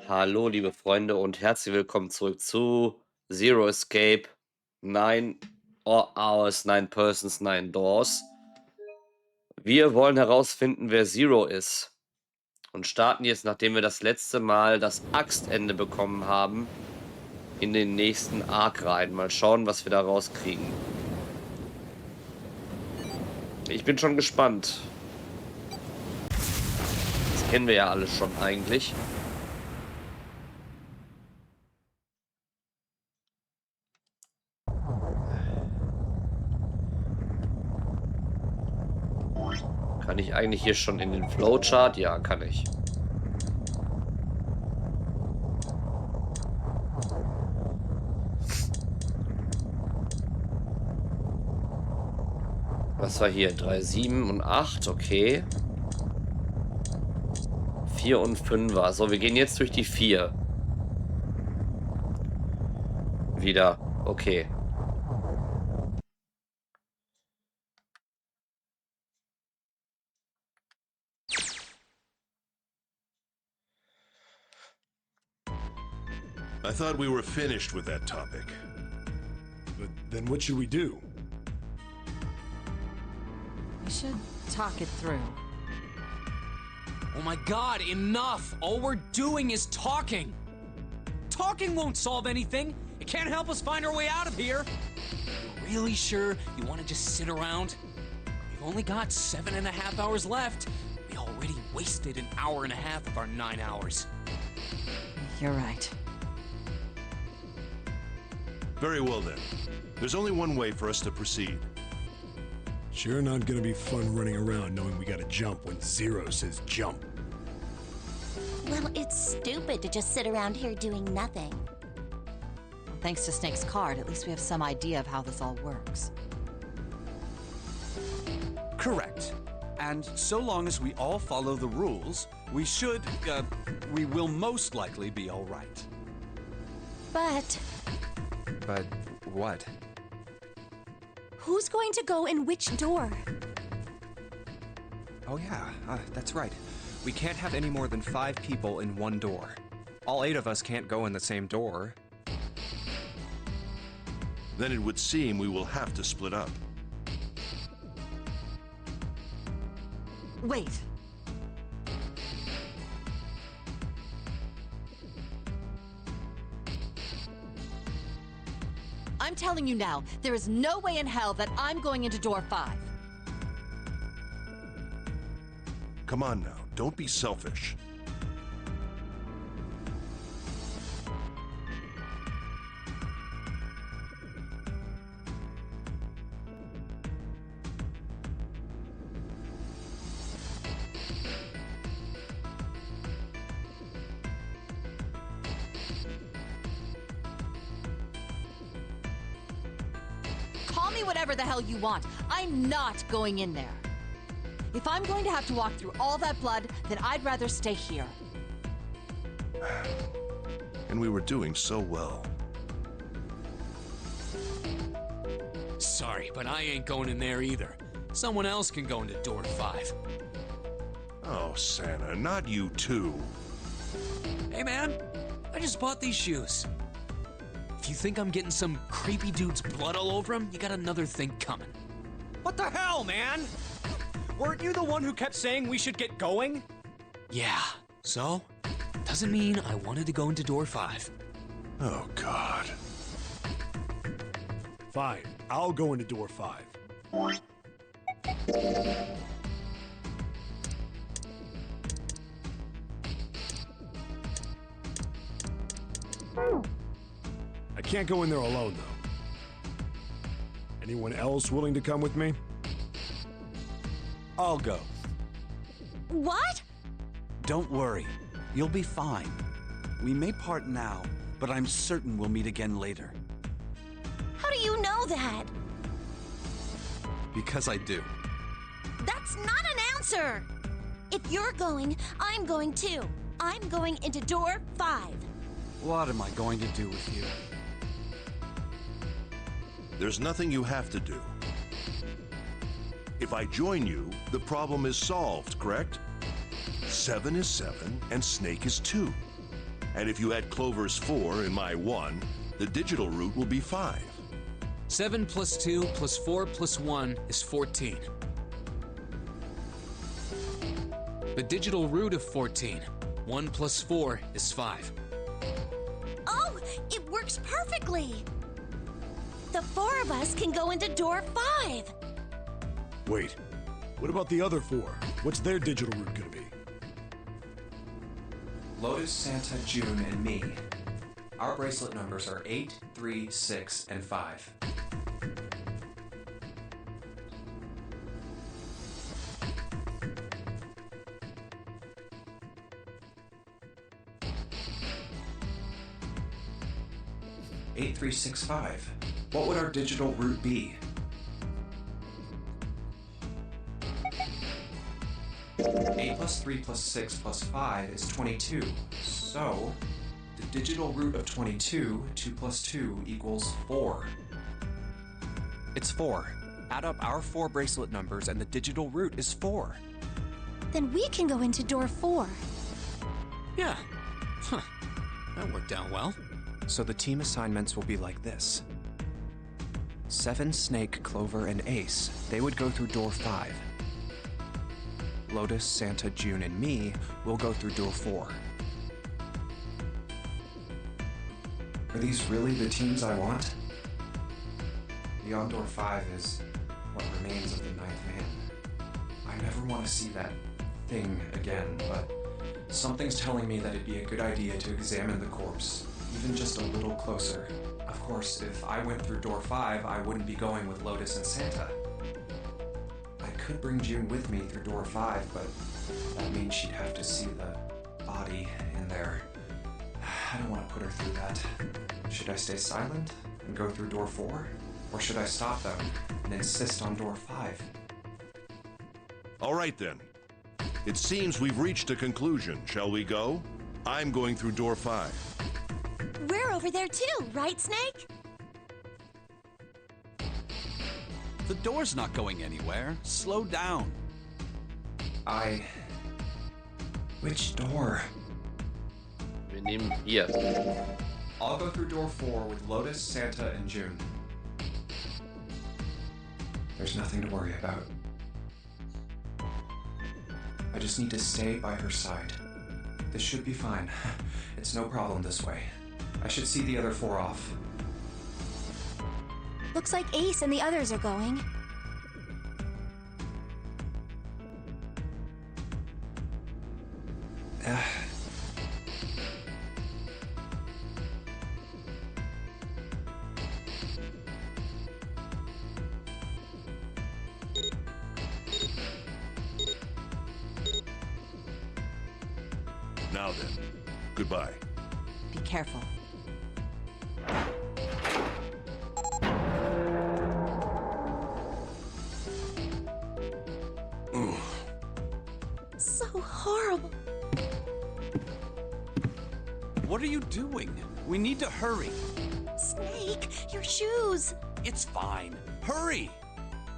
Hallo, liebe Freunde, und herzlich willkommen zurück zu Zero Escape, Nine Hours, Nine Persons, Nine Doors. Wir wollen herausfinden, wer Zero ist und starten jetzt, nachdem wir das letzte Mal das Axtende bekommen haben, in den nächsten Arc rein. Mal schauen, was wir da rauskriegen. Ich bin schon gespannt. Das kennen wir ja alles schon eigentlich. Kann ich eigentlich hier schon in den Flowchart? Ja, kann ich. Was war hier? 3, 7 und 8, okay. 4 und 5 war. So, wir gehen jetzt durch die 4. Wieder. Okay. I thought we were finished with that topic. But then what should we do? We should talk it through. Oh my god, enough! All we're doing is talking! Talking won't solve anything! It can't help us find our way out of here! You're really sure you want to just sit around? We've only got 7.5 hours left. We already wasted an hour and a half of our 9 hours. You're right. Very well then. There's only one way for us to proceed. Sure not gonna be fun running around knowing we gotta jump when Zero says jump. Well, it's stupid to just sit around here doing nothing. Thanks to Snake's card, at least we have some idea of how this all works. Correct. And so long as we all follow the rules, we will most likely be all right. But But what? who's going to go in which door? Oh yeah, that's right. We can't have any more than 5 people in one door. All 8 of us can't go in the same door. Then it would seem we will have to split up. Wait. I'm telling you now, there is no way in hell that I'm going into door 5. Come on now, don't be selfish. Call me whatever the hell you want. I'm not going in there. If I'm going to have to walk through all that blood, then I'd rather stay here. And we were doing so well. Sorry, but I ain't going in there either. Someone else can go into door 5. Oh, Santa, not you too. Hey man, I just bought these shoes. If you think I'm getting some creepy dude's blood all over them, you got another thing coming. What the hell, man? Weren't you the one who kept saying we should get going? Yeah, so? Doesn't mean I wanted to go into door 5. Oh, God. Fine, I'll go into door 5. I can't go in there alone, though. Anyone else willing to come with me? I'll go. What? Don't worry. You'll be fine. We may part now, but I'm certain we'll meet again later. How do you know that? Because I do. That's not an answer! If you're going, I'm going too. I'm going into door 5. What am I going to do with you? There's nothing you have to do. If I join you, the problem is solved, correct? 7 is 7, and Snake is 2. And if you add Clover's 4 and my 1, the digital root will be 5. 7 plus 2 plus 4 plus 1 is 14. The digital root of 14, 1 plus 4 is 5. Oh, it works perfectly. The 4 of us can go into door 5. Wait, what about the other 4? What's their digital root gonna be? Lotus, Santa, June, and me. Our bracelet numbers are 8, 3, 6, and 5. Eight, 3, 6, 5. What would our digital root be? Eight plus 3 plus 6 plus 5 is 22. So, the digital root of 22, 2 plus 2 equals 4. It's 4. Add up our 4 bracelet numbers and the digital root is 4. Then we can go into door 4. Yeah. Huh. That worked out well. So the team assignments will be like this. 7, Snake, Clover, and Ace. They would go through door 5. Lotus, Santa, June, and me will go through door 4. Are these really the teams I want? Beyond door 5 is what remains of the 9th man. I never want to see that thing again, but something's telling me that it'd be a good idea to examine the corpse, even just a little closer. Of course, if I went through door 5, I wouldn't be going with Lotus and Santa. I could bring June with me through door 5, but that means she'd have to see the body in there. I don't want to put her through that. Should I stay silent and go through door 4? Or should I stop them and insist on door 5? All right then. It seems we've reached a conclusion. Shall we go? I'm going through door 5. We're over there too, right, Snake? The door's not going anywhere. Slow down. Which door? Wir nehmen hier. I'll go through door 4 with Lotus, Santa, and June. There's nothing to worry about. I just need to stay by her side. This should be fine. It's no problem this way. I should see the other 4 off. Looks like Ace and the others are going. Now then, goodbye. Be careful. So horrible. What are you doing? We need to hurry. Snake, your shoes. It's fine. Hurry!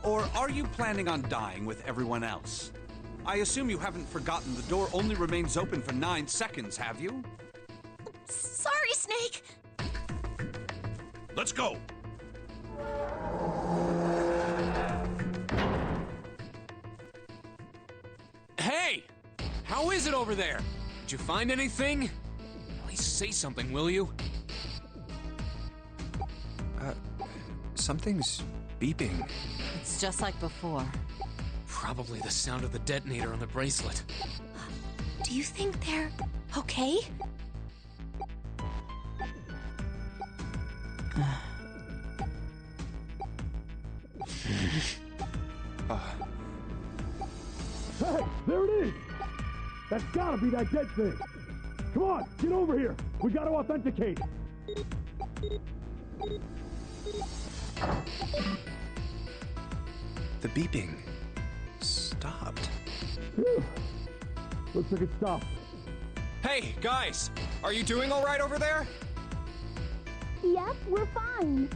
Or are you planning on dying with everyone else? I assume you haven't forgotten the door only remains open for 9 seconds, have you? Sorry, Snake. Let's go! Hey! How is it over there? Did you find anything? At least say something, will you? Something's beeping. It's just like before. Probably the sound of the detonator on the bracelet. Do you think they're okay? Hey, there it is! That's gotta be that dead thing! Come on, get over here! We gotta authenticate! The beeping stopped. Phew. Looks like it stopped. Hey, guys! Are you doing all right over there? Yep, we're fine.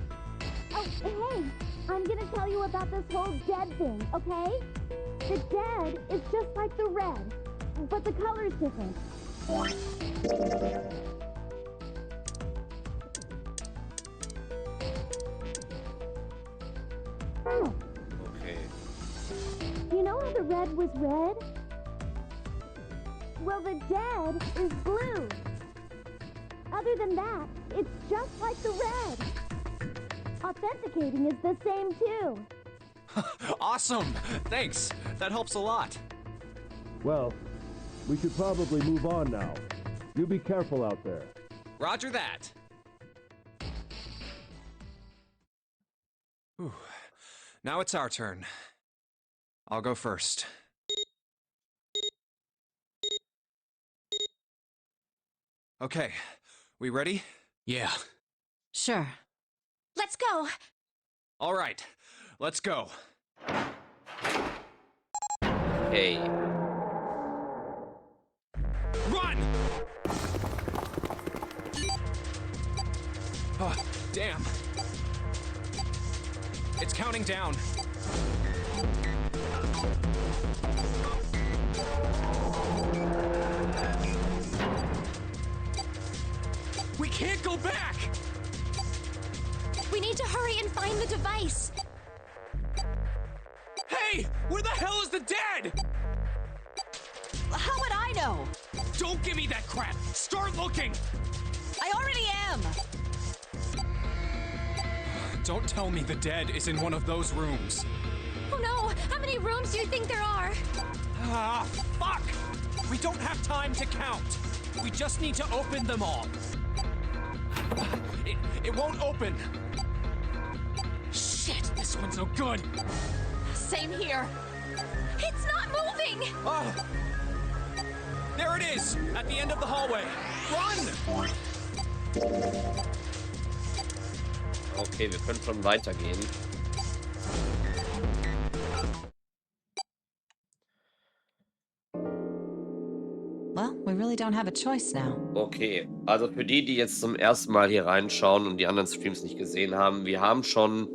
Oh, hey, I'm gonna tell you about this whole dead thing, okay? The dead is just like the red, but the color's different. red was red? Well, the dead is blue. Other than that, it's just like the red. Authenticating is the same too. Awesome! Thanks. That helps a lot. Well, we should probably move on now. You be careful out there. Roger that. Whew. Now it's our turn. I'll go first. Okay, we ready? Yeah. Sure. Let's go. All right, let's go. Hey. Run! Oh, damn. It's counting down. We can't go back! We need to hurry and find the device. Hey! Where the hell is the dead? How would I know? Don't give me that crap! Start looking! I already am. Don't tell me the dead is in one of those rooms. Oh no! How many rooms do you think there are? Ah, fuck! We don't have time to count. We just need to open them all. It won't open. Shit, this one's no good. Same here. It's not moving! Oh. There it is, at the end of the hallway. Run! Okay, wir können schon weitergehen. Well, we really don't have a choice now. Okay, also für die, die jetzt zum ersten Mal hier reinschauen und die anderen Streams nicht gesehen haben, wir haben schon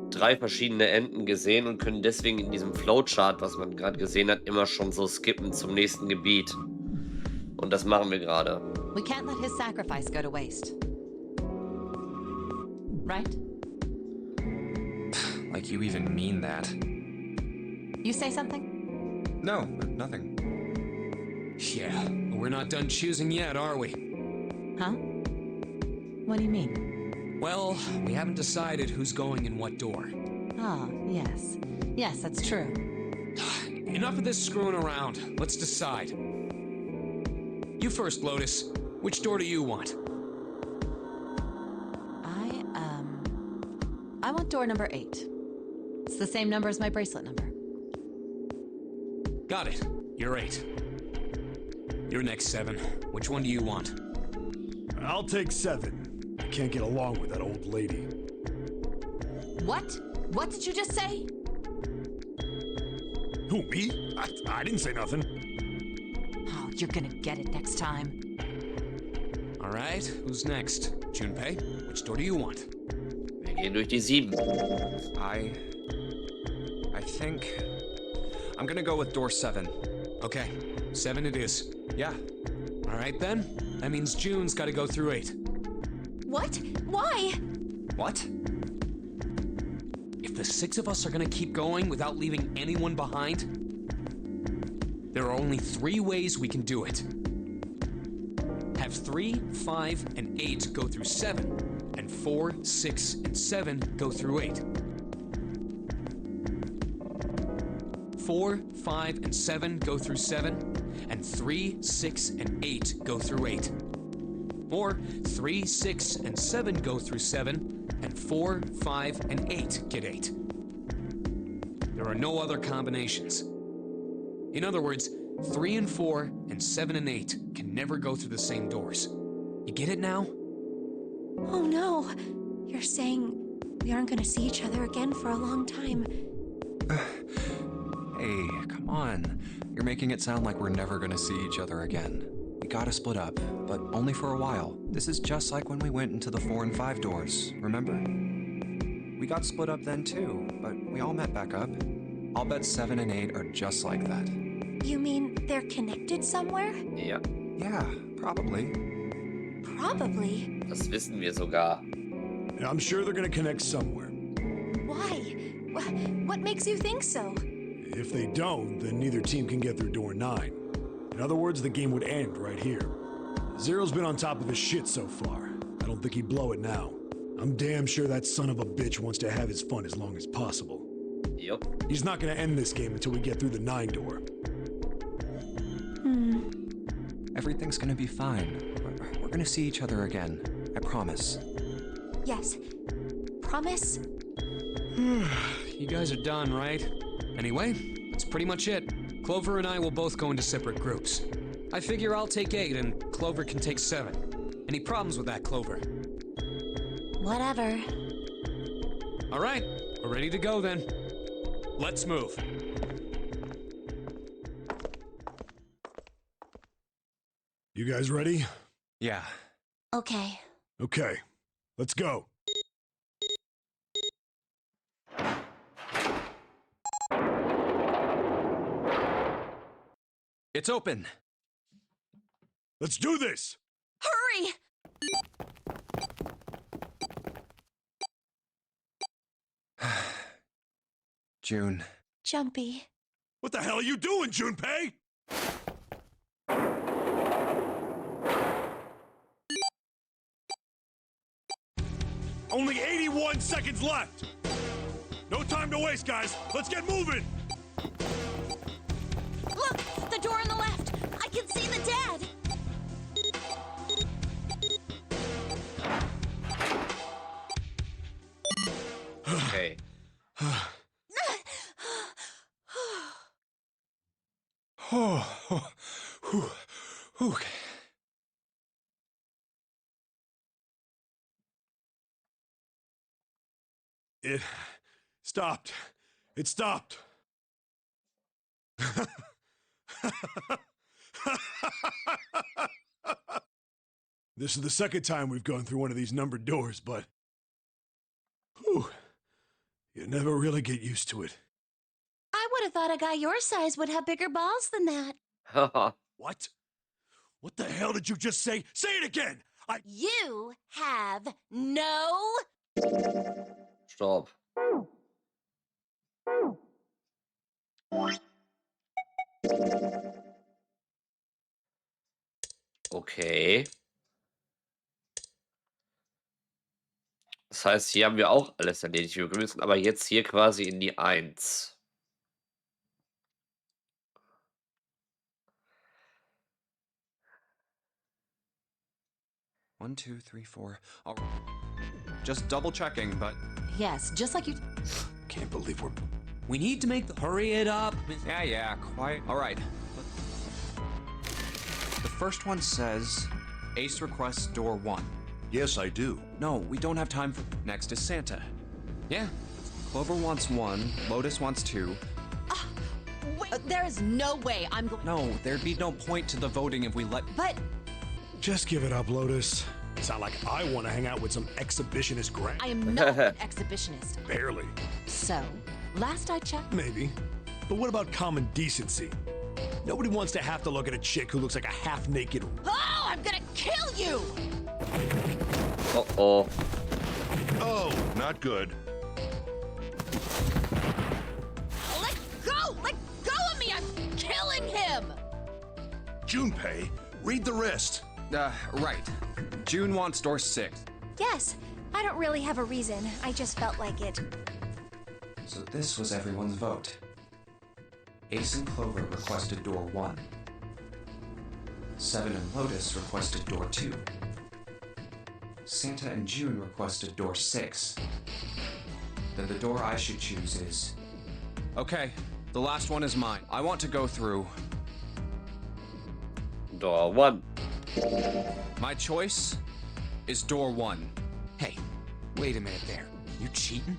3 verschiedene Enden gesehen und können deswegen in diesem Flowchart, was man gerade gesehen hat, immer schon so skippen zum nächsten Gebiet. Und das machen wir gerade. We can't let his sacrifice go to waste. Right? Like you even mean that. You say something? No, nothing. Yeah, we're not done choosing yet, are we? Huh? What do you mean? Well, we haven't decided who's going in what door. Ah, yes. Yes, that's true. Enough of this screwing around. Let's decide. You first, Lotus. Which door do you want? I want door number 8. It's the same number as my bracelet number. Got it. You're 8. You're next, 7. Which one do you want? I'll take 7. I can't get along with that old lady. What? What did you just say? Who, me? I didn't say nothing. Oh, you're gonna get it next time. All right, who's next? Junpei, which door do you want? Wir gehen durch die 7. I think I'm gonna go with door 7. Okay, 7 it is. Yeah. All right then. That means June's got to go through 8. What? Why? What? If the 6 of us are gonna keep going without leaving anyone behind, there are only 3 ways we can do it. Have 3, 5, and 8 go through 7, and 4, 6, and 7 go through 8. 4, 5, and 7 go through 7, and 3, 6, and 8 go through 8. Or 3, 6, and 7 go through 7, and 4, 5, and 8 get 8. There are no other combinations. In other words, 3 and 4 and 7 and 8 can never go through the same doors. You get it now? Oh no. You're saying we aren't gonna see each other again for a long time. Hey, come on. You're making it sound like we're never gonna see each other again. We gotta split up, but only for a while. This is just like when we went into the 4 and 5 doors, remember? We got split up then too, but we all met back up. I'll bet 7 and 8 are just like that. You mean they're connected somewhere? Ja, Yeah, probably. Probably. das wissen wir sogar. And I'm sure they're gonna connect somewhere. Why? What makes you think so? If they don't, then neither team can get through door 9. In other words, the game would end right here. Zero's been on top of his shit so far. I don't think he'd blow it now. I'm damn sure that son of a bitch wants to have his fun as long as possible. Yup. He's not gonna end this game until we get through the 9 door. Everything's gonna be fine. We're gonna see each other again. I promise. Yes. Promise? You guys are done, right? Anyway, that's pretty much it. Clover and I will both go into separate groups. I figure I'll take 8 and Clover can take 7. Any problems with that, Clover? Whatever. All right, we're ready to go then. Let's move. You guys ready? Yeah. Okay. Okay, let's go. It's open. Let's do this! Hurry! June. Jumpy. What the hell are you doing, Junpei? Only 81 seconds left! No time to waste, guys! Let's get moving! Look! The door on the left! I can see the dead! Okay. Okay. It stopped. It stopped. This is the second time we've gone through one of these numbered doors, but whew, you never really get used to it. I would have thought a guy your size would have bigger balls than that. What? What the hell did you just say? Say it again! You have no... Stop. Okay. Das heißt, hier haben wir auch alles erledigt. Wir müssen aber jetzt hier quasi in die 1. One, two, three, four. All right. Just double checking, but Yes, just like you. Can't believe we're... We need to make the hurry it up. yeah, quite. All right. The first one says, Ace requests door 1. Yes, I do. No, we don't have time for... Next is Santa. Yeah. Clover wants 1, Lotus wants 2. Wait, there is no way I'm going. No, there'd be no point to the voting if we let... But Just give it up, Lotus. It's not like I want to hang out with some exhibitionist grant. I am not an exhibitionist. Barely. So, last I checked, Maybe. But what about common decency? Nobody wants to have to look at a chick who looks like a half-naked... oh, I'm gonna kill you! Uh-oh. Oh, not good. Let go! Let go of me! I'm killing him! Junpei, read the rest. Right. June wants door 6. Yes. I don't really have a reason. I just felt like it. So this was everyone's vote. Ace and Clover requested door 1. 7 and Lotus requested door 2. Santa and June requested door 6. Then the door I should choose is... Okay, the last one is mine. I want to go through... Door 1. My choice is door 1. Hey, wait a minute there. You cheating?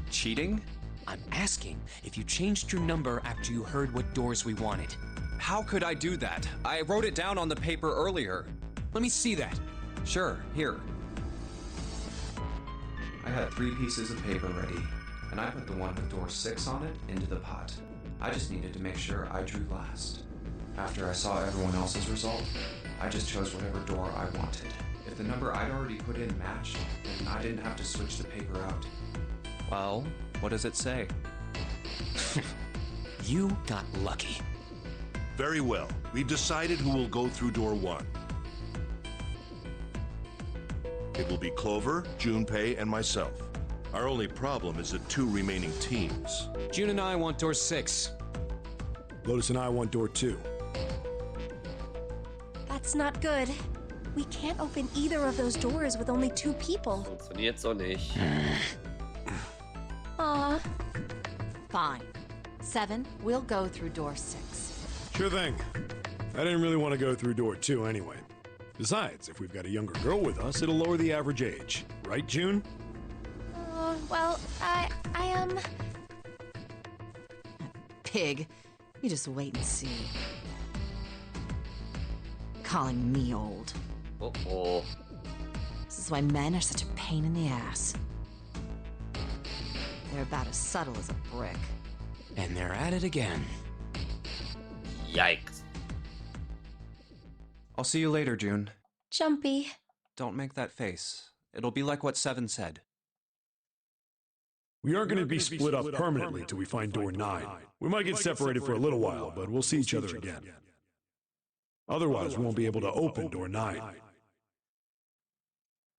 Cheating? I'm asking if you changed your number after you heard what doors we wanted. How could I do that? I wrote it down on the paper earlier. Let me see that. Sure, here. I had 3 pieces of paper ready, and I put the one with door 6 on it into the pot. I just needed to make sure I drew last. After I saw everyone else's result, I just chose whatever door I wanted. If the number I'd already put in matched, then I didn't have to switch the paper out. Well, what does it say? You got lucky. Very well. We've decided who will go through door 1. It will be Clover, Junpei, and myself. Our only problem is the 2 remaining teams. June and I want door 6. Lotus and I want door 2. That's not good. We can't open either of those doors with only 2 people. Funktioniert so nicht. Aw. Fine. 7, we'll go through door 6. Sure thing. I didn't really want to go through door 2 anyway. Besides, if we've got a younger girl with us, it'll lower the average age. Right, June? Well, I Pig, you just wait and see. Calling me old. Oh. This is why men are such a pain in the ass. They're about as subtle as a brick. And they're at it again. Yikes. I'll see you later, June. Jumpy. Don't make that face. It'll be like what 7 said. We aren't going to be split up permanently till we find door 9. We might get separated for a little while, but we'll see each other again. Otherwise, we won't be able to open door 9.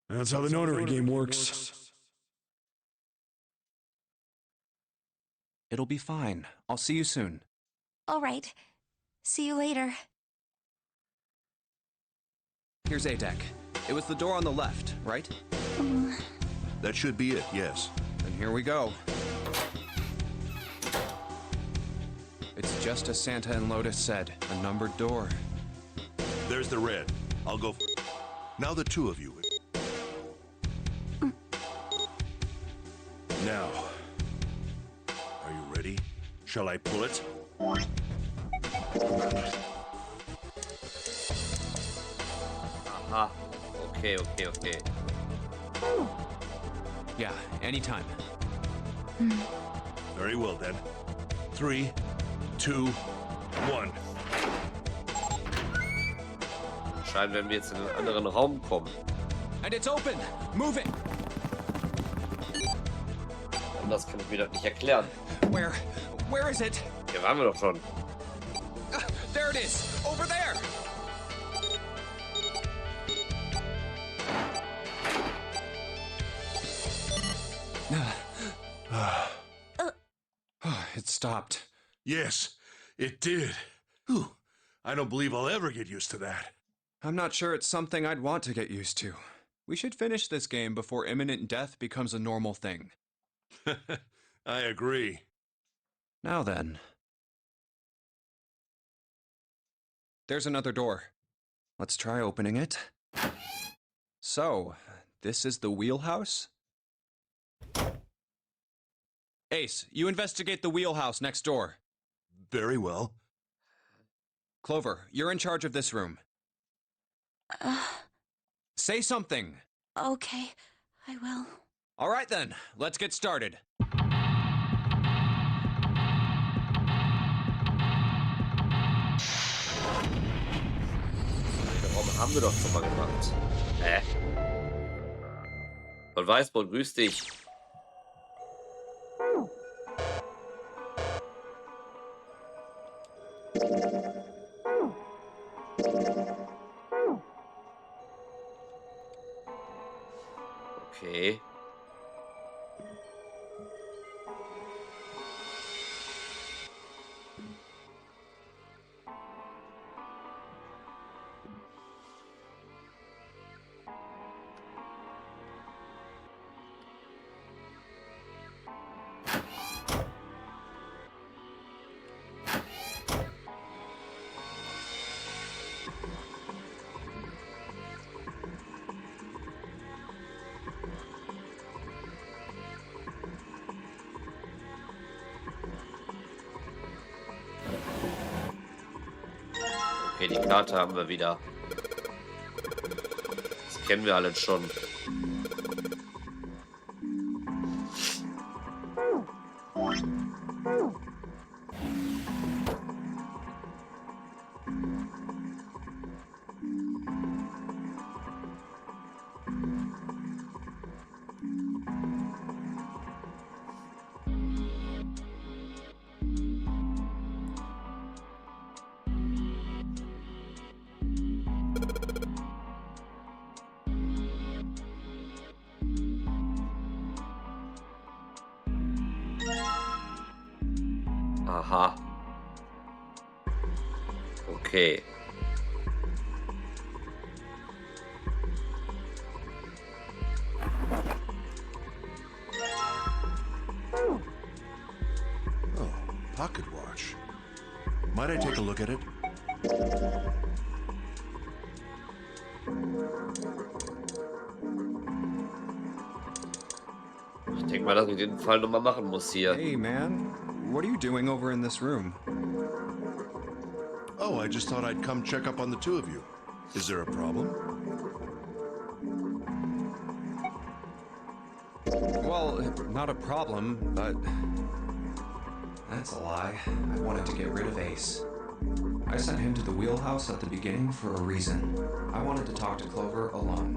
That's how the notary game works. It'll be fine. I'll see you soon. All right. See you later. Here's A deck. It was the door on the left, right? That should be it, yes. Then here we go. It's just as Santa and Lotus said, a numbered door. There's the red. I'll go. Now the 2 of you. Now. Are you ready? Shall I pull it? Aha. Okay. Yeah, anytime. Very well then. 3, 2, 1. Scheint, wenn wir jetzt in einen anderen Raum kommen. And it's open! Move it! Anders kann ich mir das nicht erklären. Where is it? Hier waren wir doch schon. There it is! Over there! It stopped. Yes, it did. Whew. I don't believe I'll ever get used to that. I'm not sure it's something I'd want to get used to. We should finish this game before imminent death becomes a normal thing. I agree. Now then. There's another door. Let's try opening it. So, this is the wheelhouse? Ace, you investigate the wheelhouse next door. Very well. Clover, you're in charge of this room. Say something! Okay, I will. All right then, let's get started. Den Raum haben wir doch schon mal gemacht. Und Weißbrot, grüß dich. Okay. Okay, die Karte haben wir wieder. Das kennen wir alle schon. Aha. Okay. Oh, pocket watch. Might I take a look at it? Ich denke mal, dass ich den Fall nochmal machen muss hier. Hey, man. What are you doing over in this room? Oh, I just thought I'd come check up on the two of you. Is there a problem? Well, not a problem, but... That's a lie. I wanted to get rid of Ace. I sent him to the wheelhouse at the beginning for a reason. I wanted to talk to Clover alone.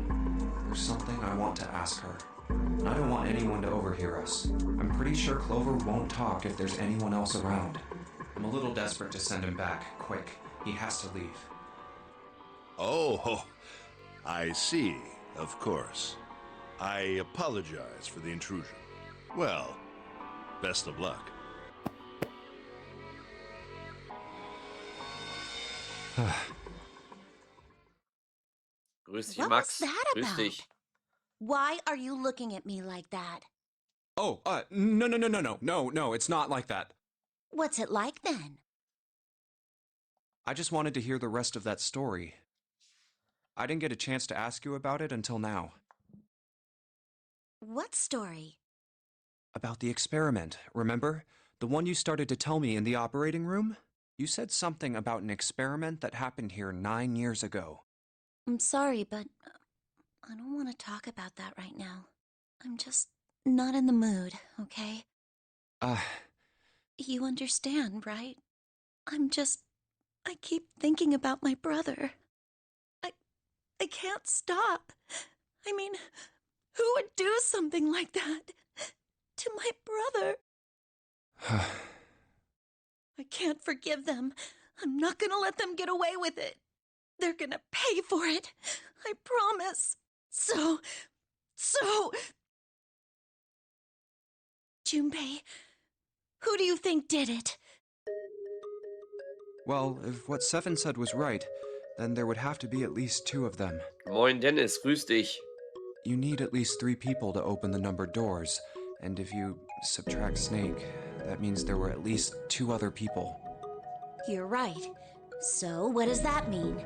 There's something I want to ask her. And I don't want anyone to overhear us. I'm pretty sure Clover won't talk if there's anyone else around. I'm a little desperate to send him back. Quick. He has to leave. Oh, I see. Of course. I apologize for the intrusion. Well, best of luck. Grüß dich, What Max. was that Grüß about? dich. Why are you looking at me like that? Oh, no, it's not like that. What's it like then? I just wanted to hear the rest of that story. I didn't get a chance to ask you about it until now. What story? About the experiment, remember? The one you started to tell me in the operating room? You said something about an experiment that happened here 9 years ago. I'm sorry, but I don't want to talk about that right now. I'm just not in the mood, okay? You understand, right? I keep thinking about my brother. I can't stop. I mean, who would do something like that to my brother? I can't forgive them. I'm not gonna let them get away with it. They're gonna pay for it. I promise. So... Junpei, who do you think did it? Well, if what Seven said was right, then there would have to be at least 2 of them. Moin, Dennis. Grüß dich. You need at least 3 people to open the numbered doors, and if you subtract Snake, that means there were at least 2 other people. You're right. So, what does that mean?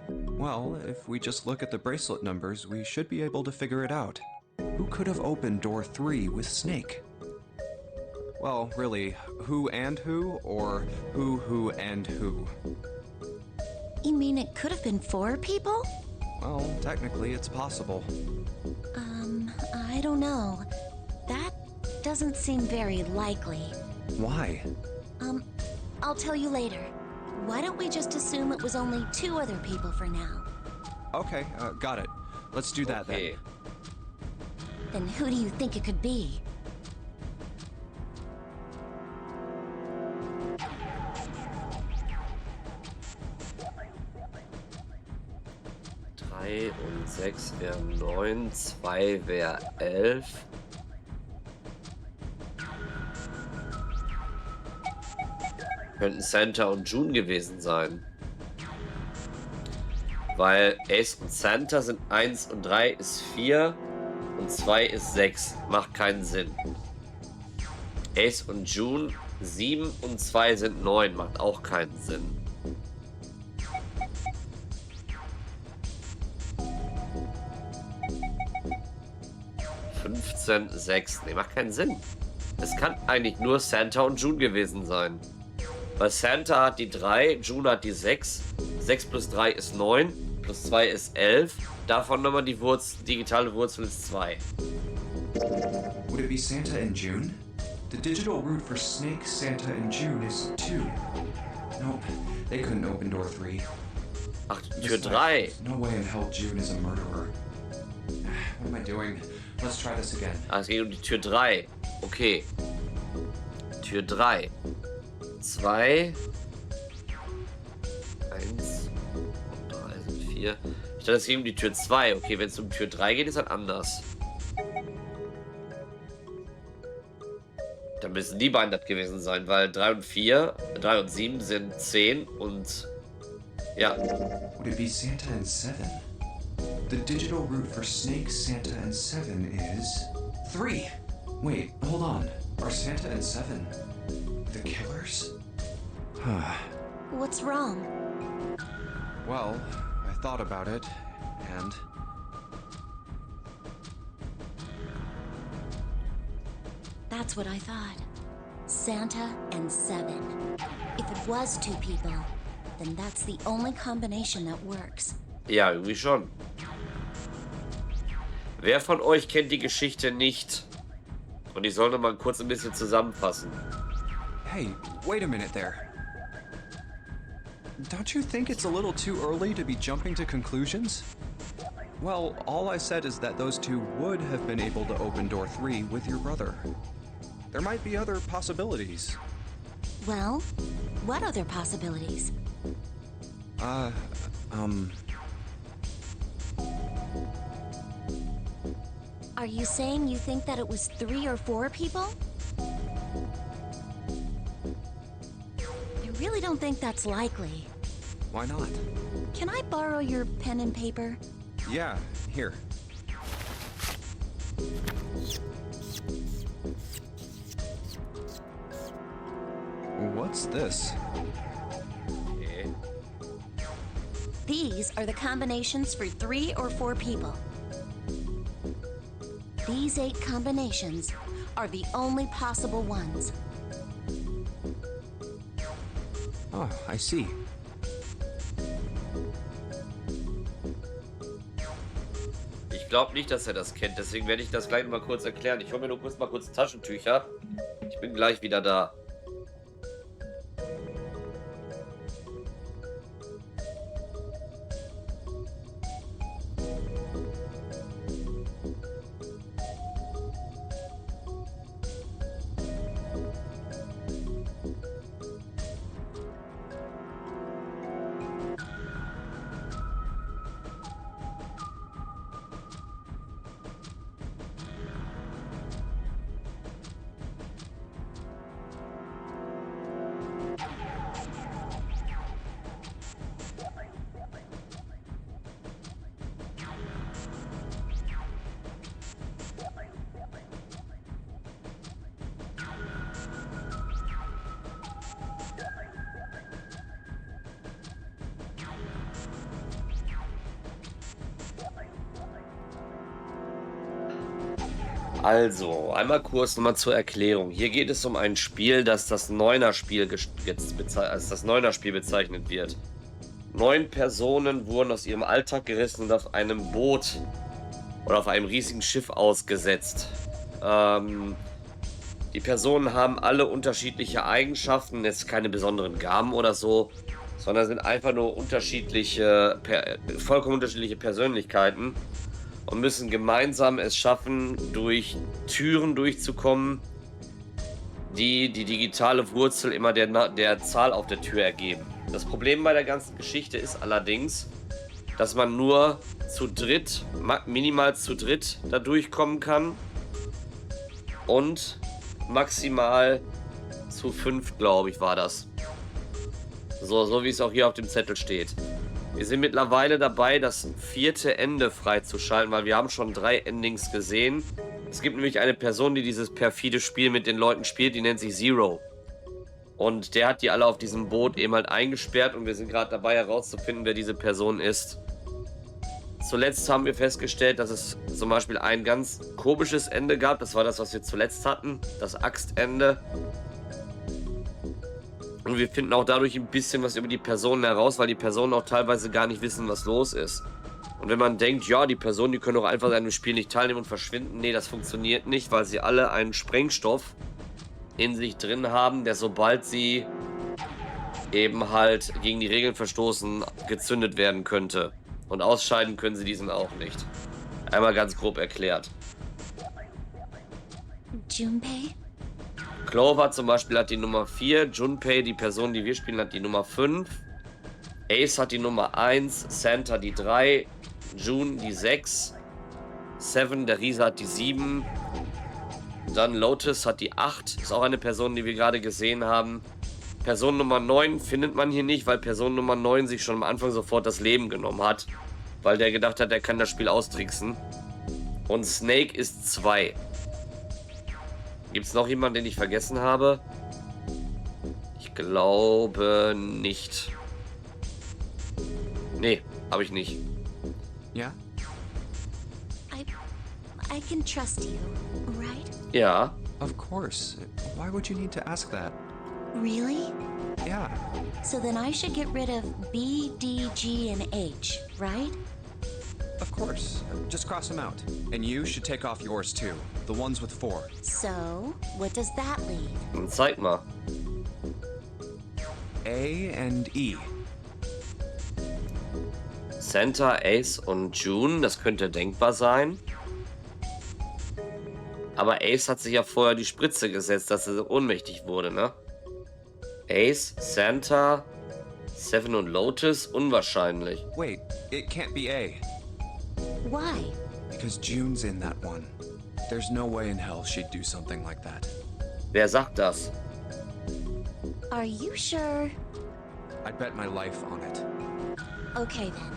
Well, if we just look at the bracelet numbers, we should be able to figure it out. Who could have opened door 3 with Snake? Well, really, who and who, or who and who? You mean it could have been 4 people? Well, technically it's possible. I don't know. That doesn't seem very likely. Why? I'll tell you later. Why don't we just assume it was only 2 other people for now? Okay, got it. Let's do that Okay. Then who do you think it could be? Drei und 6 wären 9, 2 wäre 11. Könnten Santa und June gewesen sein. Weil Ace und Santa sind 1 und 3 ist 4 und 2 ist 6. Macht keinen Sinn. Ace und June 7 und 2 sind 9. Macht auch keinen Sinn. (15, 6). Ne, macht keinen Sinn. Es kann eigentlich nur Santa und June gewesen sein. Weil Santa hat die 3, June hat die 6. 6 plus 3 ist 9, plus 2 ist 11. Davon nochmal die digitale Wurzel ist 2. Would it be Santa and June? The digital root for Snake, Santa, and June is 2. Nope, they couldn't open door 3. Ach, Tür 3. No way in hell June is a murderer. What am I doing? Let's try this again. Ah, es geht um die Tür 3. Okay. Tür 3. 2. 1. Und 3 sind 4. Ich dachte, es geht um die Tür 2. Okay, wenn es um Tür 3 geht, ist das anders. Da müssen die beiden das gewesen sein, weil 3 und 7 sind 10 und ja. Would it be Santa and 7? The digital root for Snake, Santa, and 7 is 3. Wait, hold on. Are Santa and 7 the killers? What's wrong? Well, I thought about it, and That's what I thought. Santa and 7. If it was 2 people, then that's the only combination that works. Ja, irgendwie schon. Wer von euch kennt die Geschichte nicht? Und ich sollte mal kurz ein bisschen zusammenfassen. Hey, wait a minute there. Don't you think it's a little too early to be jumping to conclusions? Well, all I said is that those two would have been able to open door 3 with your brother. There might be other possibilities. Well, what other possibilities? Are you saying you think that it was 3 or 4 people? I really don't think that's likely. Why not? Can I borrow your pen and paper? Yeah, here. What's this? Okay. These are the combinations for 3 or 4 people. These 8 combinations are the only possible ones. Oh, I see. Ich glaube nicht, dass er das kennt, deswegen werde ich das gleich mal kurz erklären. Ich hole mir nur kurz Taschentücher. Ich bin gleich wieder da. Also, einmal kurz nochmal zur Erklärung. Hier geht es um ein Spiel, das das Neuner-Spiel als das Neuner-Spiel bezeichnet wird. 9 Personen wurden aus ihrem Alltag gerissen und auf einem Boot oder auf einem riesigen Schiff ausgesetzt. Die Personen haben alle unterschiedliche Eigenschaften, jetzt keine besonderen Gaben oder so, sondern sind einfach nur vollkommen unterschiedliche Persönlichkeiten. Und müssen gemeinsam es schaffen, durch Türen durchzukommen, die die digitale Wurzel immer der Zahl auf der Tür ergeben. Das Problem bei der ganzen Geschichte ist allerdings, dass man nur zu dritt, minimal zu dritt, da durchkommen kann und maximal zu 5, glaube ich, war das. So wie es auch hier auf dem Zettel steht. Wir sind mittlerweile dabei, das 4. Ende freizuschalten, weil wir haben schon 3 Endings gesehen. Es gibt nämlich eine Person, die dieses perfide Spiel mit den Leuten spielt, die nennt sich Zero. Und der hat die alle auf diesem Boot eben halt eingesperrt und wir sind gerade dabei herauszufinden, wer diese Person ist. Zuletzt haben wir festgestellt, dass es zum Beispiel ein ganz komisches Ende gab. Das war das, was wir zuletzt hatten, das Axtende. Und wir finden auch dadurch ein bisschen was über die Personen heraus, weil die Personen auch teilweise gar nicht wissen, was los ist. Und wenn man denkt, ja, die Personen, die können doch einfach an dem Spiel nicht teilnehmen und verschwinden. Nee, das funktioniert nicht, weil sie alle einen Sprengstoff in sich drin haben, der sobald sie eben halt gegen die Regeln verstoßen, gezündet werden könnte. Und ausscheiden können sie diesen auch nicht. Einmal ganz grob erklärt. Junpei? Clover zum Beispiel hat die Nummer 4, Junpei, die Person, die wir spielen, hat die Nummer 5, Ace hat die Nummer 1, Santa die 3, June die 6, Seven, der Riese, hat die 7, Dann Lotus hat die 8, ist auch eine Person, die wir gerade gesehen haben. Person Nummer 9 findet man hier nicht, weil Person Nummer 9 sich schon am Anfang sofort das Leben genommen hat, weil der gedacht hat, er kann das Spiel austricksen. Und Snake ist 2. Gibt es noch jemanden, den ich vergessen habe? Ich glaube nicht. Nee, habe ich nicht. Yeah? I can trust you, right? Ja, Of course. Why would you need to ask that? Really? Yeah. So then I should get rid of B, D, G, and H, right? Of course. Just cross them out. And you should take off yours too. The ones with 4. So, what does that leave? dann zeig mal. A and E. Santa, Ace und June, das könnte denkbar sein. Aber Ace hat sich ja vorher die Spritze gesetzt, dass er ohnmächtig wurde, ne? Ace, Santa, Seven und Lotus, unwahrscheinlich. Wait, it can't be A. Why? Because June's in that one. There's no way in hell she'd do something like that. Wer sagt das? Are you sure? I'd bet my life on it. Okay then.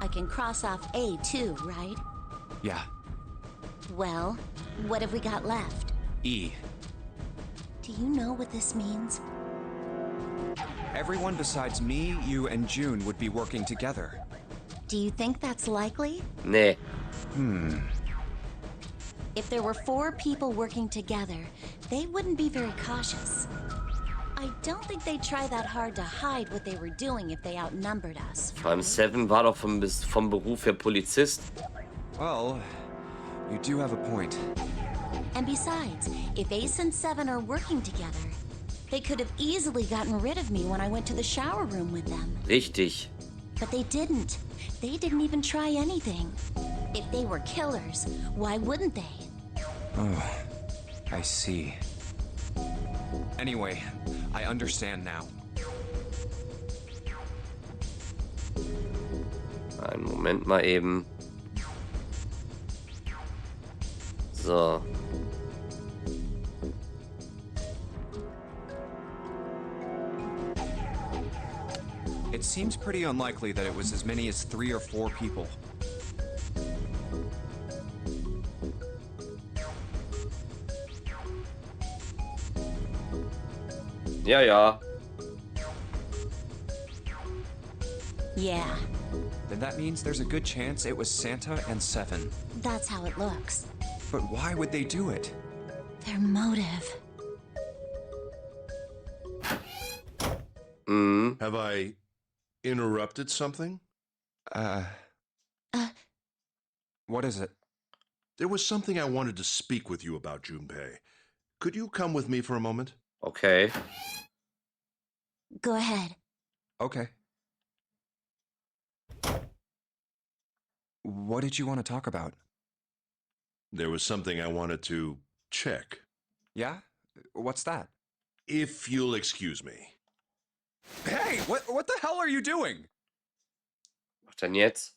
I can cross off A too, right? Yeah, Well, what have we got left? E. Do you know what this means? Everyone besides me, you, and June would be working together. Do you think that's likely? Nee. If there were 4 people working together, they wouldn't be very cautious. I don't think they'd try that hard to hide what they were doing if they outnumbered us. Vor allem Seven war doch vom Beruf her Polizist. Well, you do have a point. And besides, if Ace and Seven are working together, they could have easily gotten rid of me when I went to the shower room with them. Richtig. But they didn't. They didn't even try anything. If they were killers, why wouldn't they? Oh, I see. Anyway, I understand now. Einen Moment mal eben. So. It seems pretty unlikely that it was as many as 3 or 4 people. Ja, ja. Yeah, Then that means there's a good chance it was Santa and Seven. that's how it looks. But why would they do it? Their motive. Mhm. Have I interrupted something? What is it? There was something I wanted to speak with you about, Junpei. Could you come with me for a moment? Okay. Go ahead. Okay. What did you want to talk about? There was something I wanted to check. Yeah? What's that? If you'll excuse me. Hey, what the hell are you doing? Was denn jetzt?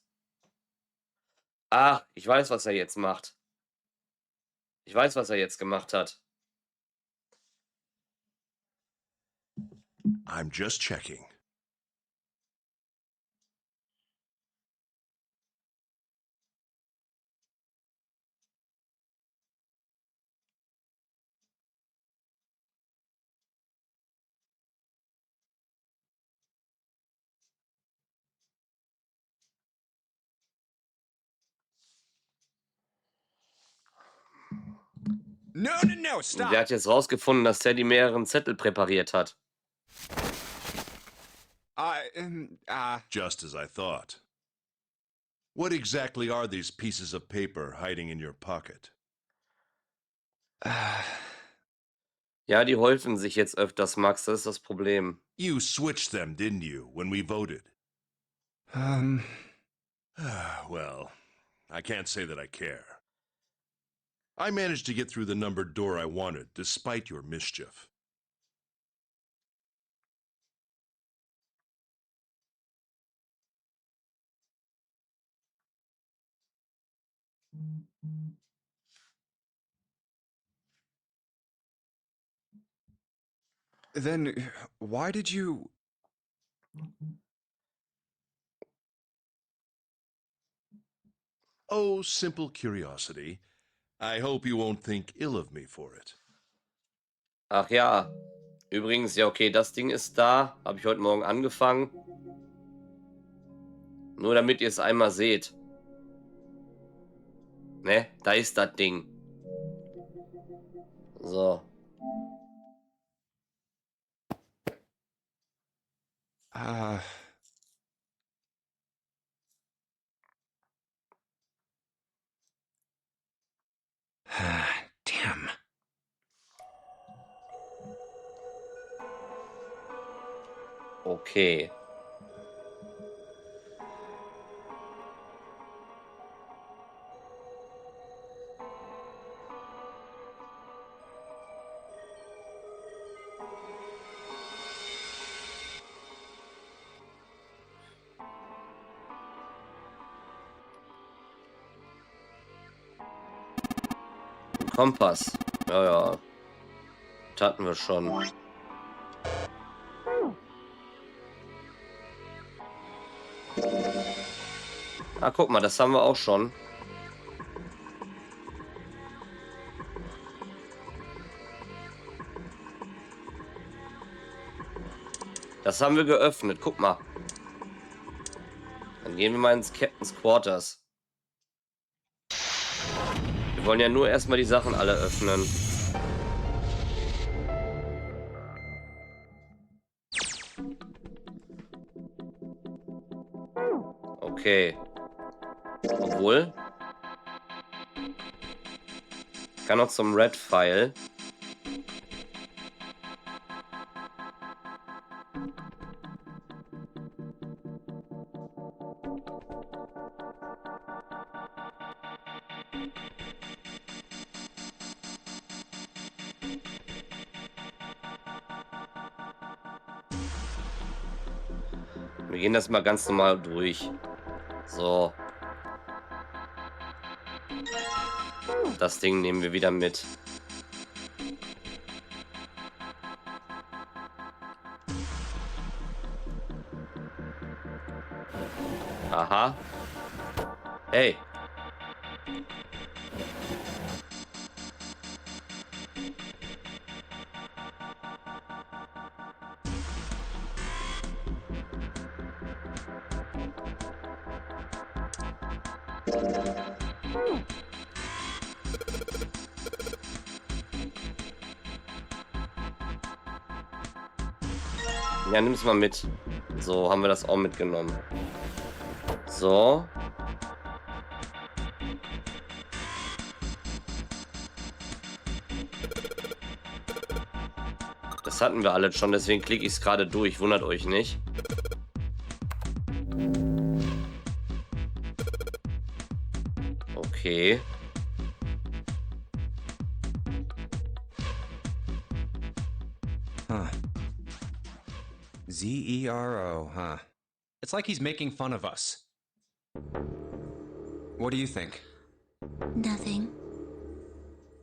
Ah, ich weiß, was er jetzt macht. Ich weiß, was er jetzt gemacht hat. I'm just checking. No, Und stop! der hat jetzt rausgefunden, dass Teddy mehreren Zettel präpariert hat. Just as I thought. What exactly are these pieces of paper hiding in your pocket? Ja, die häufen sich jetzt öfters, Max, das ist das Problem. You switched them, didn't you, when we voted? Well, I can't say that I care. I managed to get through the numbered door I wanted, despite your mischief. Then why did you... Oh, simple curiosity. I hope you won't think ill of me for it. Ach ja. Übrigens, ja, okay, das Ding ist da. Habe ich heute Morgen angefangen. Nur damit ihr es einmal seht. Ne? Da ist das Ding. So. Damn. Okay. Kompass. Ja, ja. Das hatten wir schon. Ah, guck mal, das haben wir auch schon. Das haben wir geöffnet. Guck mal. Dann gehen wir mal ins Captain's Quarters. Wir wollen ja nur erstmal die Sachen alle öffnen. Okay. Obwohl. Ich kann noch zum Red-File. Wir gehen das mal ganz normal durch. So. Das Ding nehmen wir wieder mit. Aha. Hey. Ja, nimm's mal mit. So, haben wir das auch mitgenommen. So. Das hatten wir alle schon, deswegen klicke ich es gerade durch. Wundert euch nicht. Okay. Huh. ZERO, huh? It's like he's making fun of us. What do you think? Nothing.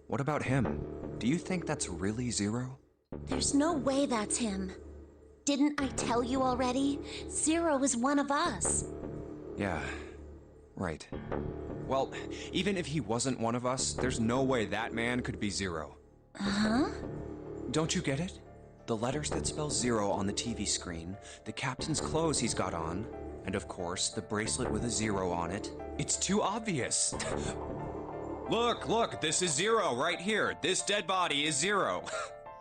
What about him? Do you think that's really Zero? There's no way that's him. Didn't I tell you already? Zero is one of us. Yeah, right. Well, even if he wasn't one of us, there's no way that man could be Zero. Huh? Don't you get it? The letters that spell Zero on the TV screen, the captain's clothes he's got on, and of course, the bracelet with a zero on it. It's too obvious. Look, this is Zero right here. This dead body is Zero.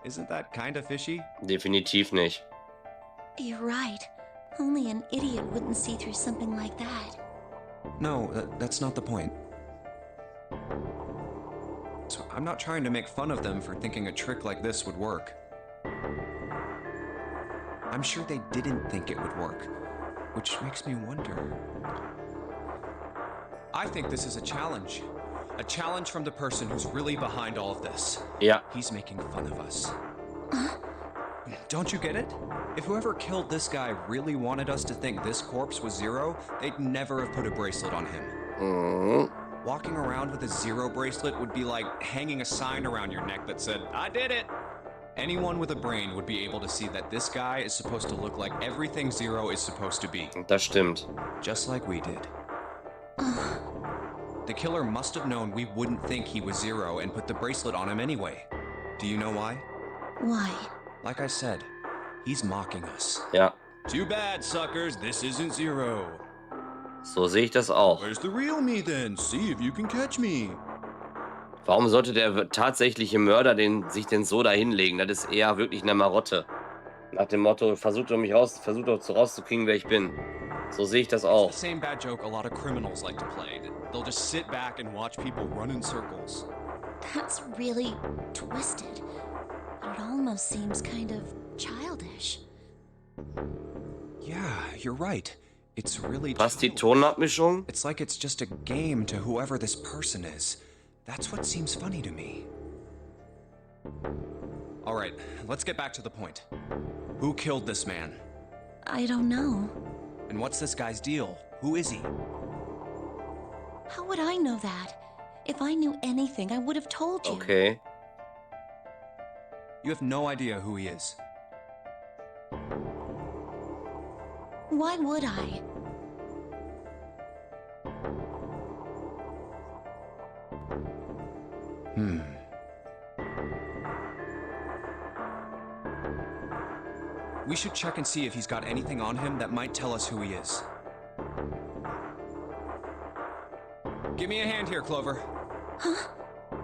Isn't that kind of fishy? Definitiv nicht. You're right. Only an idiot wouldn't see through something like that. No, that's not the point. So I'm not trying to make fun of them for thinking a trick like this would work. I'm sure they didn't think it would work, which makes me wonder. I think this is a challenge. A challenge from the person who's really behind all of this. Ja. He's making fun of us. Don't you get it? If whoever killed this guy really wanted us to think this corpse was Zero, they'd never have put a bracelet on him. Walking around with a Zero bracelet would be like hanging a sign around your neck that said, "I did it." Anyone with a brain would be able to see that this guy is supposed to look like everything Zero is supposed to be. Das stimmt. Just like we did. The killer must have known we wouldn't think he was Zero and put the bracelet on him anyway. Do you know why? Why? Like I said, he's mocking us. Ja, Too bad, suckers. This isn't Zero. so sehe ich das auch. Where's the real me then? See if you can catch me. Warum sollte der tatsächliche Mörder sich denn so dahinlegen? Das ist eher wirklich eine Marotte. Nach dem Motto, versucht doch rauszukriegen, wer ich bin. So sehe ich das auch. The same bad joke a lot of criminals like to play. They'll just sit back and watch people run in circles. That's really twisted. It almost seems kind of childish. Yeah, you're right. It's really Passt die childish. Tonabmischung? It's like it's just a game to whoever this person is. That's what seems funny to me. All right, let's get back to the point. Who killed this man? I don't know. And what's this guy's deal? Who is he? How would I know that? If I knew anything, I would have told you. Okay. You have no idea who he is. Why would I? We should check and see if he's got anything on him that might tell us who he is. Give me a hand here, Clover. Huh?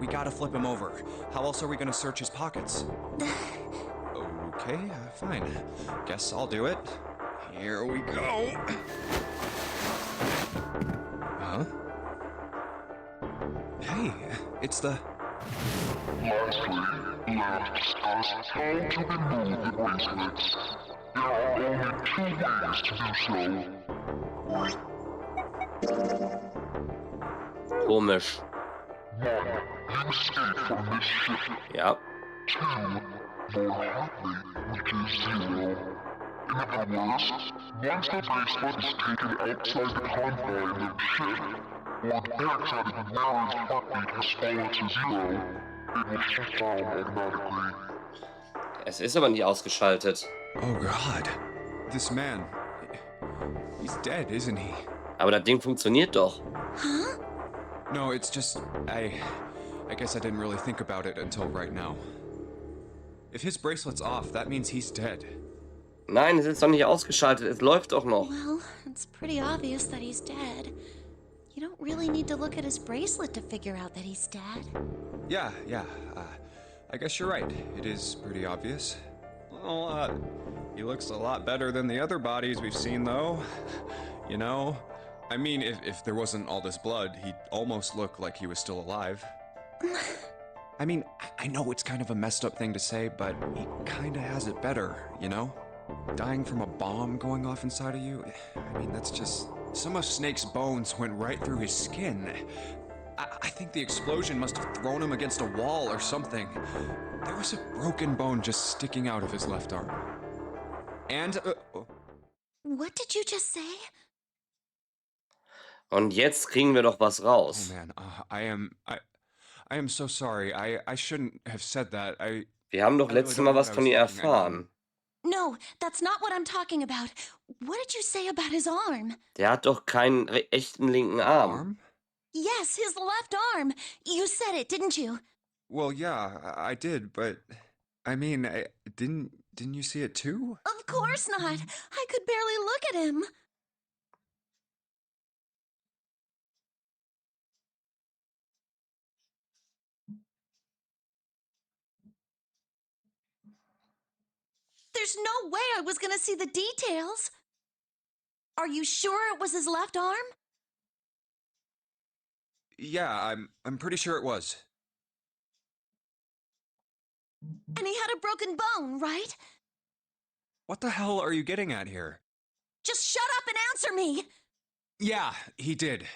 We gotta flip him over. How else are we gonna search his pockets? Okay, fine. Guess I'll do it. Here we go. Huh? Hey, it's the... Lastly, let's discuss how to remove the bracelets. There are only 2 ways to do so. Komisch. 1. You escape from this ship. Ja. 2. More hotly, which is 0. In other words, once the bracelet is taken outside the confine of the ship, or the backside of the wearer's heartbeat has fallen to 0, it will shut down automatically. Es ist aber nicht ausgeschaltet. Oh God. This man... He's dead, isn't he? Aber das Ding funktioniert doch. Huh? No, it's just... I guess I didn't really think about it until right now. If his bracelet's off, that means he's dead. Nein, es ist doch nicht ausgeschaltet. Es läuft doch noch. Well, it's pretty obvious that he's dead. You don't really need to look at his bracelet to figure out that he's dead. Yeah. I guess you're right. It is pretty obvious. Well, he looks a lot better than the other bodies we've seen, though. You know? I mean, if there wasn't all this blood, he'd almost look like he was still alive. I mean, I know it's kind of a messed up thing to say, but he kinda has it better, you know? Dying from a bomb going off inside of you, I mean, that's just... Some of Snake's bones went right through his skin. I think the explosion must have thrown him against a wall or something. There was a broken bone just sticking out of his left arm. And... What did you just say? Und jetzt kriegen wir doch was Oh raus. man, I am so sorry. I shouldn't have said that. Wir haben doch I really letztes don't Mal know was what I von was ihr thinking. I erfahren. No, that's not what I'm talking about. What did you say about his arm? Der hat doch keinen echten linken Arm. Arm? Yes, his left arm. You said it, didn't you? Well, yeah, I did, but I mean, didn't you see it too? Of course not. I could barely look at him. There's no way I was gonna see the details. Are you sure it was his left arm? Yeah, I'm pretty sure it was. And he had a broken bone, right? What the hell are you getting at here? Just shut up and answer me! Yeah, he did.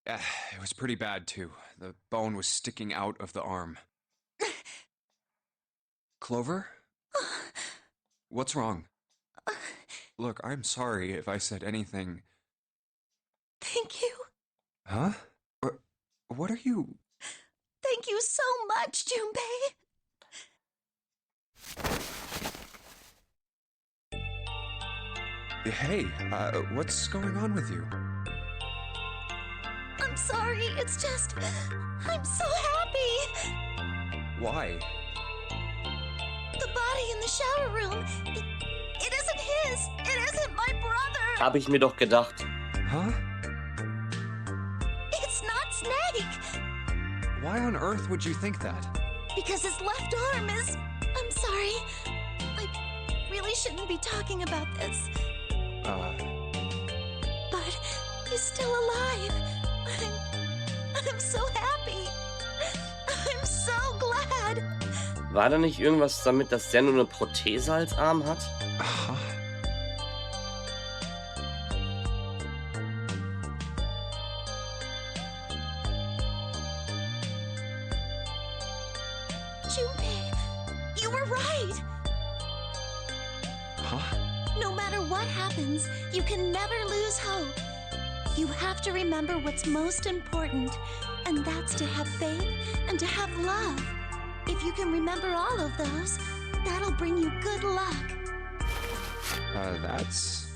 It was pretty bad, too. The bone was sticking out of the arm. Clover? What's wrong? Look, I'm sorry if I said anything. Thank you. Huh? What are you... Thank you so much, Junpei. Hey, what's going on with you? I'm sorry, it's just... I'm so happy. Why? The body in the shower room, it isn't his. It isn't my brother. Habe ich mir doch gedacht. Huh? It's not Snake. Why on earth would you think that? Because his left arm is... I'm sorry. I really shouldn't be talking about this. But he's still alive. I'm so happy. I'm so glad. War da nicht irgendwas damit, dass der nur eine Prothese als Arm hat? Aha. Junpei, you were right. Huh? No matter what happens, you can never lose hope. You have to remember what's most important, and that's to have faith and to have love. If you can remember all of those, that'll bring you good luck. That's...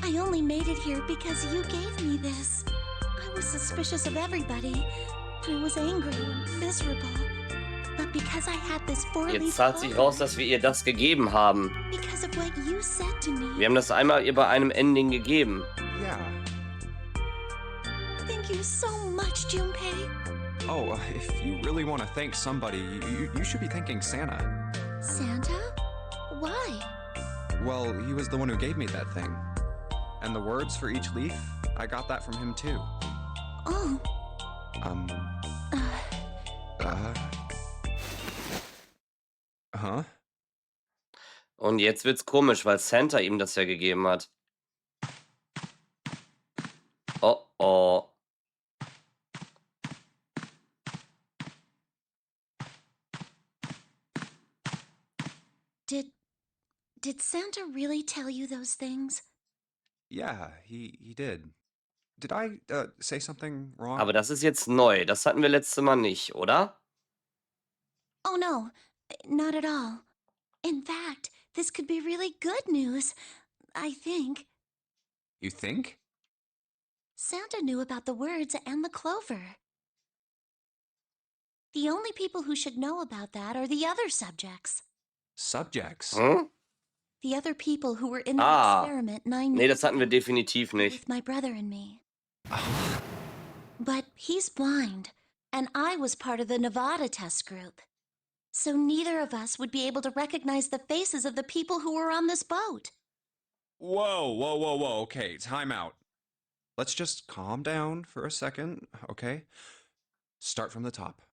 I only made it here because you gave me this. I was suspicious of everybody. I was angry and miserable. But because I had this four-leaf Jetzt zahlt sich raus, dass wir ihr das gegeben haben. because of what you said to me. Wir haben das einmal ihr bei einem Ending gegeben. Yeah. Thank you so much, Junpei. Oh, if you really want to thank somebody, you should be thanking Santa. Santa? Why? Well, he was the one who gave me that thing. And the words for each leaf, I got that from him too. Oh. Huh? Und jetzt wird's komisch, weil Santa ihm das ja gegeben hat. Oh oh. Did Santa really tell you those things? Yeah, he did. Did I say something wrong? Aber das ist jetzt neu. Das hatten wir letztes Mal nicht, oder? Oh no, not at all. In fact, this could be really good news, I think. You think? Santa knew about the words and the clover. The only people who should know about that are the other subjects. Subjects? Hm? The other people who were in the experiment 9 Nee, years das hatten wir ago definitiv nicht. with my brother and me. But he's blind, and I was part of the Nevada test group. So neither of us would be able to recognize the faces of the people who were on this boat. Whoa. Okay, time out. Let's just calm down for a second, okay? Start from the top.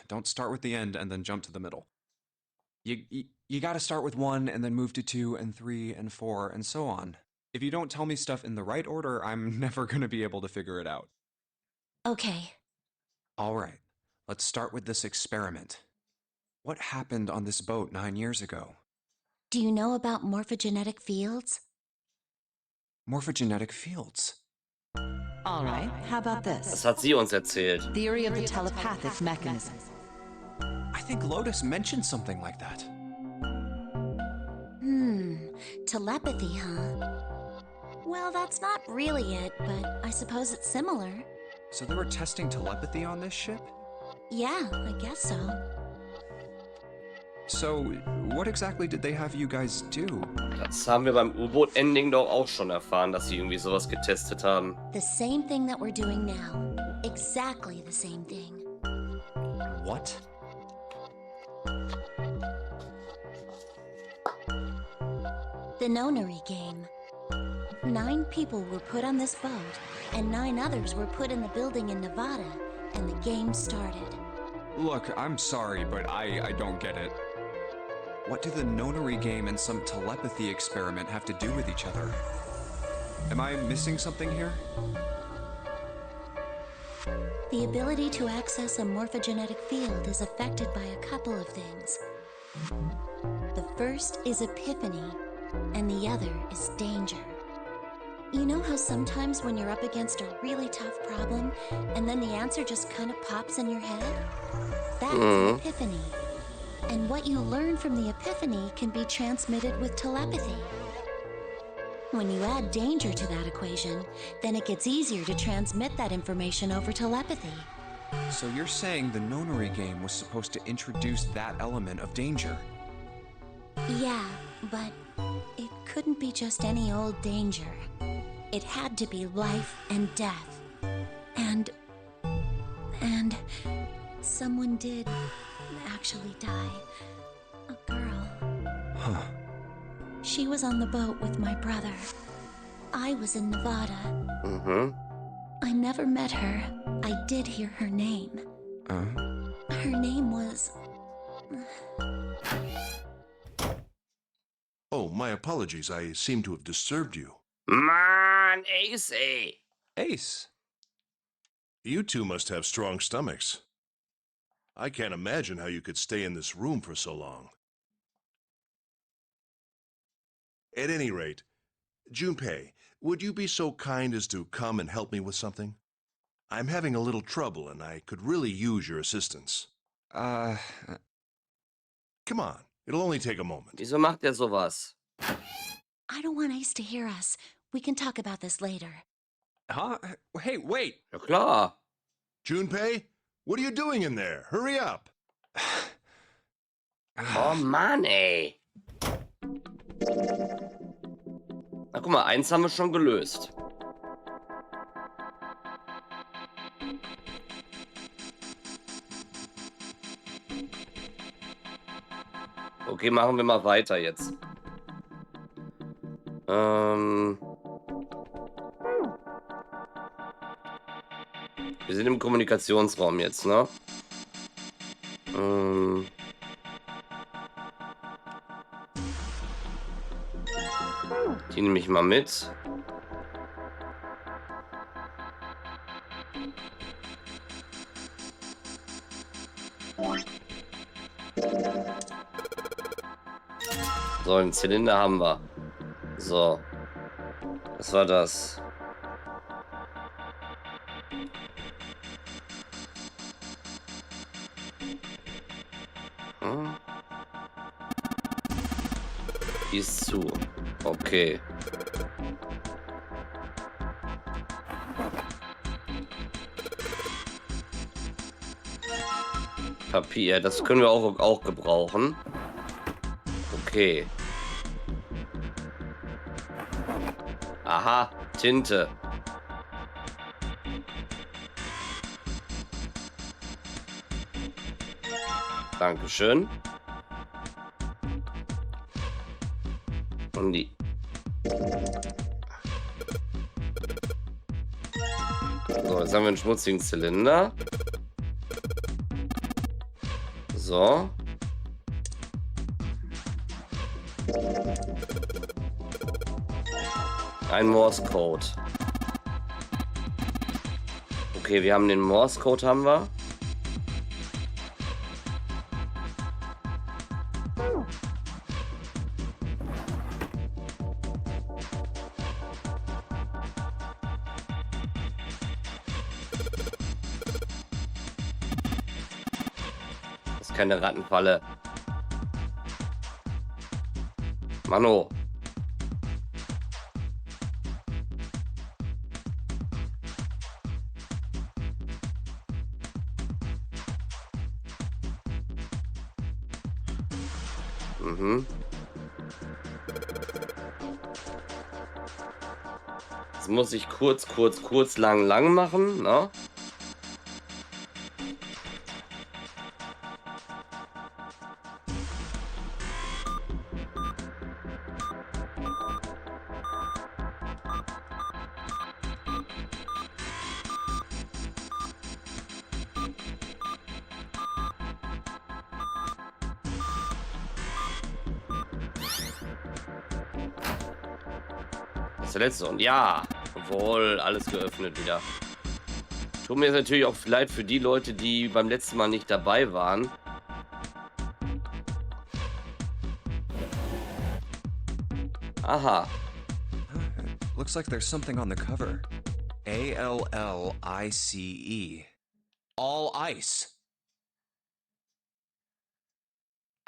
Don't start with the end and then jump to the middle. You gotta start with 1 and then move to 2 and 3 and 4 and so on. If you don't tell me stuff in the right order, I'm never gonna be able to figure it out. Okay. All right, let's start with this experiment. What happened on this boat 9 years ago? Do you know about morphogenetic fields? Morphogenetic fields. All right, how about Das this? hat sie uns erzählt. Theory of the telepathic mechanism. I think Lotus mentioned something like that. Telepathy, huh? Well, that's not really it, but I suppose it's similar. So they were testing telepathy on this ship? Yeah, I guess so. So, what exactly did they have you guys do? Das haben wir beim U-Boot-Ending doch auch schon erfahren, dass sie irgendwie sowas getestet haben. The same thing that we're doing now. Exactly the same thing. What? The nonary game. 9 people were put on this boat, and 9 others were put in the building in Nevada, and the game started. Look, I'm sorry, but I don't get it. What do the nonary game and some telepathy experiment have to do with each other? Am I missing something here? The ability to access a morphogenetic field is affected by a couple of things. The first is epiphany, and the other is danger. You know how sometimes when you're up against a really tough problem, and then the answer just kind of pops in your head? That's an epiphany. And what you learn from the epiphany can be transmitted with telepathy. When you add danger to that equation, then it gets easier to transmit that information over telepathy. So you're saying the nonary game was supposed to introduce that element of danger? Yeah, but it couldn't be just any old danger. It had to be life and death. And someone did actually die. A girl. Huh. She was on the boat with my brother. I was in Nevada. I never met her. I did hear her name. Her name was... Oh, my apologies. I seem to have disturbed you. Mann, Ace, ey. Ace. You two must have strong stomachs. I can't imagine how you could stay in this room for so long. At any rate, Junpei, would you be so kind as to come and help me with something? I'm having a little trouble, and I could really use your assistance. Come on, it'll only take a moment. Wieso macht er sowas? I don't want Ace to hear us. We can talk about this later. Huh? Hey, wait! Ja klar. Junpei, what are you doing in there? Hurry up! Oh Mann, ey. Na guck mal, eins haben wir schon gelöst. Okay, machen wir mal weiter jetzt. Wir sind im Kommunikationsraum jetzt, ne? Die nehme ich mal mit. So, einen Zylinder haben wir. So. Was war das? Die ist zu. Okay. Papier, das können wir auch gebrauchen. Okay. Aha, Tinte. Dankeschön. Und die. So, jetzt haben wir einen schmutzigen Zylinder. So. Ein Morse-Code. Okay, wir haben den Morse-Code, haben wir. Das ist keine Rattenfalle. Mano. Jetzt muss ich kurz, lang machen, ne? Das ist der letzte und ja, obwohl alles geöffnet wieder. Tut mir jetzt natürlich auch leid für die Leute, die beim letzten Mal nicht dabei waren. Aha. Looks like there's something on the cover. ALLICE. All ice.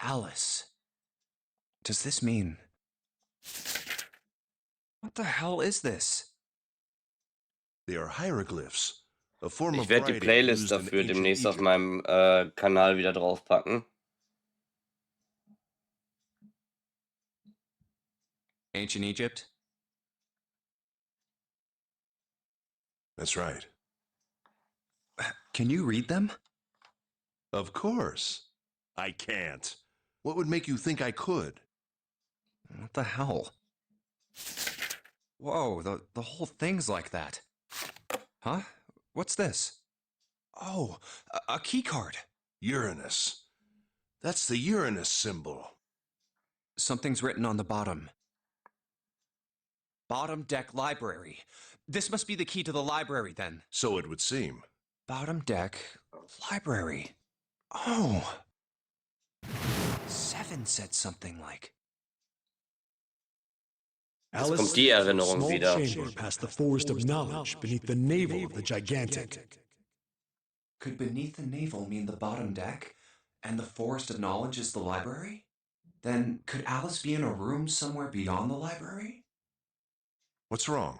Alice. Does this mean... What the hell is this? They are hieroglyphs, a form Ich of werde die writing Playlist used in dafür ancient demnächst auf Egypt. meinem Kanal wieder draufpacken. Ancient Egypt? That's right. Can you read them? Of course. I can't. What would make you think I could? What the hell? Whoa, the whole thing's like that. Huh? What's this? Oh, a key card. Uranus. That's the Uranus symbol. Something's written on the bottom. Bottom deck library. This must be the key to the library then. So it would seem. Bottom deck library. Oh. 7 said something like... Jetzt kommt die Erinnerung small wieder. chamber past the forest of knowledge beneath the navel of the gigantic. Could beneath the navel mean the bottom deck, and the forest of knowledge is the library? Then could Alice be in a room somewhere beyond the library? What's wrong?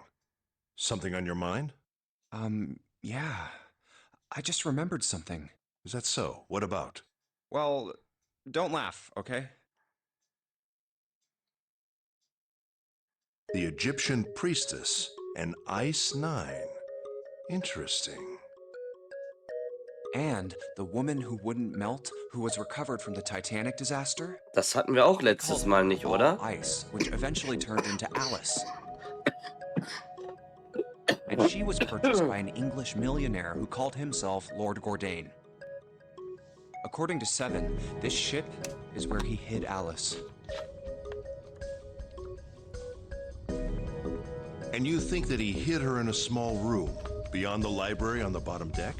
Something on your mind? Yeah. I just remembered something. Is that so? What about? Well, don't laugh, okay? The Egyptian priestess, an Ice 9. Interesting. And the woman who wouldn't melt, who was recovered from the Titanic disaster? Das hatten wir auch letztes Mal nicht, oder? Ice, which eventually turned into Alice. And she was purchased by an English millionaire who called himself Lord Gordain. According to 7, this ship is where he hid Alice. And you think that he hid her in a small room, beyond the library on the bottom deck?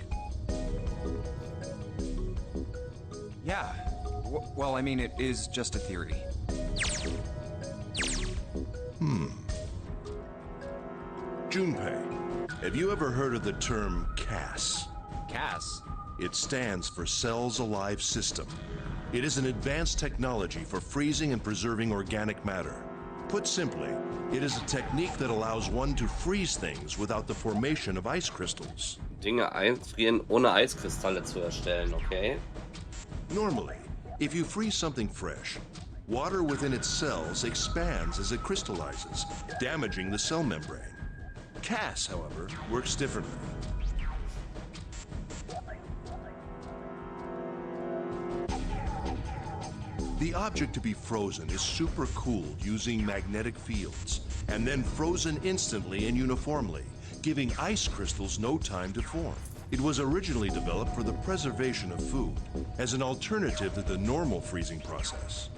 Yeah. Well, I mean, it is just a theory. Junpei, have you ever heard of the term CAS? Cass? It stands for Cells Alive System. It is an advanced technology for freezing and preserving organic matter. Put simply, it is a technique that allows one to freeze things without the formation of ice crystals. Dinge einfrieren, ohne Eiskristalle zu erstellen, okay? Normally, if you freeze something fresh, water within its cells expands as it crystallizes, damaging the cell membrane. CAS, however, works differently. The object to be frozen is supercooled using magnetic fields, and then frozen instantly and uniformly, giving ice crystals no time to form. It was originally developed for the preservation of food, as an alternative to the normal freezing process.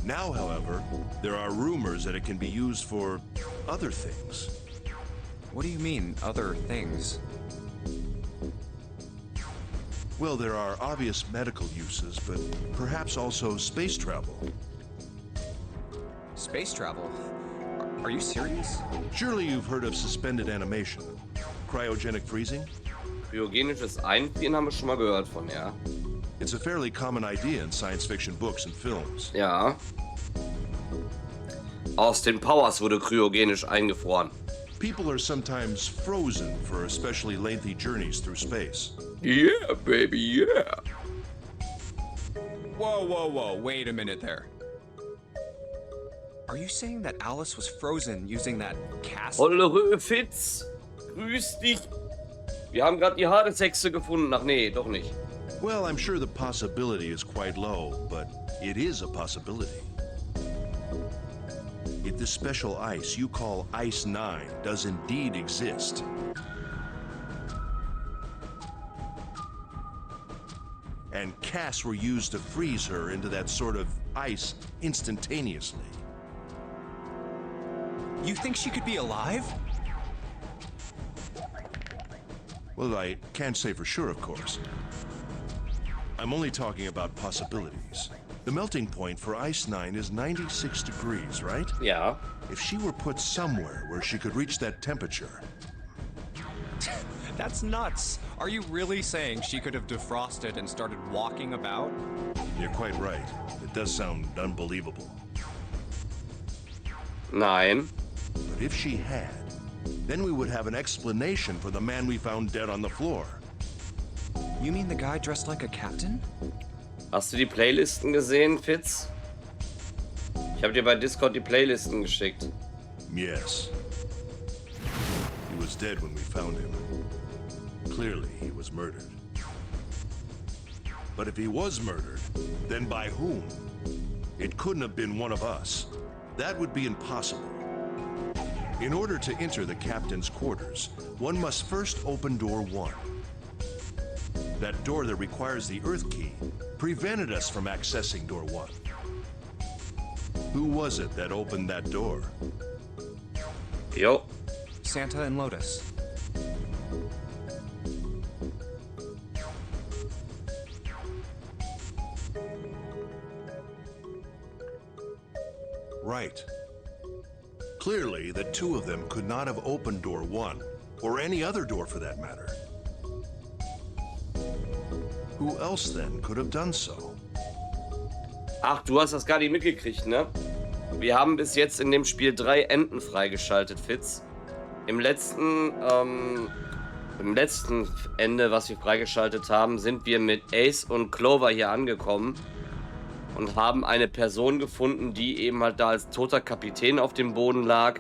Now, however, there are rumors that it can be used for other things. What do you mean, other things? Well, there are obvious medical uses, but perhaps also space travel. Space travel? Are you serious? Surely you've heard of suspended animation, cryogenic freezing? Kryogenisches Einfrieren haben wir schon mal gehört von, ja. It's a fairly common idea in science fiction books and films. Ja. Austin Powers wurde kryogenisch eingefroren. People are sometimes frozen for especially lengthy journeys through space. Yeah, baby, yeah. Whoa, wait a minute there. Are you saying that Alice was frozen using that cast? Holle Fitz, grüß dich. Wir haben gerade die Hadesexe gefunden. Ach nee, doch nicht. Well, I'm sure the possibility is quite low, but it is a possibility. If this special ice you call Ice 9 does indeed exist, and casts were used to freeze her into that sort of ice instantaneously. You think she could be alive? Well, I can't say for sure, of course. I'm only talking about possibilities. The melting point for Ice 9 is 96 degrees, right? Ja. If she were put somewhere where she could reach that temperature, That's nuts. Are you really saying she could have defrosted and started walking about? you're quite right. It does sound unbelievable. Nein. But if she had, then we would have an explanation for the man we found dead on the floor. You mean the guy dressed like a captain? Hast du die Playlisten gesehen, Fitz? Ich habe dir bei Discord die Playlisten geschickt. Yes. He was dead when we found him. Clearly, he was murdered. But if he was murdered, then by whom? It couldn't have been one of us. That would be impossible. In order to enter the captain's quarters, one must first open door 1. That door that requires the Earth key prevented us from accessing door 1. Who was it that opened that door? Jo. Santa and Lotus. Right. Clearly, the two of them could not have opened door 1, or any other door for that matter. Who else then could have done so? Ach, du hast das gar nicht mitgekriegt, ne? Wir haben bis jetzt in dem Spiel 3 Enden freigeschaltet, Fitz. Im letzten Ende, was wir freigeschaltet haben, sind wir mit Ace und Clover hier angekommen und haben eine Person gefunden, die eben halt da als toter Kapitän auf dem Boden lag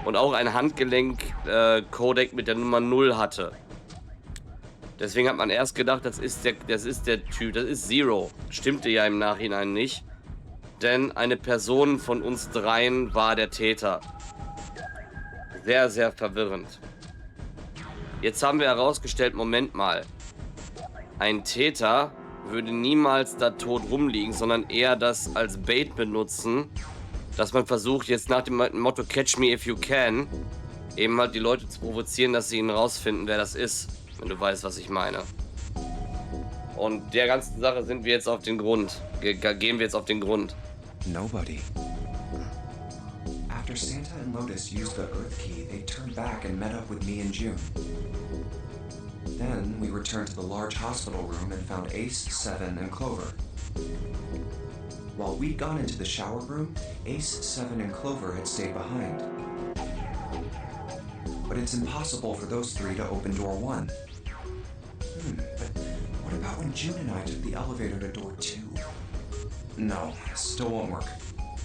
und auch ein Handgelenk-Codec mit der Nummer 0 hatte. Deswegen hat man erst gedacht, das ist der Typ, das ist Zero. Stimmte ja im Nachhinein nicht, denn eine Person von uns dreien war der Täter. Sehr, sehr verwirrend. Jetzt haben wir herausgestellt, Moment mal, ein Täter würde niemals da tot rumliegen, sondern eher das als Bait benutzen, dass man versucht, jetzt nach dem Motto Catch me if you can, eben halt die Leute zu provozieren, dass sie ihn rausfinden, wer das ist, wenn du weißt, was ich meine. Und der ganzen Sache sind wir jetzt auf den Grund, gehen wir jetzt auf den Grund. Nobody. After Santa and Lotus used the Earth key, they turned back and met up with me and June. Then we returned to the large hospital room and found Ace, Seven, and Clover. While we'd gone into the shower room, Ace, Seven, and Clover had stayed behind. But it's impossible for those three to open door 1. But what about when June and I took the elevator to door 2? No, still won't work.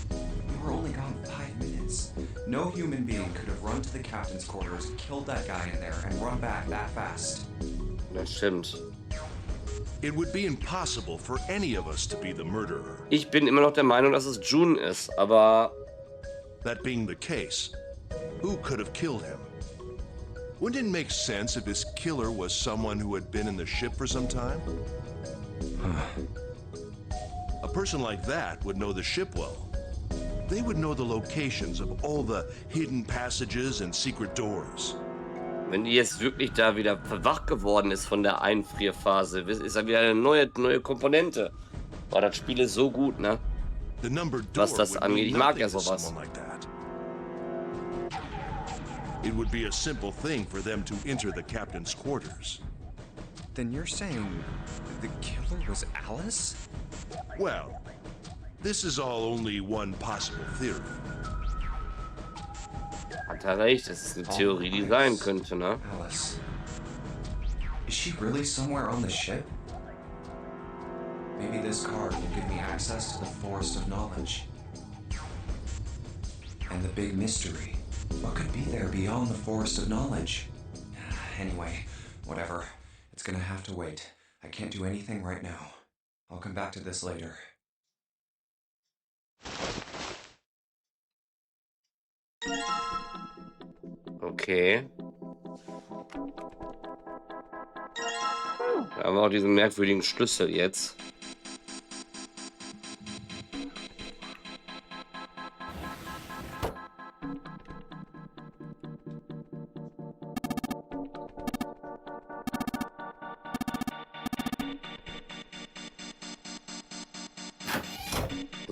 We were only gone 5 minutes. No human being could have run to the captain's quarters, killed that guy in there, and run back that fast. Das stimmt. It would be impossible for any of us to be the murderer. Ich bin immer noch der Meinung, dass es June ist, aber... That being the case, who could have killed him? Wouldn't it make sense if his killer was someone who had been in the ship for some time? A person like that would know the ship well. They would know the locations of all the hidden passages and secret doors. Wenn die jetzt wirklich da wieder wach geworden ist von der Einfrierphase, ist da wieder eine neue Komponente. Boah, das Spiel ist so gut, ne? Was das angeht. Ich mag ja sowas. It would be a simple thing for them to enter the captain's quarters. Then you're saying the killer was Alice? Well, this is all only one possible theory. Hat er recht, das ist eine Theorie, die sein könnte, ne? Alice. Is she really somewhere on the ship? Maybe this card will give me access to the Forest of Knowledge. And the big mystery. What could be there beyond the Forest of Knowledge? Anyway, whatever. It's gonna have to wait. I can't do anything right now. I'll come back to this later. Okay. Da haben wir auch diesen merkwürdigen Schlüssel jetzt.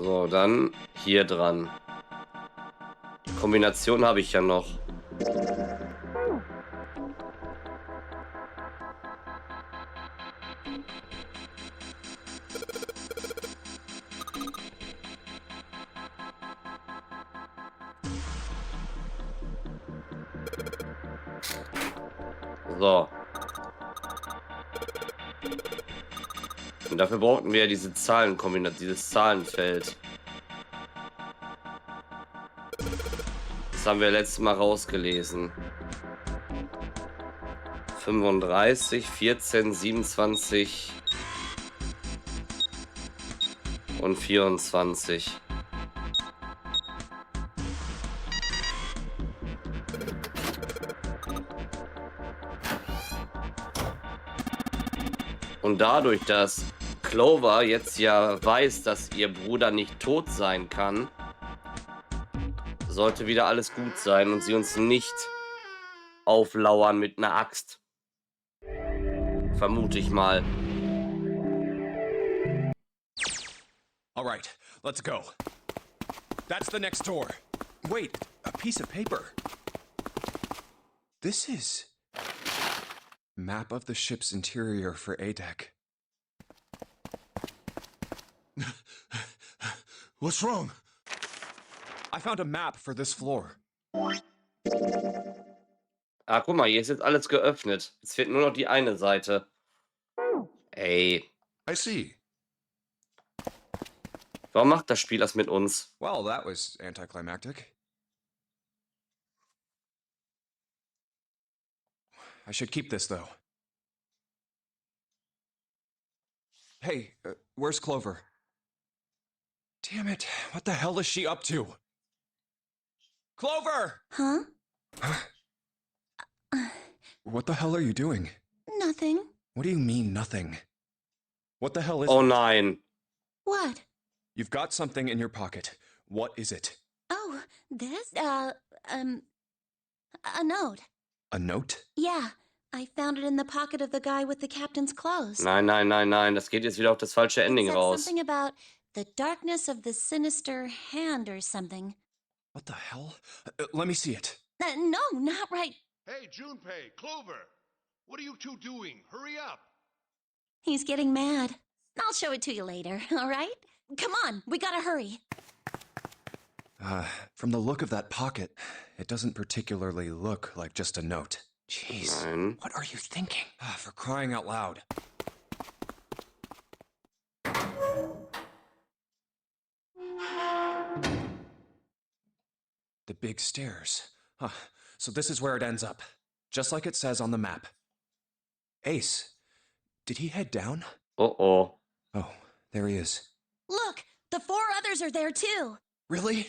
So, dann hier dran. Die Kombination habe ich ja noch. So. Und dafür brauchten wir ja diese Zahlenkombination, dieses Zahlenfeld. Das haben wir letztes Mal rausgelesen. 35, 14, 27 und 24. Und dadurch, dass Clover jetzt ja weiß, dass ihr Bruder nicht tot sein kann, sollte wieder alles gut sein und sie uns nicht auflauern mit einer Axt. Vermute ich mal. All right, let's go. That's the next door. Wait, a piece of paper. This is... Map of the ship's interior for A-Deck. What's wrong? I found a map for this floor. Ah, guck mal, hier ist jetzt alles geöffnet. Es fehlt nur noch die eine Seite. Ey, I see. warum macht das Spiel das mit uns? Well, that was anticlimactic. I should keep this, though. Hey, where's Clover? Damn it, what the hell is she up to? Clover! Huh? What the hell are you doing? Nothing. What do you mean, nothing? What the hell is Oh it? nein. What? You've got something in your pocket. What is it? Oh, this, a note. A note? Yeah, I found it in the pocket of the guy with the captain's clothes. Nein, nein, nein, nein. Das geht jetzt wieder auf das falsche Ending It said raus. something about the darkness of the sinister hand or something. What the hell? Let me see it. No, not right. Hey, Junpei, Clover. What are you two doing? Hurry up. He's getting mad. I'll show it to you later, all right? Come on, we gotta hurry. From the look of that pocket, it doesn't particularly look like just a note. Jeez, Nein. what are you thinking? For crying out loud. The big stairs. Huh, so this is where it ends up. Just like it says on the map. Ace, did he head down? Oh. Oh, there he is. Look, the 4 others are there too. Really?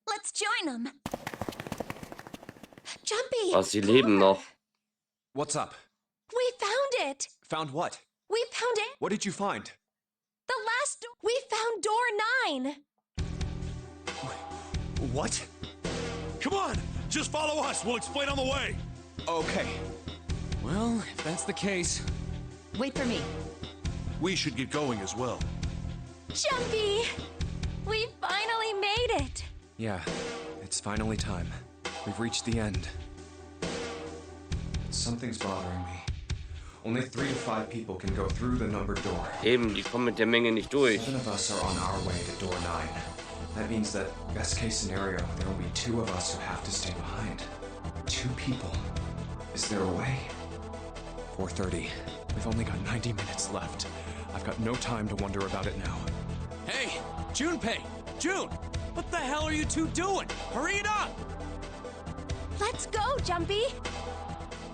Let's join them. Jumpy! Oh, sie leben noch. What's up? We found it! Found what? We found it! What did you find? The last door! We found door 9! What? Come on! Just follow us. We'll explain on the way. Okay. Well, if that's the case. Wait for me. We should get going as well. Jumpy! We finally made it! Yeah, it's finally time. We've reached the end. Something's bothering me. Only 3 to 5 people can go through the numbered door. Eben, die kommen mit der Menge nicht durch. 7 of us are on our way to door 9. That means that, best case scenario, there will be 2 of us who have to stay behind. 2 people. Is there a way? 4:30. We've only got 90 minutes left. I've got no time to wonder about it now. Hey, Junpei! June! What the hell are you two doing? Hurry it up! Let's go, Jumpy!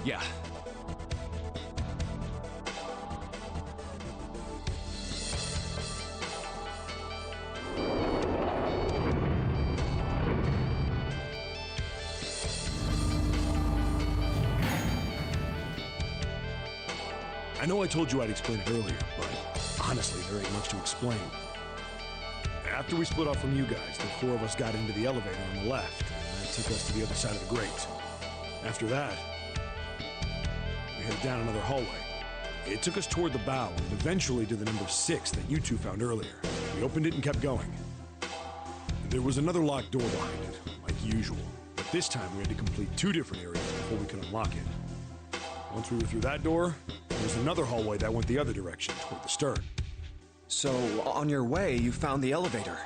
Yeah. I know I told you I'd explain it earlier, but honestly, there ain't much to explain. After we split off from you guys, the 4 of us got into the elevator on the left, and that took us to the other side of the grate. After that, we headed down another hallway. It took us toward the bow, and eventually to the number 6 that you two found earlier. We opened it and kept going. There was another locked door behind it, like usual. But this time we had to complete 2 different areas before we could unlock it. Once we were through that door, there was another hallway that went the other direction, toward the stern. So, on your way, you found the elevator.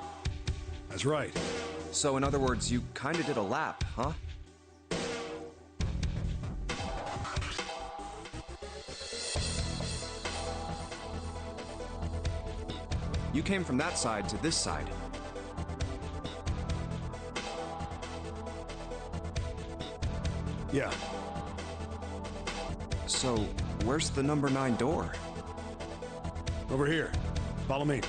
That's right. So, in other words, you kinda did a lap, huh? You came from that side to this side. Yeah. So, where's the number 9 door? Over here. Follow me.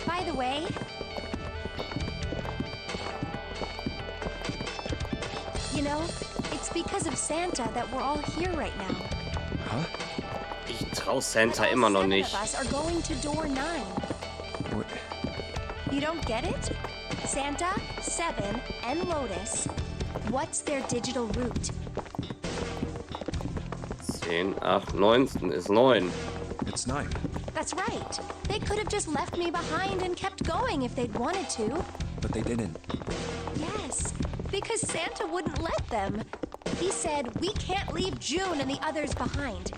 By the way, you know, it's because of Santa that we're all here right now. Huh? Ich trau Santa But all immer noch 7 nicht. of us are going to door 9. What? You don't get it? Santa, 7, and Lotus. What's their digital route? 10, 8, 19 ist 9. It's 9. That's right. They could have just left me behind and kept going if they'd wanted to. But they didn't. Yes, because Santa wouldn't let them. He said, we can't leave June and the others behind.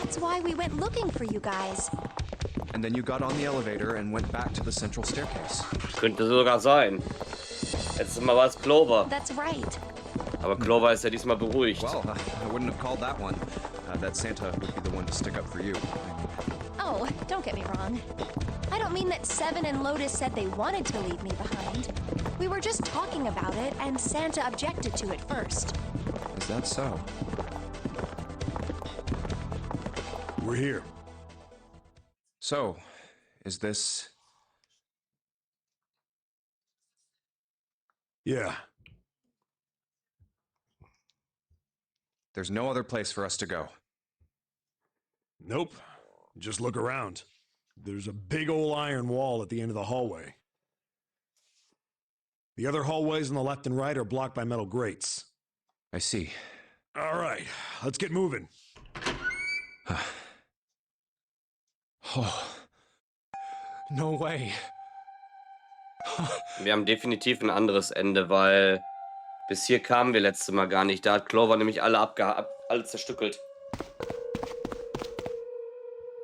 That's why we went looking for you guys. And then you got on the elevator and went back to the central staircase. Könnte sogar sein. Letztes Mal war es Clover. That's right. Aber Clover ist ja diesmal beruhigt. Well, I wouldn't have called that one. That Santa would be the one to stick up for you. Oh, don't get me wrong. I don't mean that 7 and Lotus said they wanted to leave me behind. We were just talking about it, and Santa objected to it first. Is that so? We're here. So, is this... Yeah. There's no other place for us to go. Nope. Just look around. There's a big old iron wall at the end of the hallway. The other hallways on the left and right are blocked by metal grates. I see. All right, let's get moving. Oh. No way. Wir haben definitiv ein anderes Ende, weil bis hier kamen wir letztes Mal gar nicht. Da hat Clover nämlich alle alle zerstückelt.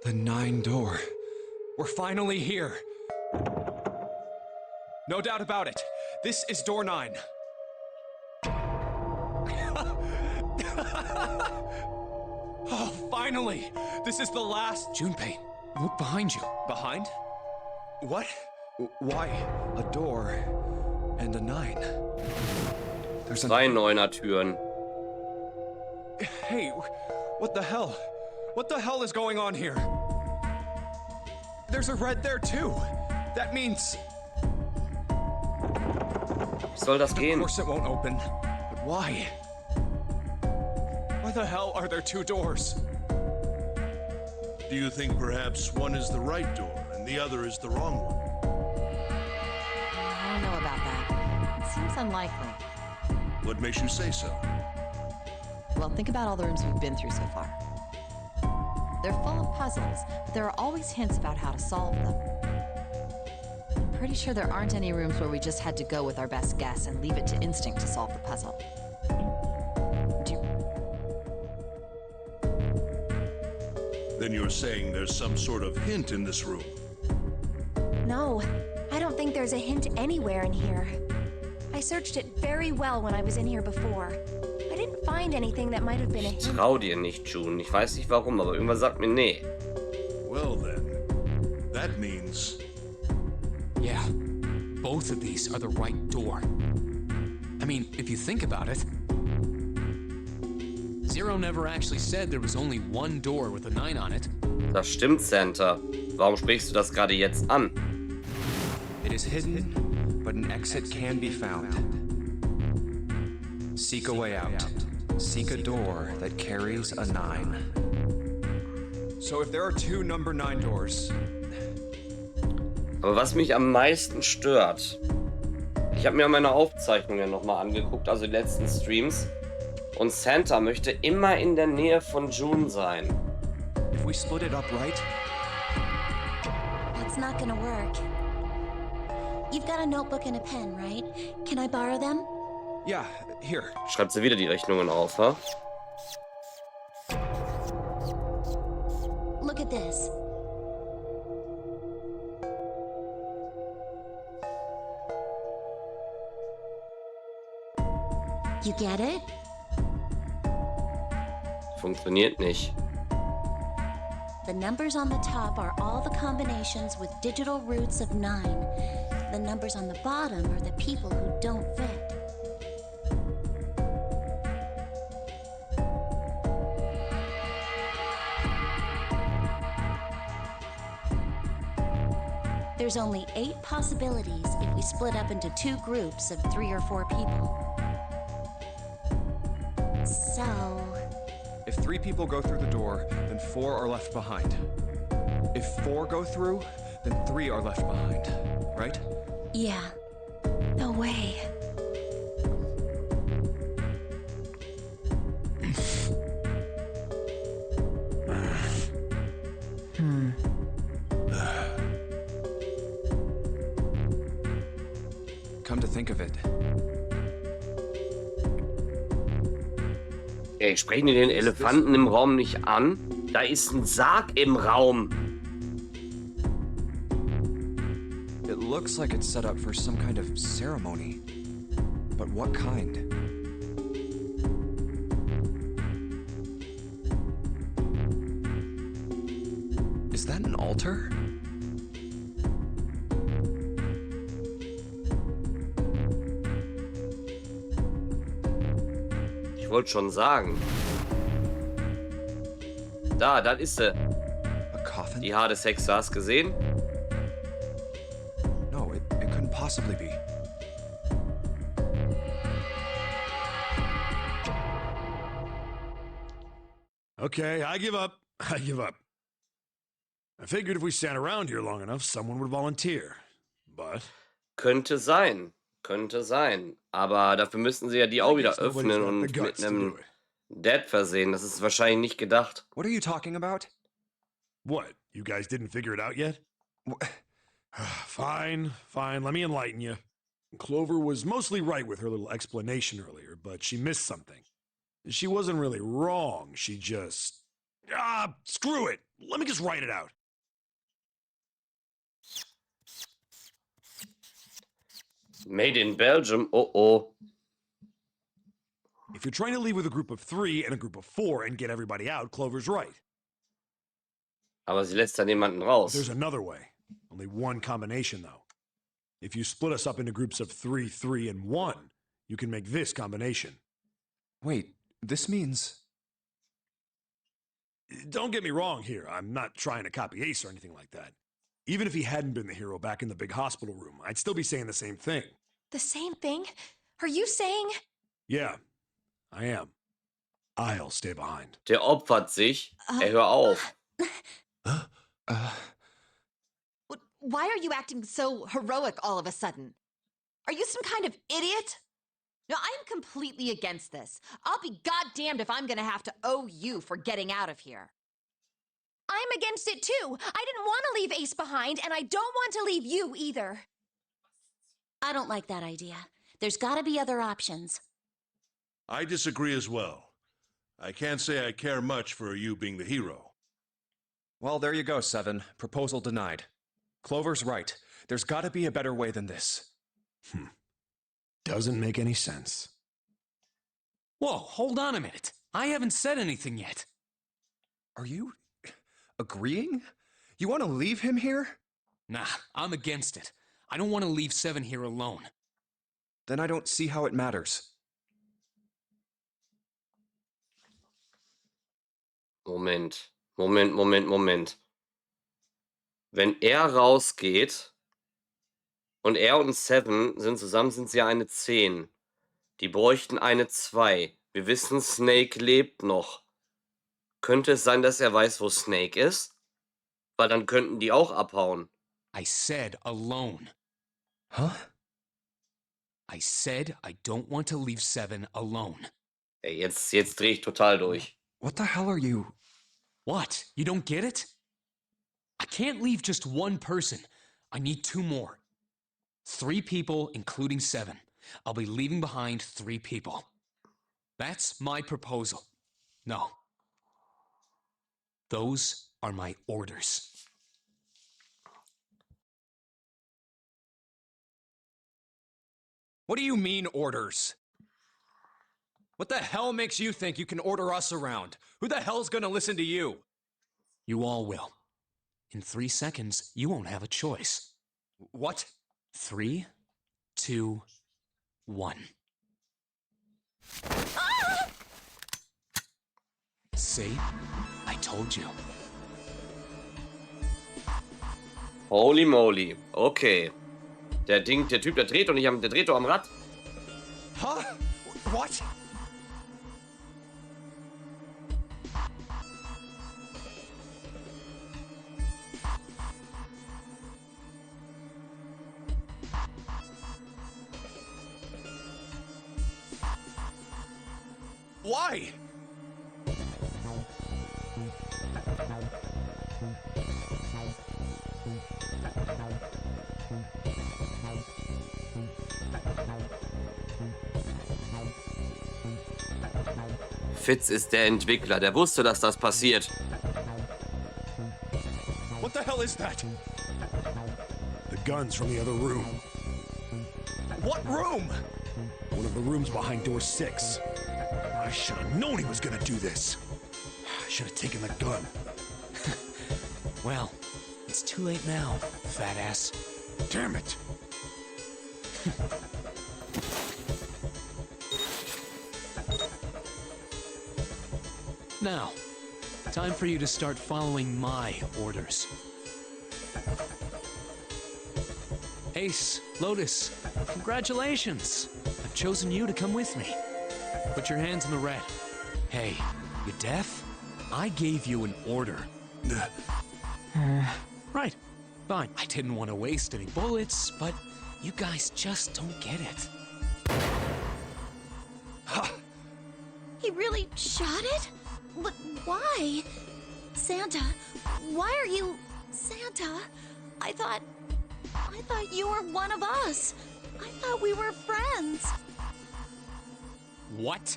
The 9 door. We're finally here. No doubt about it. This is door 9. Oh, finally! This is the last. Junpei, look behind you. Behind? What? Why? A door and a 9. There's 3 Neuner-Türen. Hey, what the hell? What the hell is going on here? There's a red there too. That means... Wie soll das Of gehen? course it won't open. But why? Why the hell are there 2 doors? Do you think perhaps one is the right door and the other is the wrong one? I don't know about that. It seems unlikely. What makes you say so? Well, think about all the rooms we've been through so far. They're full of puzzles, but there are always hints about how to solve them. I'm pretty sure there aren't any rooms where we just had to go with our best guess and leave it to instinct to solve the puzzle. Do you... Then you're saying there's some sort of hint in this room. No, I don't think there's a hint anywhere in here. I searched it very well when I was in here before. I didn't find anything that might have been a Ich hint. trau dir nicht, June. Ich weiß nicht warum, aber irgendwas sagt mir nee. Well then, that means... Yeah, both of these are the right door. I mean, if you think about it, Zero never actually said there was only one door with a 9 on it. Das stimmt, Santa. Warum sprichst du das gerade jetzt an? It is hidden, but an exit can be found. Seek a way out. Seek a door that carries a 9. So if there are 2 number 9 doors... Aber was mich am meisten stört, ich habe mir meine Aufzeichnungen nochmal angeguckt, also die letzten Streams, und Santa möchte immer in der Nähe von June sein. If we split it up, right? That's not gonna work. You've got a notebook and a pen, right? Can I borrow them? Yeah, here. Schreibt sie wieder die Rechnungen auf, ha? Look at this. You get it? Funktioniert nicht. The numbers on the top are all the combinations with digital roots of 9. The numbers on the bottom are the people who don't fit. There's only 8 possibilities if we split up into 2 groups of 3 or 4 people. So... If 3 people go through the door, then 4 are left behind. If 4 go through, then 3 are left behind, right? yeah. No way. Come to think of it, Ey, sprechen die den Elefanten im Raum nicht an? Da ist ein Sarg im Raum. it looks like it's set up for some kind of ceremony. But what kind? Is that an altar? Ich wollte schon sagen. Da, das ist sie. A coffin? Die Haar des Hexe, hast gesehen? No, it couldn't possibly be. Okay, I give up. I give up. I figured if we sat around here long enough, someone would volunteer. But Könnte sein. Könnte sein. Aber dafür müssten sie ja die auch I wieder guess nobody's öffnen got the und mit guts to do einem it. Dead versehen. Das ist wahrscheinlich nicht gedacht. What are you talking about? What? You guys didn't figure it out yet? Fine, fine. Let me enlighten you. Clover was mostly right with her little explanation earlier, but she missed something. She wasn't really wrong. She just. Screw it. Let me just write it out. Made in Belgium? Oh oh. If you're trying to leave with a group of 3 and a group of 4 and get everybody out, Clover's right. Aber sie lässt dann jemanden But raus. there's another way. Only one combination, though. If you split us up into groups of 3, 3, and 1, you can make this combination. Wait, this means... Don't get me wrong here. I'm not trying to copy Ace or anything like that. Even if he hadn't been the hero back in the big hospital room, I'd still be saying the same thing. The same thing? Are you saying? Yeah, I am. I'll stay behind. Der opfert sich. Ey, hör auf. Why are you acting so heroic all of a sudden? Are you some kind of idiot? No, I'm completely against this. I'll be goddamned if I'm gonna have to owe you for getting out of here. I'm against it too. I didn't want to leave Ace behind, and I don't want to leave you either. I don't like that idea. There's gotta be other options. I disagree as well. I can't say I care much for you being the hero. Well, there you go, Seven. Proposal denied. Clover's right. There's gotta be a better way than this. Doesn't make any sense. Whoa, hold on a minute. I haven't said anything yet. Are you... agreeing? You want to leave him here? Nah, I'm against it. I don't want to leave Seven here alone. Then I don't see how it matters. Moment. Moment. Wenn er rausgeht und er und Seven sind zusammen, sind sie ja eine 10. Die bräuchten eine 2. Wir wissen, Snake lebt noch. Könnte es sein, dass er weiß, wo Snake ist? Weil dann könnten die auch abhauen. I said alone. Huh? I said I don't want to leave 7 alone. Ey, jetzt drehe ich total durch. What the hell are you... What? You don't get it? I can't leave just one person. I need 2 more. 3 people, including 7. I'll be leaving behind 3 people. That's my proposal. No. Those are my orders. What do you mean, orders? What the hell makes you think you can order us around? Who the hell's gonna listen to you? You all will. In 3 seconds, you won't have a choice. What? 3, 2, 1. See? I told you. Holy moly. Okay. Der Typ, der dreht doch nicht der dreht doch am Rad. Huh? What? Why? Fitz ist der Entwickler, der wusste, dass das passiert. What the hell is that? The gun's from the other room. What room? One of the rooms behind door 6. I should have known he was gonna do this. I should have taken the gun. Well, it's too late now, fat ass. Damn it! Now, time for you to start following my orders. Ace, Lotus, congratulations! I've chosen you to come with me. Put your hands in the red. Hey, you deaf? I gave you an order. Right, fine. I didn't want to waste any bullets, but you guys just don't get it. He really shot it? But why? Santa, why are you... Santa, I thought you were one of us. I thought we were friends. What?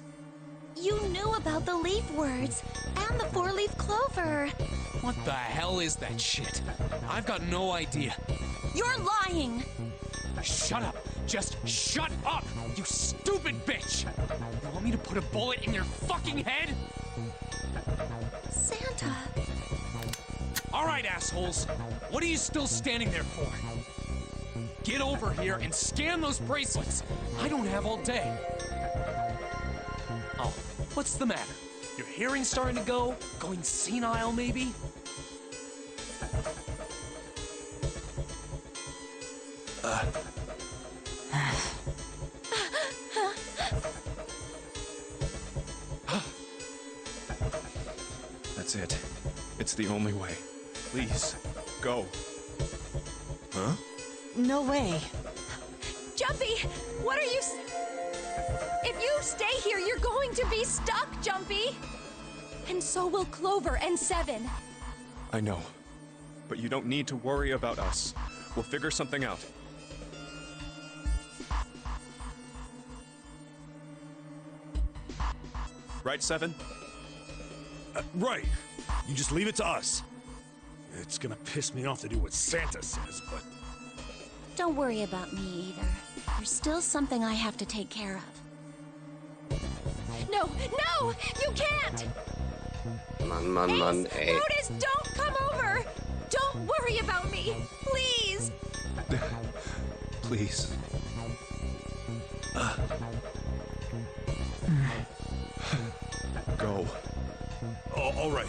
You knew about the leaf words and the 4-leaf clover. What the hell is that shit? I've got no idea. You're lying. Shut up. Just shut up, you stupid bitch! You want me to put a bullet in your fucking head? Santa. All right, assholes. What are you still standing there for? Get over here and scan those bracelets. I don't have all day. Oh, what's the matter? Your hearing's starting to go? Going senile, maybe? That's it. It's the only way. Please, go. Huh? No way. Jumpy, what are you... If you stay here, you're going to be stuck, Jumpy! And so will Clover and 7. I know. But you don't need to worry about us. We'll figure something out. Right, 7? Right. You just leave it to us. It's gonna piss me off to do what Santa says, but... Don't worry about me either. There's still something I have to take care of. No, no! You can't! Mann, ey. Lotus, don't come over! Don't worry about me! Please! Please. Go. All right.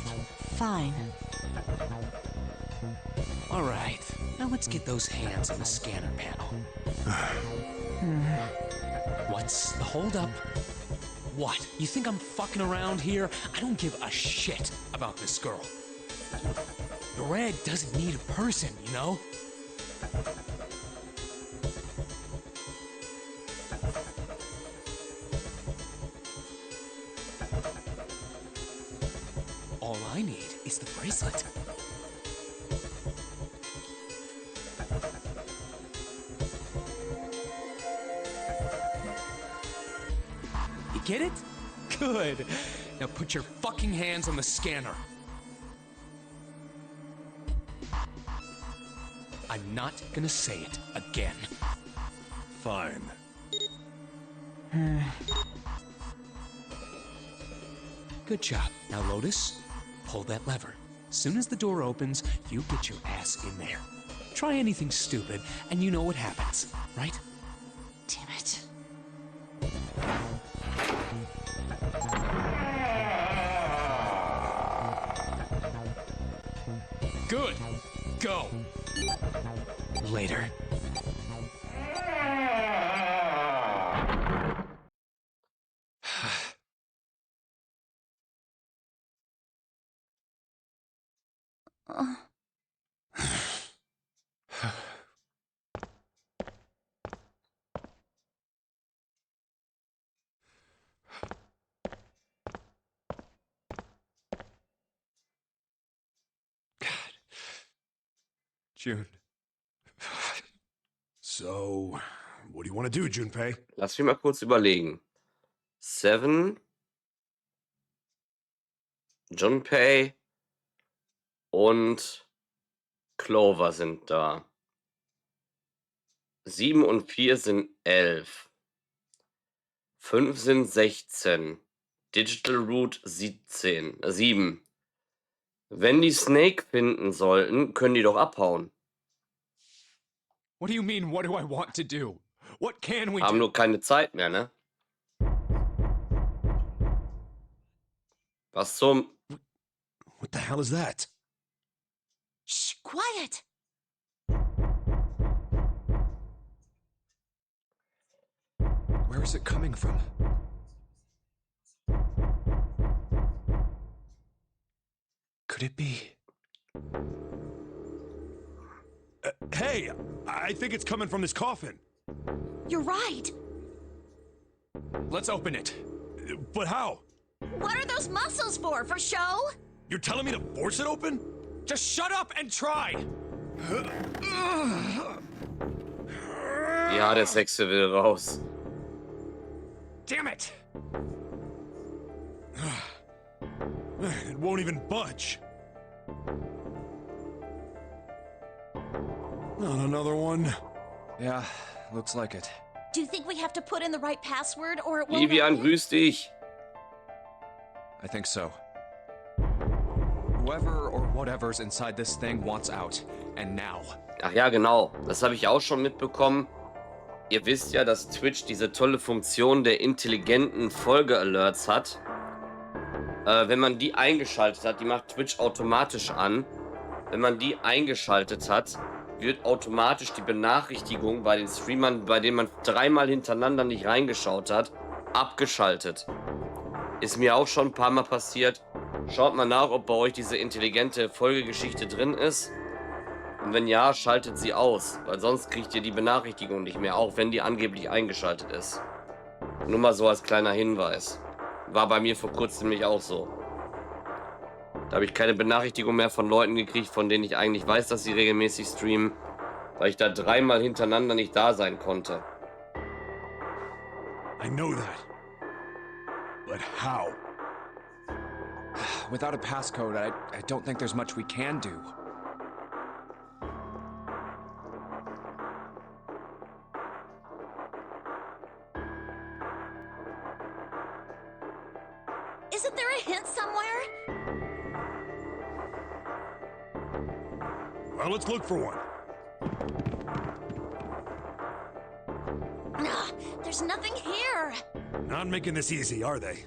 Fine. All right, now let's get those hands on the scanner panel. What's the holdup? What? You think I'm fucking around here? I don't give a shit about this girl. The red doesn't need a person, you know? All I need is the bracelet. You get it? Good. Now put your fucking hands on the scanner. I'm not gonna say it again. Fine. Good job. Now, Lotus, pull that lever. Soon as the door opens, you get your ass in there. Try anything stupid, and you know what happens, right? Damn it. Good. Go. Later. June. So, what do you want to do, Junpei? Lass mich mal kurz überlegen. Seven, Junpei und Clover sind da. 7 und 4 sind 11. 5 sind 16. Digital Root 7. Wenn die Snake finden sollten, können die doch abhauen. What do you mean, what do I want to do? What can we Haben do? nur keine Zeit mehr, ne? Was zum... What the hell is that? Shh, quiet. Where is it coming from? Could it be? Hey, I think it's coming from this coffin. You're right. Let's open it. But how? What are those muscles for? For show? You're telling me to force it open? Just shut up and try! Ja, der Sechste will raus. Damn it! It won't even budge. Not another one. Yeah, looks like it. Do you think we have to put in the right password or it won't Vivian, open? grüß dich. I think so. Whoever or whatever's inside this thing wants out. And now. Ach ja, genau. Das habe ich auch schon mitbekommen. Ihr wisst ja, dass Twitch diese tolle Funktion der intelligenten Folge-Alerts hat. Wenn man die eingeschaltet hat, die macht Twitch automatisch an. Wenn man die eingeschaltet hat, wird automatisch die Benachrichtigung bei den Streamern, bei denen man 3-mal hintereinander nicht reingeschaut hat, abgeschaltet. Ist mir auch schon ein paar Mal passiert. Schaut mal nach, ob bei euch diese intelligente Folgegeschichte drin ist. Und wenn ja, schaltet sie aus, weil sonst kriegt ihr die Benachrichtigung nicht mehr, auch wenn die angeblich eingeschaltet ist. Nur mal so als kleiner Hinweis. War bei mir vor kurzem nämlich auch so. Da habe ich keine Benachrichtigung mehr von Leuten gekriegt, von denen ich eigentlich weiß, dass sie regelmäßig streamen, weil ich da 3-mal hintereinander nicht da sein konnte. I know that. But how? Without a passcode, I don't think there's much we can do. Isn't there a hint somewhere? Well, let's look for one. Ugh, there's nothing here. Not making this easy, are they?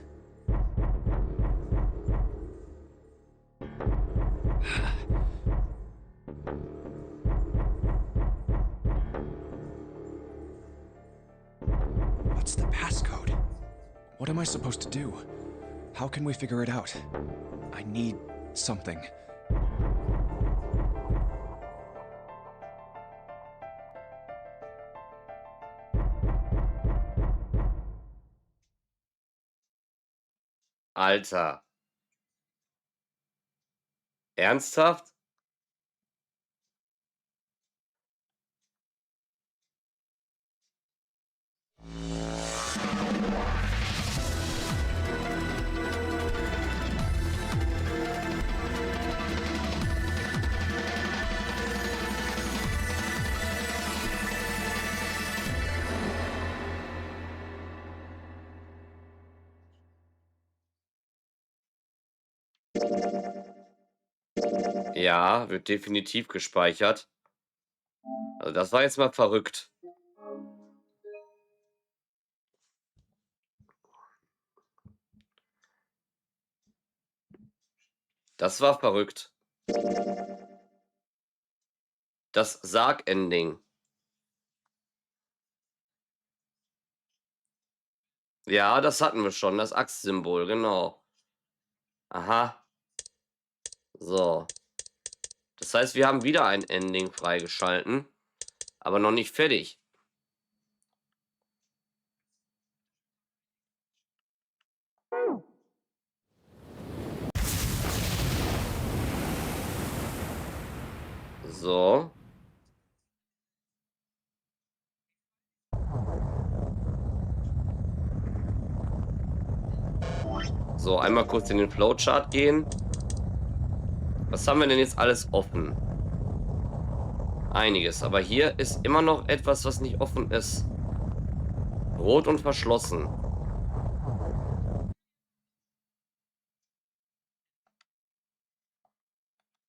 What's the passcode? What am I supposed to do? How can we figure it out? I need something. Alter. Ernsthaft? Ja, wird definitiv gespeichert. Also das war jetzt mal verrückt. Das war verrückt. Das Sarg-Ending. Ja, das hatten wir schon, das Axt-Symbol, genau. Aha. So. Das heißt, wir haben wieder ein Ending freigeschalten, aber noch nicht fertig. So. So, einmal kurz in den Flowchart gehen. Was haben wir denn jetzt alles offen? Einiges, aber hier ist immer noch etwas, was nicht offen ist. Rot und verschlossen.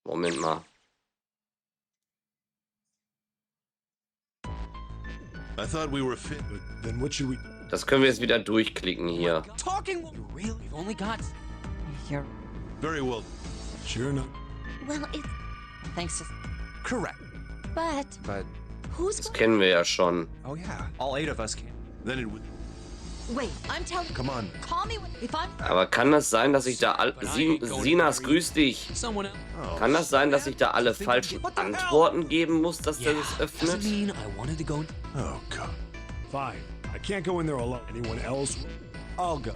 Moment mal. I thought we were fit. Then what should we... Das können wir jetzt wieder durchklicken hier. Talking. You really? We've only got. You're Very well. Sure enough. Well, it's. thanks to. Correct. But But, who's Das going? kennen wir ja schon. oh yeah, all 8 of us can. Then it would. Wait, I'm telling. Come on. Call me if I'm. Aber kann das sein, dass ich da all... Sinas, grüß dich. Someone else. Oh. Kann das sein, dass ich da alle falschen Antworten geben muss, dass der das Doesn't öffnet? mean I wanted to go. Oh, God. Fine. I can't go in there alone. Anyone else? I'll go.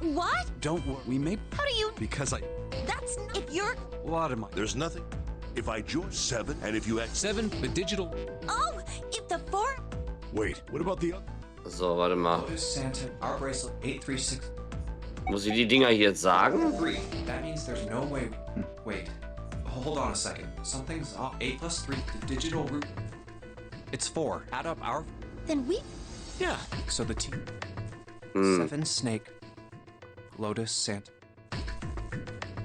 What? Don't worry. We may. How do you? Because I. That's if you're. What am I? There's nothing. If I join 7, and if you act. 7, the digital. Oh, if the 4. Wait, what about the... So, warte mal. Lotus Santa, our bracelet 836. Muss ich die Dinger hier sagen? 3. That means there's no way. Wait. Hold on a second. Something's off. 8 plus 3. The digital root. It's 4. Add up our. Then we. Yeah. So the team. Hm. 7 Snake. Lotus Santa.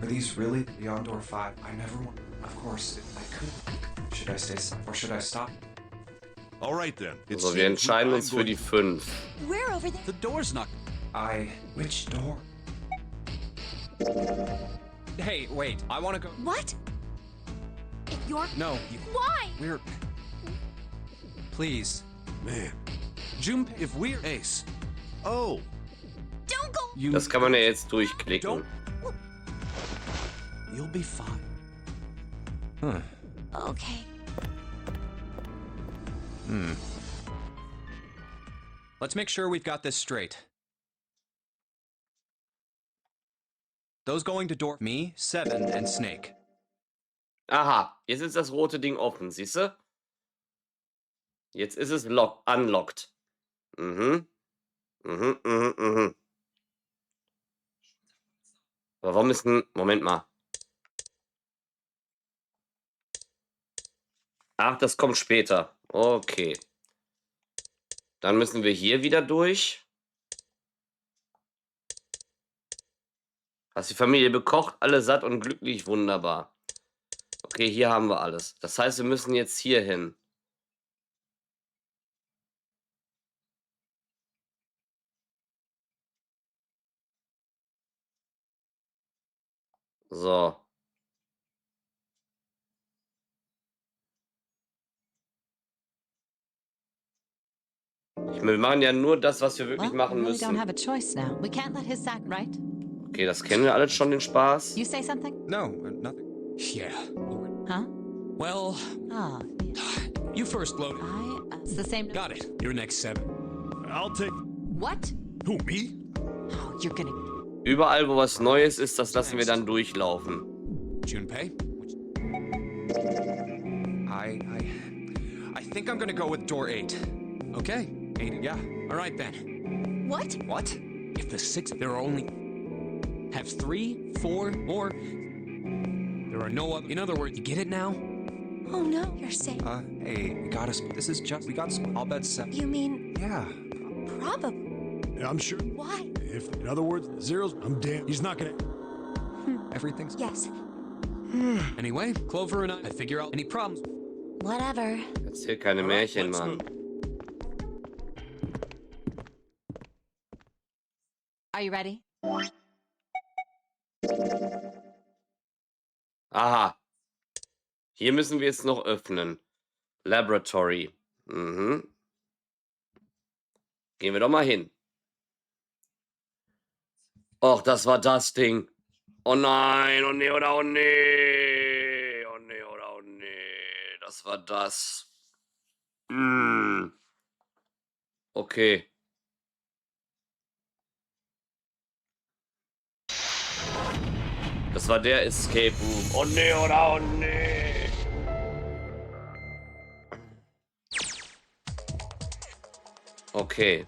Are these really beyond door 5? I never want. Of course, I could. Should I stay or should I stop? All right, then. It So, wir seems entscheiden I'm uns für going- die 5. We're over there. The door's not. Which door? Hey, wait, I wanna go. What? If you're. No, Why? we're. Please. Man, Junpei, if we're Ace. Oh, Don't go. You. Das kann man ja jetzt durchklicken. Don't. You'll be fine. Okay. Let's make sure we've got this straight. Those going to door me, 7, and Snake. Aha, jetzt ist das rote Ding offen, siehst du? Jetzt ist es unlocked. Mhm. Mhm, mhm, mhm. Aber warum ist denn... Moment mal. Ach, das kommt später. Okay. Dann müssen wir hier wieder durch. Hast die Familie bekocht, alle satt und glücklich, wunderbar. Okay, hier haben wir alles. Das heißt, wir müssen jetzt hier hin. So. Wir machen ja nur das, was wir wirklich Well, we machen really don't müssen. have a choice now. We can't let his sack, right? Okay, das kennen wir alles schon, den Spaß. You say something? No, nothing. Yeah. Huh? Well, Ah, you first, Lotus. it's the same. Got it. You're next 7. I'll take... What? Who, me? Oh, you're gonna. Überall, wo was Neues ist, das lassen wir dann durchlaufen. Junpei? I think I'm gonna go with door 8. Okay. 8. Yeah. All right then. What? What? If the 6 there are only have 3, 4, or there are no other. In other words, you get it now? Oh no, you're saying. Hey, we gotta. This is just. We got. I'll bet 7. You mean Yeah. probably? Yeah, I'm sure. Why? If, in other words, Zero's, I'm damn. He's not gonna. Everything's. Yes. Anyway, Clover and I figure out any problems. Whatever. Erzähl keine Märchen, let's Mann. move. Are you ready? Aha. Hier müssen wir jetzt noch öffnen. Laboratory. Mhm. Gehen wir doch mal hin. Och, das war das Ding. Oh nein, oh nee, oder oh nee. Oh nee, oder oh nee. Das war das. Okay. Das war der Escape Room. Oh nee, oder oh nee. Okay.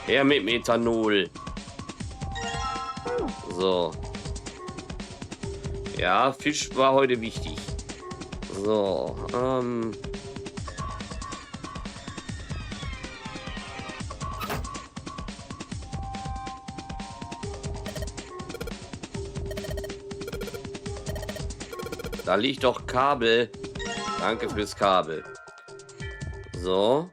Her mit Methanol. So. Ja, Fisch war heute wichtig. So, da liegt doch Kabel. Danke fürs Kabel. So.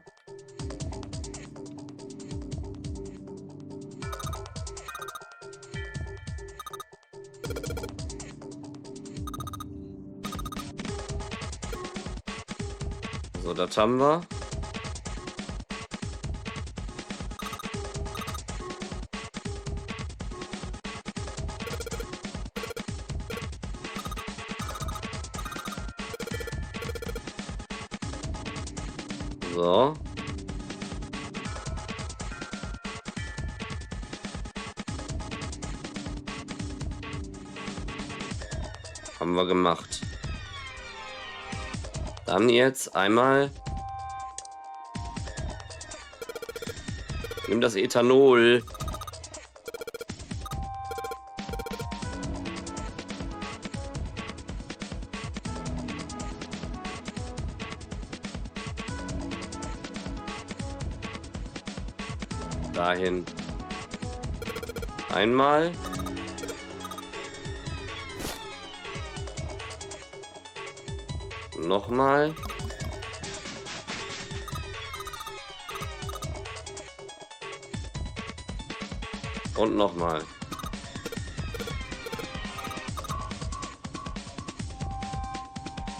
So, das haben wir. So. Haben wir gemacht. Dann jetzt einmal. Nimm das Ethanol. Dahin. Einmal. Nochmal. Und nochmal.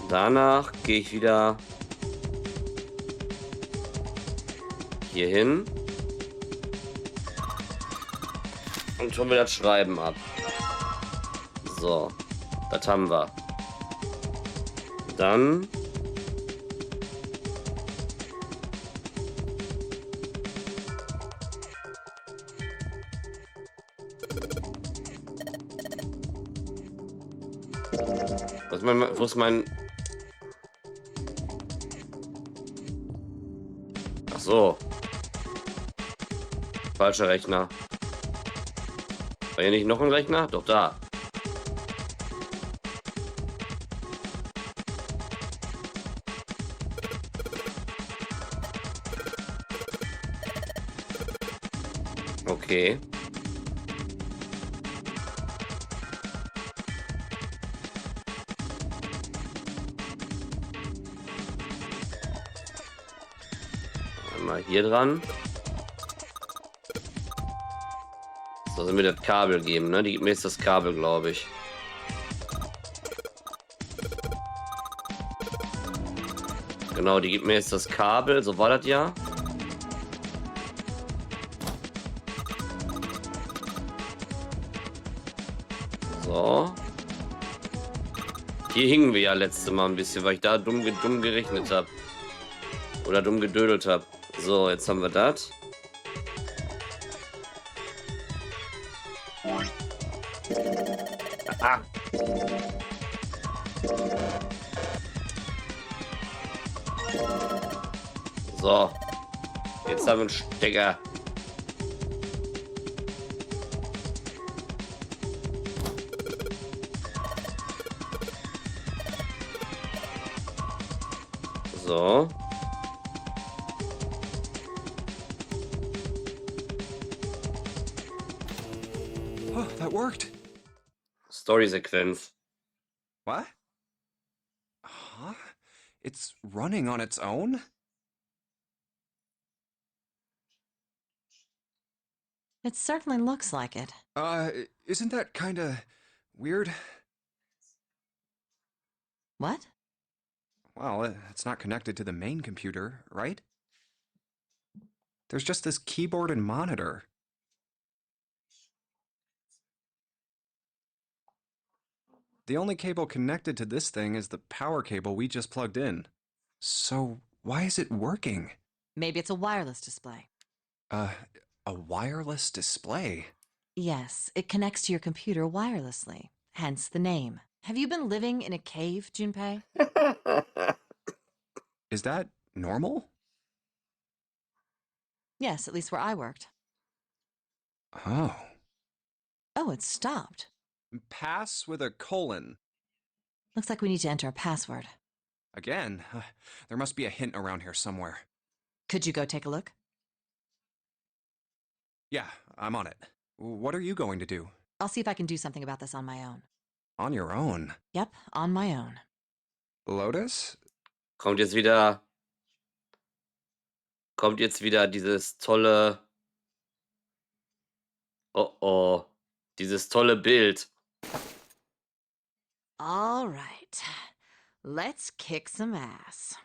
Danach gehe ich wieder hier hin und hole mir das Schreiben ab. So, das haben wir. Dann wo ist mein... Ach so. Falscher Rechner. War hier nicht noch ein Rechner? Doch, da. Okay. Einmal hier dran. So, sind wir das Kabel geben, ne? Die gibt mir jetzt das Kabel, glaube ich. Genau, die gibt mir jetzt das Kabel. So war das ja. So. Hier hingen wir ja letztes Mal ein bisschen, weil ich da dumm gerechnet habe. Oder dumm gedödelt habe. So, jetzt haben wir das. Ah. So. Jetzt haben wir einen Stecker. So. Oh, that worked. Story-Sequenz. What? Huh? It's running on its own? It certainly looks like it. Isn't that kinda weird? What? Well, it's not connected to the main computer, right? There's just this keyboard and monitor. The only cable connected to this thing is the power cable we just plugged in. So, why is it working? Maybe it's a wireless display. A wireless display? Yes, it connects to your computer wirelessly, hence the name. Have you been living in a cave, Junpei? Is that normal? Yes, at least where I worked. Oh. Oh, it stopped. Pass with a colon. Looks like we need to enter a password. Again? There must be a hint around here somewhere. Could you go take a look? Yeah, I'm on it. What are you going to do? I'll see if I can do something about this on my own. On your own? Yep, on my own. Lotus? Kommt jetzt wieder dieses tolle... Oh oh. Dieses tolle Bild. All right. Let's kick some ass.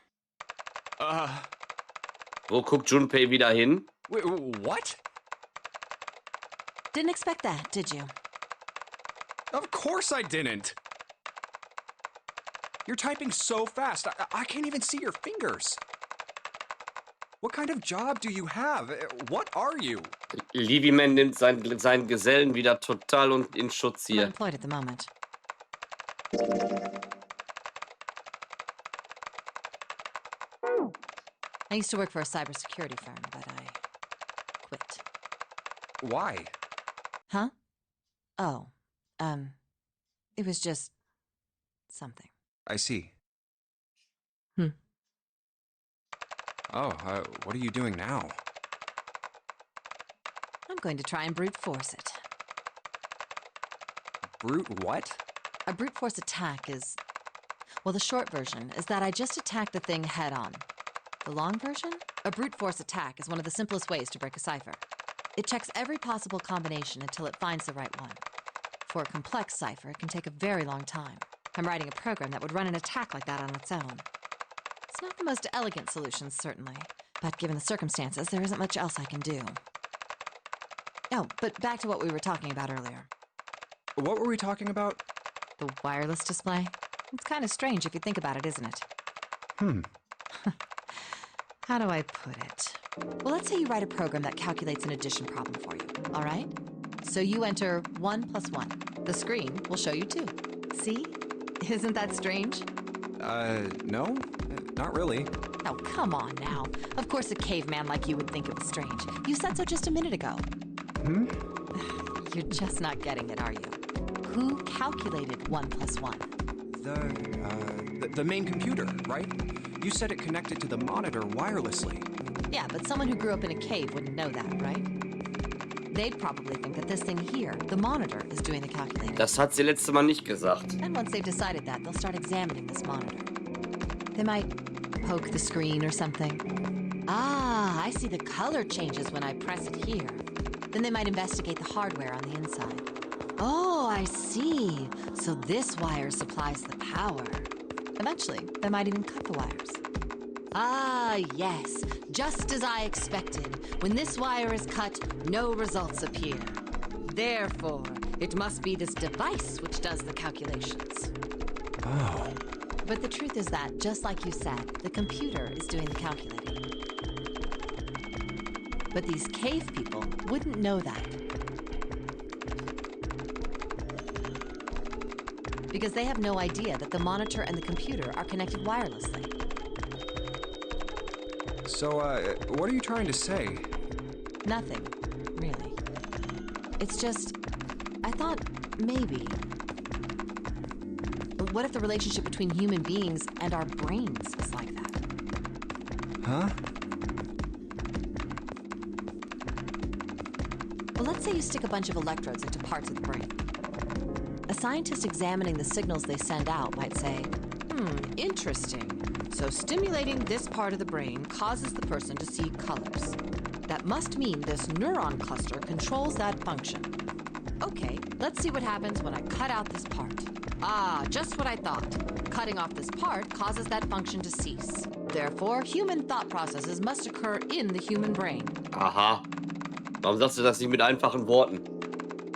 Wo guckt Junpei wieder hin? Wait, what? Didn't expect that, did you? Of course I didn't! You're typing so fast, I can't even see your fingers. What kind of job do you have? What are you? Liviman nimmt seinen Gesellen wieder total in Schutz I'm hier. unemployed at the moment. I used to work for a cybersecurity firm, but I quit. Why? Huh? Oh, it was just something. I see. Hmm. Oh, what are you doing now? I'm going to try and brute force it. Brute what? A brute force attack is... Well, the short version is that I just attack the thing head on. The long version? A brute force attack is one of the simplest ways to break a cipher. It checks every possible combination until it finds the right one. For a complex cipher, it can take a very long time. I'm writing a program that would run an attack like that on its own. It's not the most elegant solution, certainly, but given the circumstances, there isn't much else I can do. Oh, but back to what we were talking about earlier. What were we talking about? The wireless display? It's kind of strange if you think about it, isn't it? How do I put it? Well, let's say you write a program that calculates an addition problem for you, all right? So you enter 1 + 1. The screen will show you 2. See? Isn't that strange? No, not really. Oh, come on now. Of course a caveman like you would think it was strange. You said so just a minute ago. You're just not getting it, are you? Who calculated 1 + 1? The main computer, right? You said it connected to the monitor wirelessly. Yeah, but someone who grew up in a cave wouldn't know that, right? They'd probably think that this thing here, the monitor, is doing the calculating. Das hat sie letztes Mal nicht gesagt. And once they've decided that, they'll start examining this monitor. They might poke the screen or something. Ah, I see the color changes when I press it here. Then they might investigate the hardware on the inside. Oh, I see. So this wire supplies the power. Eventually, they might even cut the wires. Ah, yes. Just as I expected. When this wire is cut, no results appear. Therefore, it must be this device which does the calculations. Oh. But the truth is that, just like you said, the computer is doing the calculating. But these cave people wouldn't know that. Because they have no idea that the monitor and the computer are connected wirelessly. So, what are you trying to say? Nothing, really. It's just, I thought maybe. What if the relationship between human beings and our brains is like that? Huh? Well, let's say you stick a bunch of electrodes into parts of the brain. A scientist examining the signals they send out might say, interesting. So stimulating this part of the brain causes the person to see colors. That must mean this neuron cluster controls that function. Okay, let's see what happens when I cut out this part. Ah, just what I thought. Cutting off this part causes that function to cease. Therefore, human thought processes must occur in the human brain. Aha. Warum sagst du das nicht mit einfachen Worten?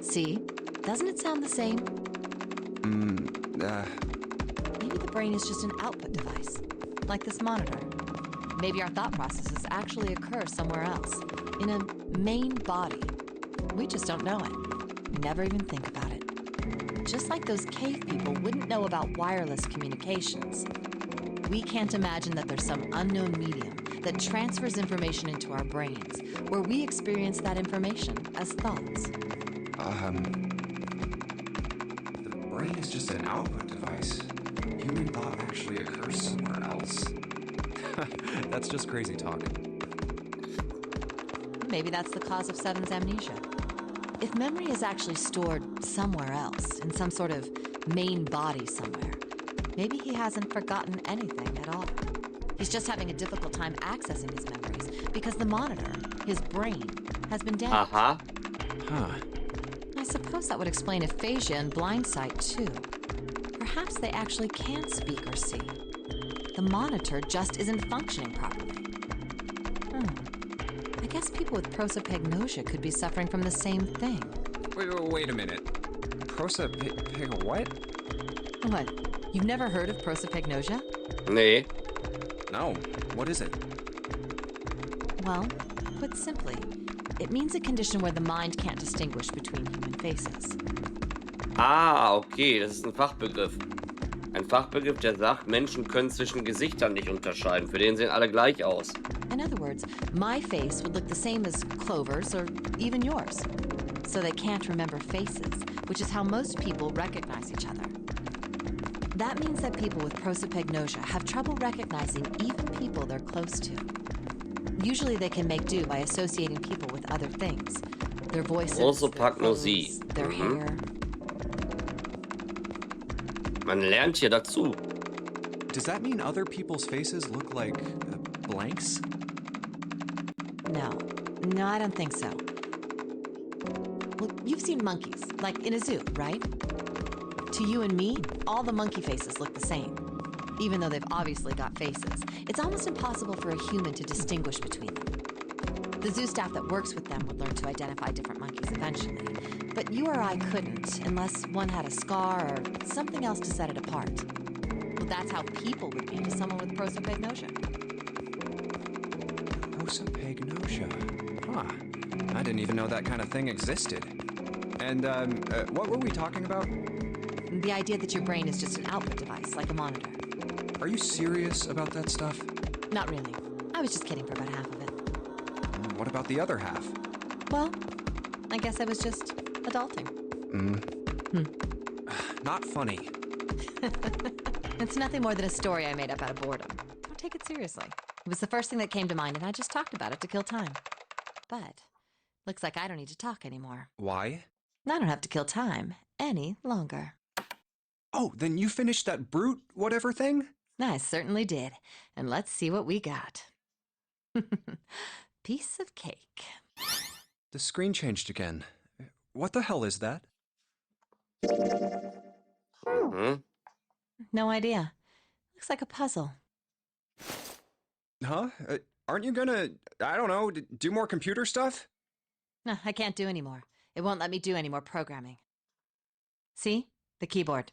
See? Doesn't it sound the same? Maybe the brain is just an output device, like this monitor. Maybe our thought processes actually occur somewhere else, in a main body. We just don't know it. We never even think about it. Just like those cave people wouldn't know about wireless communications. We can't imagine that there's some unknown medium that transfers information into our brains, where we experience that information as thoughts. The brain is just an output device. Human thought actually occurs somewhere else. That's just crazy talk. Maybe that's the cause of Seven's amnesia. If memory is actually stored somewhere else, in some sort of main body somewhere, maybe he hasn't forgotten anything at all. He's just having a difficult time accessing his memories because the monitor, his brain, has been damaged. Aha. Huh. I suppose that would explain aphasia and blindsight, too. Perhaps they actually can't speak or see. The monitor just isn't functioning properly. I guess people with prosopagnosia could be suffering from the same thing. Wait a minute. What? What? You've never heard of prosopagnosia? Nee. No. What is it? Well, put simply, it means a condition where the mind can't distinguish between human faces. Ah, okay, das ist ein Fachbegriff. Ein Fachbegriff, der sagt, Menschen können zwischen Gesichtern nicht unterscheiden. Für den sehen alle gleich aus. In other words, my face would look the same as Clover's or even yours. So they can't remember faces, which is how most people recognize each other. That means that people with prosopagnosia have trouble recognizing even people they're close to. Usually they can make do by associating people with other things. Their voices, their Prosopagnosie. clothes, their hair. Man lernt hier dazu. Does that mean other people's faces look like blanks? No, I don't think so. Well, you've seen monkeys, like in a zoo, right? To you and me, all the monkey faces look the same. Even though they've obviously got faces, it's almost impossible for a human to distinguish between them. The zoo staff that works with them would learn to identify different monkeys eventually. But you or I couldn't, unless one had a scar or something else to set it apart. Well, that's how people would be to someone with prosopagnosia. Prosopagnosia. Huh. I didn't even know that kind of thing existed. And, what were we talking about? The idea that your brain is just an output device, like a monitor. Are you serious about that stuff? Not really. I was just kidding for about half of it. What about the other half? Well, I guess I was just adulting. Not funny. It's nothing more than a story I made up out of boredom. Don't take it seriously. It was the first thing that came to mind, and I just talked about it to kill time. But looks like I don't need to talk anymore. Why? I don't have to kill time any longer. Oh, then you finished that brute whatever thing? I certainly did. And let's see what we got. Piece of cake. The screen changed again. What the hell is that? No idea. Looks like a puzzle. Huh? Aren't you gonna, I don't know, do more computer stuff? No, I can't do anymore. It won't let me do any more programming. See? The keyboard.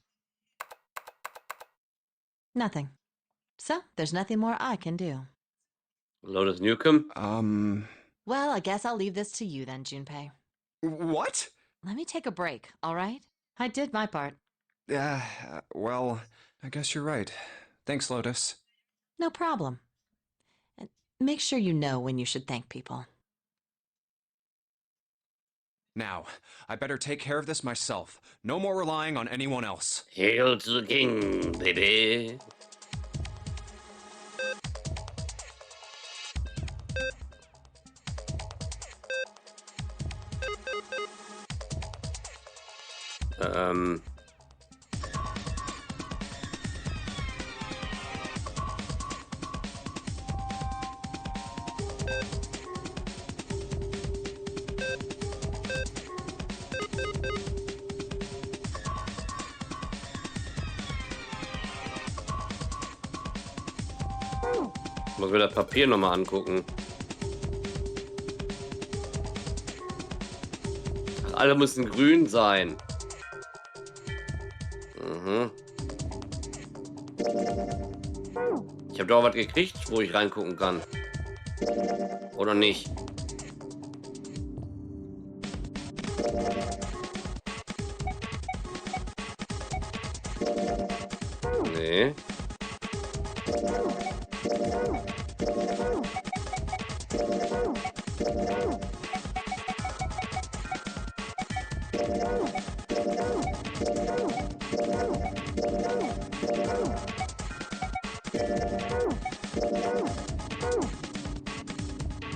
Nothing. So, there's nothing more I can do. Lotus Newcomb? Well, I guess I'll leave this to you then, Junpei. What? Let me take a break, all right? I did my part. Well, I guess you're right. Thanks, Lotus. No problem. And make sure you know when you should thank people. Now, I better take care of this myself. No more relying on anyone else. Hail to the king, baby. Muss mir das Papier nochmal angucken. Ach, alle müssen grün sein. Mhm. Ich habe doch was gekriegt, wo ich reingucken kann. Oder nicht? Nee.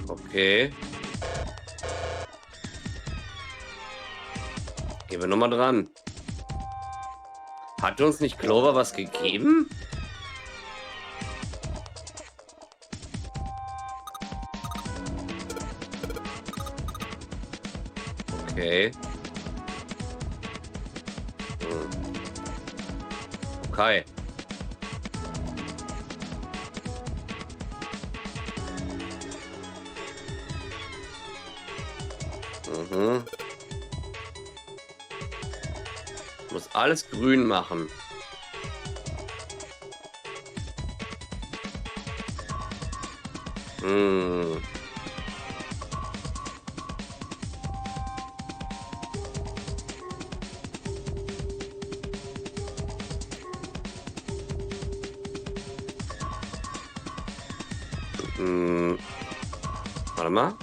Okay. Gehen wir nochmal dran. Hat uns nicht Clover was gegeben? Okay. Okay. Mhm. Muss alles grün machen. Hm. Warte mal.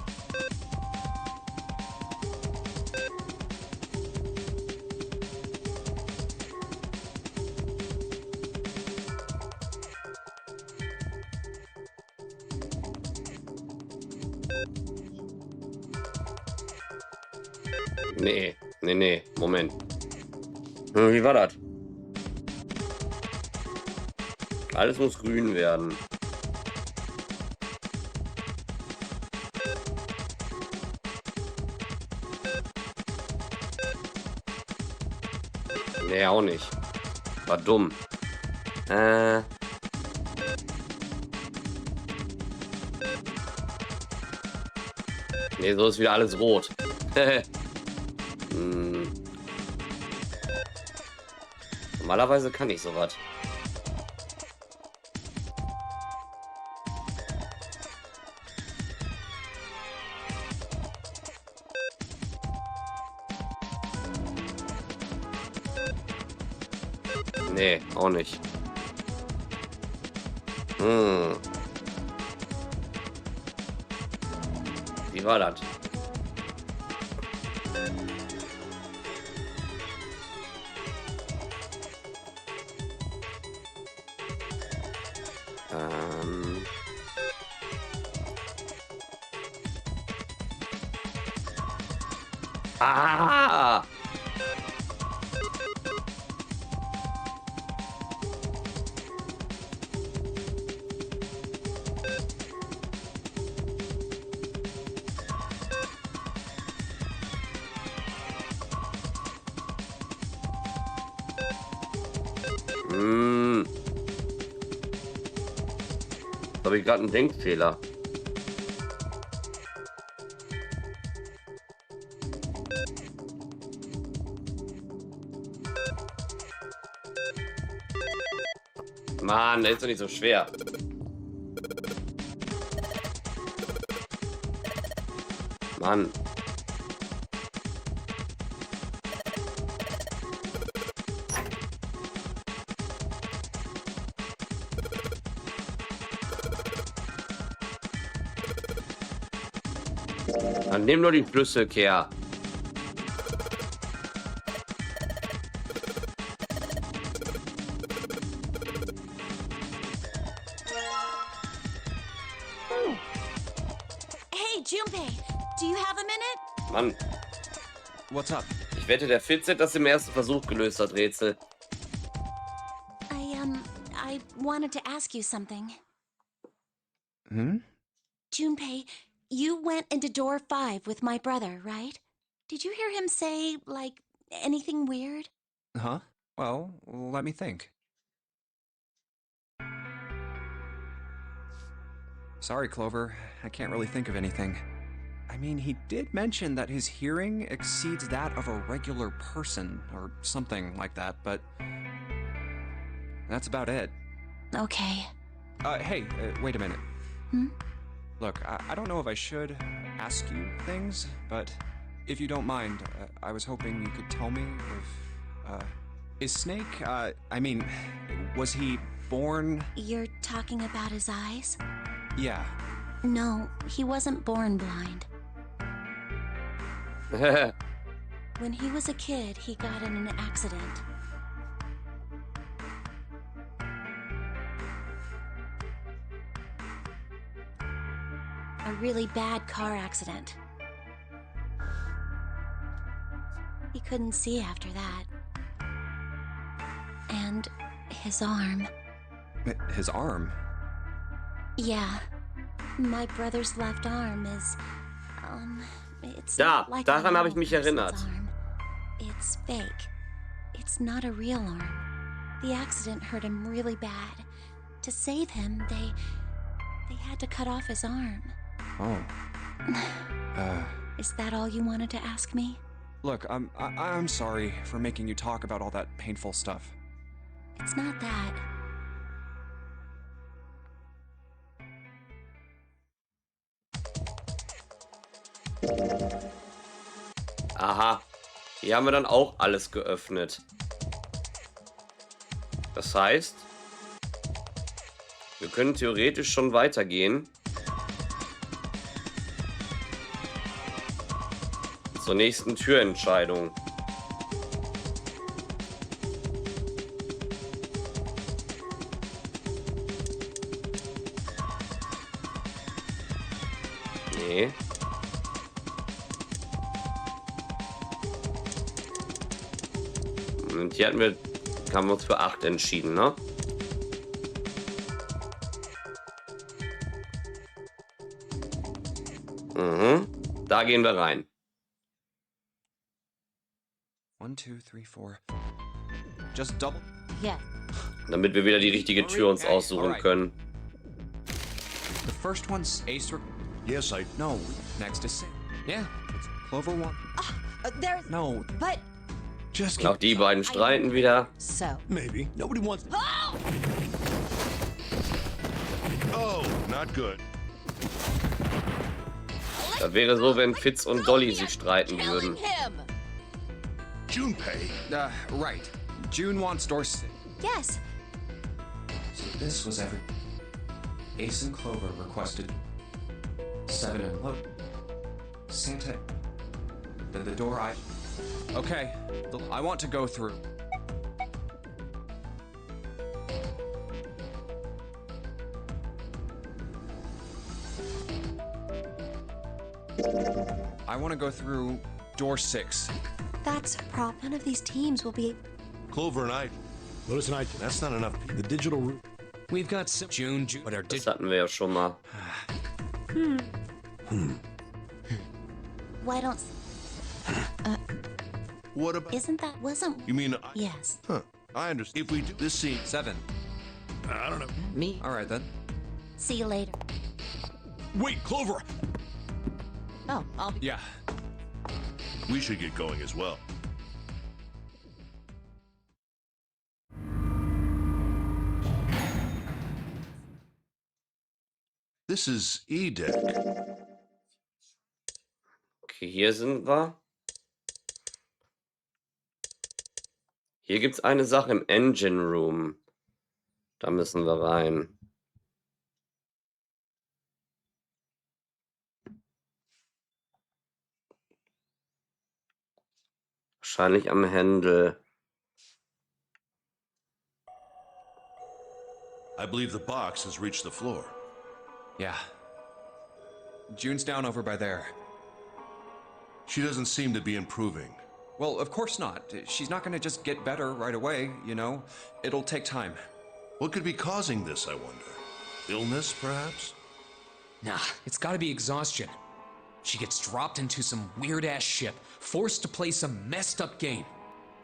Nee, Moment. Wie war das? Alles muss grün werden. Nee, auch nicht. War dumm. Nee, so ist wieder alles rot. Normalerweise kann ich sowas. Nee, auch nicht. Wie war das? Ah! Habe ich gerade einen Denkfehler. Mann, der ist doch nicht so schwer. Mann. Dann nimm nur die Schlüssel, Kehr. Hey, Junpei, do you have a minute? Mann, What's up? ich wette, der Fitz hat das im ersten Versuch gelöst, das Rätsel. I wanted to ask you something. Hmm? Junpei, you went into door 5 with my brother, right? Did you hear him say, like, anything weird? Huh? Well, let me think. Sorry, Clover. I can't really think of anything. I mean, he did mention that his hearing exceeds that of a regular person, or something like that, but that's about it. Okay. Hey, wait a minute. Hmm? Look, I don't know if I should ask you things, but if you don't mind, I was hoping you could tell me if, is Snake, was he born? You're talking about his eyes? Yeah. No, he wasn't born blind. When he was a kid, he got in an accident. A really bad car accident. He couldn't see after that. And his arm. His arm? Yeah. My brother's left arm is, it's Da, not like daran a habe ich mich normal erinnert. person's arm. It's fake. It's not a real arm. The accident hurt him really bad. To save him, they had to cut off his arm. Oh. Is that all you wanted to ask me? Look, I'm sorry for making you talk about all that painful stuff. It's not that. Aha. Hier haben wir dann auch alles geöffnet. Das heißt, wir können theoretisch schon weitergehen. Zur nächsten Türentscheidung. Nee. Und hier haben wir uns für 8 entschieden, ne? Mhm. Da gehen wir rein. 1, 2, 3, 4. Just double. Yeah. Damit wir wieder die richtige Tür uns aussuchen können. The first one's Ace or... Yes, I... No, next is... Yeah, it's Clover 1. There's. No, But. Just Auch die beiden streiten wieder. So. Maybe. Nobody wants... Oh, not good. Das wäre so, wenn Fitz und Dolly sich streiten würden. Junpei. right. June wants door 6. Yes. So this was every... Ace and Clover requested 7 and look. Santa... Then the door I... Okay, I want to go through. I want to go through door 6. That's a problem. None of these teams will be... Clover and I... Lotus and I... That's not enough. The digital route... We've got some June, but our Das hatten wir ja schon mal. Why don't... What about... Isn't that... Wasn't... You mean... Yes. Huh. I understand. If we do this scene... 7. I don't know. Me. All right, then. See you later. Wait, Clover! Oh, I'll be. Yeah. We should get going as well. This is E deck. Okay, hier sind wir. Hier gibt's eine Sache im Engine Room. Da müssen wir rein. Wahrscheinlich am Händel. I believe the box has reached the floor. Yeah. June's down over by there. She doesn't seem to be improving. Well, of course not. She's not gonna just get better right away, you know? It'll take time. What could be causing this, I wonder? Illness, perhaps? Nah, it's gotta be exhaustion. She gets dropped into some weird-ass ship, forced to play some messed up game.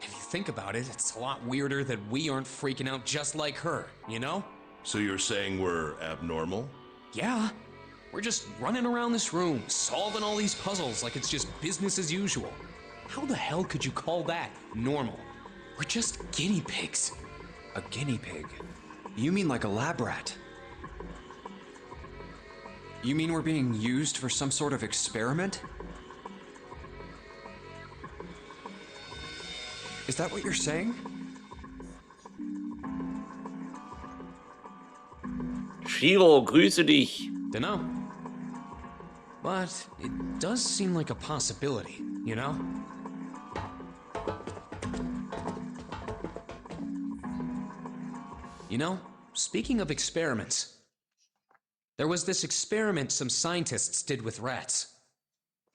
If you think about it, it's a lot weirder that we aren't freaking out just like her, you know? So you're saying we're abnormal? Yeah. We're just running around this room, solving all these puzzles like it's just business as usual. How the hell could you call that normal? We're just guinea pigs. A guinea pig? You mean like a lab rat? You mean we're being used for some sort of experiment? Is that what you're saying? Shiro, grüße dich. Dunno. But it does seem like a possibility, you know? You know, speaking of experiments, there was this experiment some scientists did with rats.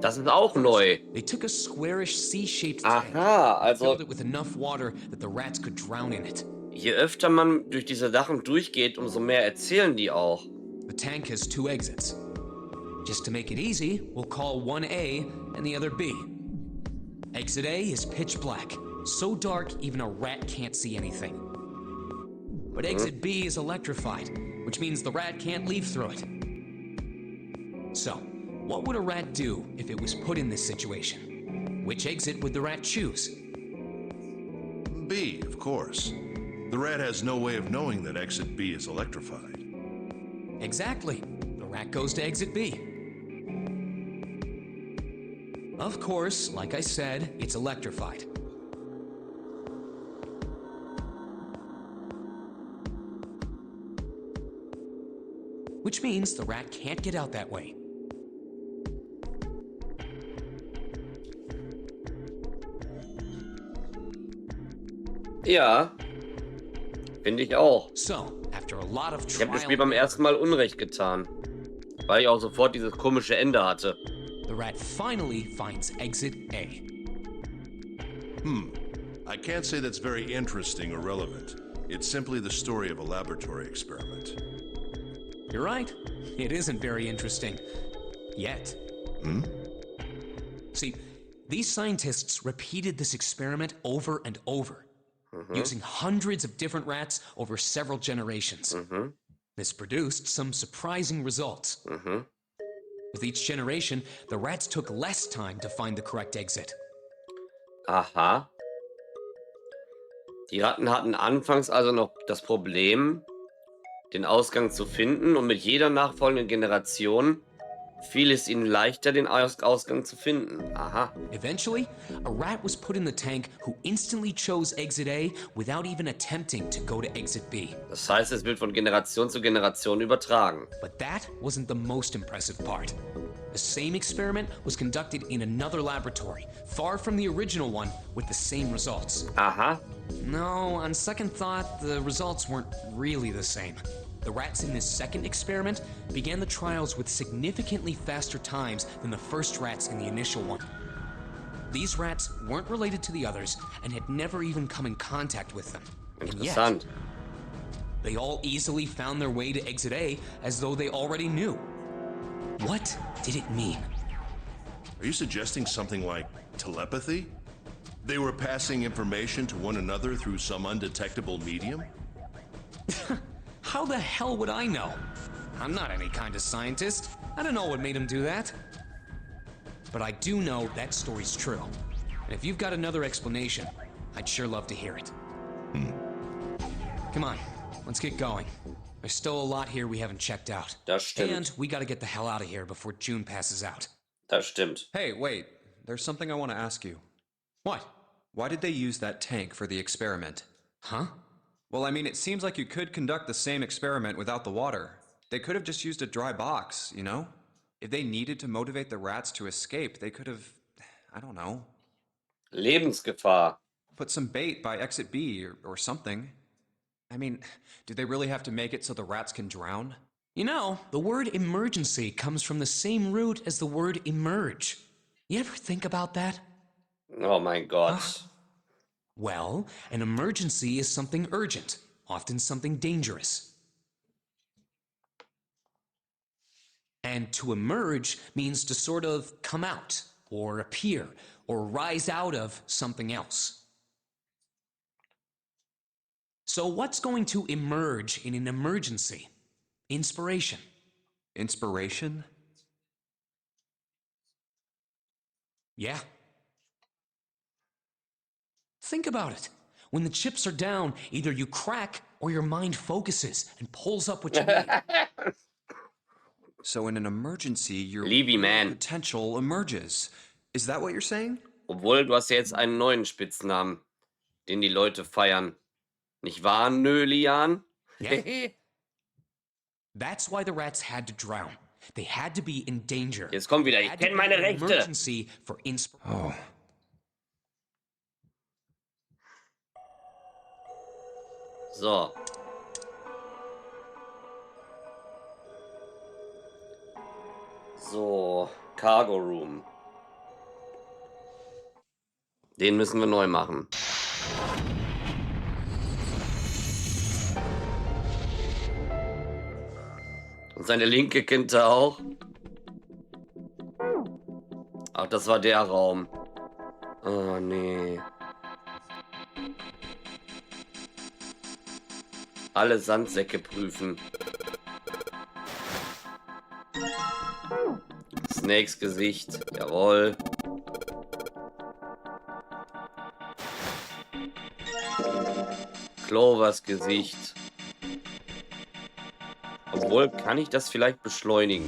Das ist auch neu. They took a squarish C-shaped tank, Aha, also filled it with enough water that the rats could drown in it. je öfter man durch diese Sachen durchgeht, umso mehr erzählen die auch. The tank has 2 exits. Just to make it easy, we'll call one A and the other B. Exit A is pitch black, so dark even a rat can't see anything. But exit B is electrified, which means the rat can't leave through it. So, what would a rat do if it was put in this situation? Which exit would the rat choose? B, of course. The rat has no way of knowing that exit B is electrified. Exactly. The rat goes to exit B. Of course, like I said, it's electrified. Which means the rat can't get out that way. Ja, finde ich auch. So, after a lot of Ich habe dem trial, Spiel beim ersten Mal Unrecht getan, weil ich auch sofort dieses komische Ende hatte. the rat finally finds exit A. I can't say that's very interesting or relevant. It's simply the story of a laboratory experiment. You're right. It isn't very interesting. Yet. See, these scientists repeated this experiment over and over, using hundreds of different rats over several generations. This produced some surprising results. With each generation, the rats took less time to find the correct exit. Aha. Die Ratten hatten anfangs also noch das Problem, den Ausgang zu finden, und mit jeder nachfolgenden Generation fiel es ihnen leichter, den Ausgang zu finden. Aha. Eventually, a rat was put in the tank who instantly chose exit A without even attempting to go to exit B. Das heißt, es wird von Generation zu Generation übertragen. But that wasn't the most impressive part. The same experiment was conducted in another laboratory, far from the original one, with the same results. Aha. No, on second thought, the results weren't really the same. The rats in this second experiment began the trials with significantly faster times than the first rats in the initial one. These rats weren't related to the others and had never even come in contact with them. And yet, Interessant. they all easily found their way to exit A as though they already knew. What did it mean? Are you suggesting something like telepathy? They were passing information to one another through some undetectable medium? How the hell would I know? I'm not any kind of scientist. I don't know what made him do that. But I do know that story's true. And if you've got another explanation, I'd sure love to hear it. Come on, let's get going. There's still a lot here we haven't checked out. Das stimmt. And we gotta get the hell out of here before June passes out. Das stimmt. Hey, wait. There's something I want to ask you. What? Why did they use that tank for the experiment? Huh? Well, I mean, it seems like you could conduct the same experiment without the water. They could have just used a dry box, you know? If they needed to motivate the rats to escape, they could have, I don't know, Lebensgefahr. put some bait by exit B or something. I mean, do they really have to make it so the rats can drown? You know, the word emergency comes from the same root as the word emerge. You ever think about that? Oh mein Gott. Well, an emergency is something urgent, often something dangerous. And to emerge means to sort of come out, or appear, or rise out of something else. So what's going to emerge in an emergency? Inspiration. Inspiration? Yeah. Think about it. When the chips are down, either you crack or your mind focuses and pulls up what you need. So in an emergency, your Levy, man. potential emerges. Is that what you're saying? Obwohl, du hast ja jetzt einen neuen Spitznamen, den die Leute feiern. Nicht wahr, Nölian? Yeah. That's why the rats had to drown. They had to be in danger. Jetzt kommt wieder, ich Had to kenne be meine an Rechte. emergency for Oh. So. So, Cargo Room. Den müssen wir neu machen. Und seine Linke kennt er auch. Ach, das war der Raum. Oh, nee. Alle Sandsäcke prüfen. Snakes Gesicht. Jawohl. Clovers Gesicht. Obwohl, kann ich das vielleicht beschleunigen?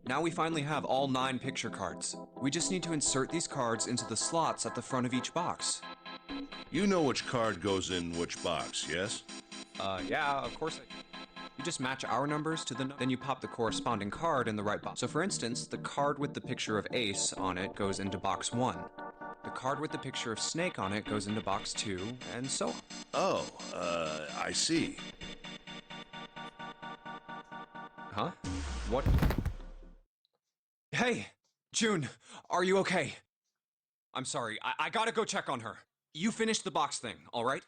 Now we finally have all 9 picture cards. We just need to insert these cards into the slots at the front of each box. You know which card goes in which box, yes? Yeah, of course. You just match our numbers to then you pop the corresponding card in the right box. So for instance, the card with the picture of Ace on it goes into box 1. The card with the picture of Snake on it goes into box 2, and so on. Oh, I see. Huh? What? Hey, June, are you okay? I'm sorry, I gotta go check on her. You finish the box thing, alright?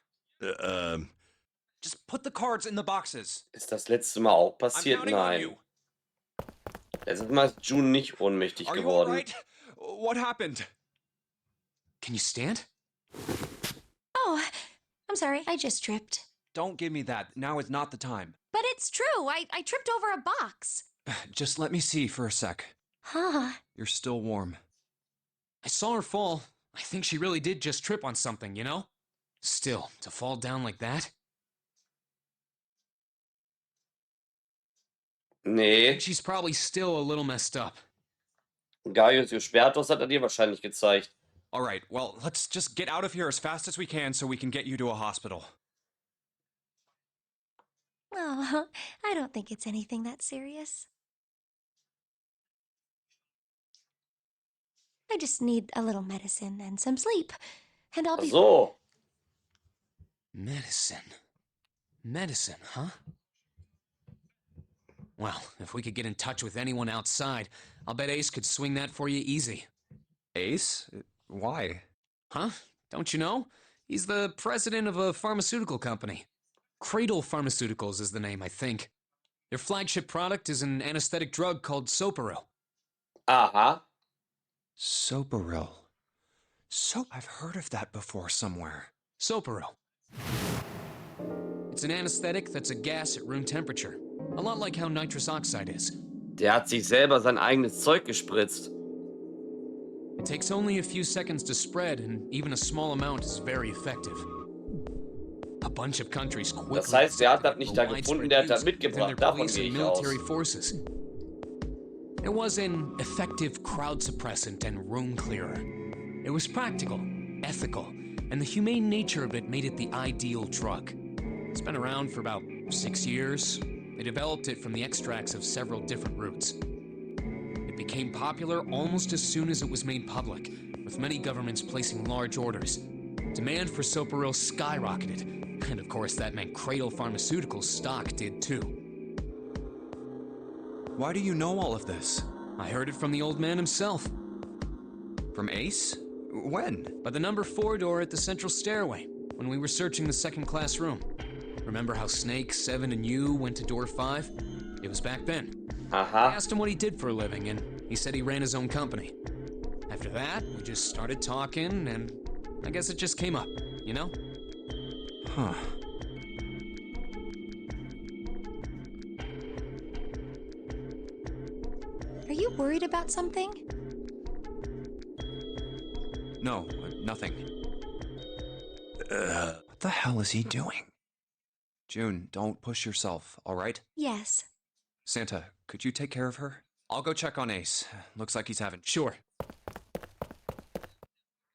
Just put the cards in the boxes. Ist das letzte Mal auch I'm passiert? counting on Nein. you. Letztes Mal ist June nicht ohnmächtig Are you geworden. alright? What happened? Can you stand? Oh, I'm sorry. I just tripped. Don't give me that. Now is not the time. But it's true. I tripped over a box. Just let me see for a sec. Huh. You're still warm. I saw her fall. I think she really did just trip on something, you know? Still, to fall down like that? Nee, She's probably still a little messed up. Gaius Gesperrtus hat er dir wahrscheinlich gezeigt. Alright, well, let's just get out of here as fast as we can so we can get you to a hospital. Oh, I don't think it's anything that serious. I just need a little medicine and some sleep, and I'll Ach be... so. Medicine. Medicine, huh? Well, if we could get in touch with anyone outside, I'll bet Ace could swing that for you easy. Ace? Why? Huh? Don't you know? He's the president of a pharmaceutical company. Cradle Pharmaceuticals is the name, I think. Their flagship product is an anesthetic drug called Soparil. Aha. Soparil. I've heard of that before somewhere. Soparil. It's an anesthetic that's a gas at room temperature. A lot like how nitrous oxide is. Der hat sich selber sein eigenes Zeug gespritzt. It takes only a few seconds to spread, and even a small amount is very effective. A bunch of countries quickly Das heißt, der hat das accepted it nicht for da gefunden, der hat das widespread use within their mitgebracht. Davon police gehe and ich aus. military forces. It was an effective crowd suppressant and room clearer. It was practical, ethical, and the humane nature of it made it the ideal drug. It's been around for about 6 years. They developed it from the extracts of several different roots. It became popular almost as soon as it was made public, with many governments placing large orders. Demand for Soparil skyrocketed, and of course that meant Cradle Pharmaceuticals' stock did too. Why do you know all of this? I heard it from the old man himself. From Ace? When? By the number 4 door at the central stairway, when we were searching the second-class room. Remember how Snake, 7, and you went to door 5? It was back then. I Aha. asked him what he did for a living, and he said he ran his own company. After that, we just started talking, and I guess it just came up, you know? Huh. Are you worried about something? No, nothing. What the hell is he doing? June, don't push yourself, all right? Yes. Santa, could you take care of her? I'll go check on Ace. Looks like he's having... Sure.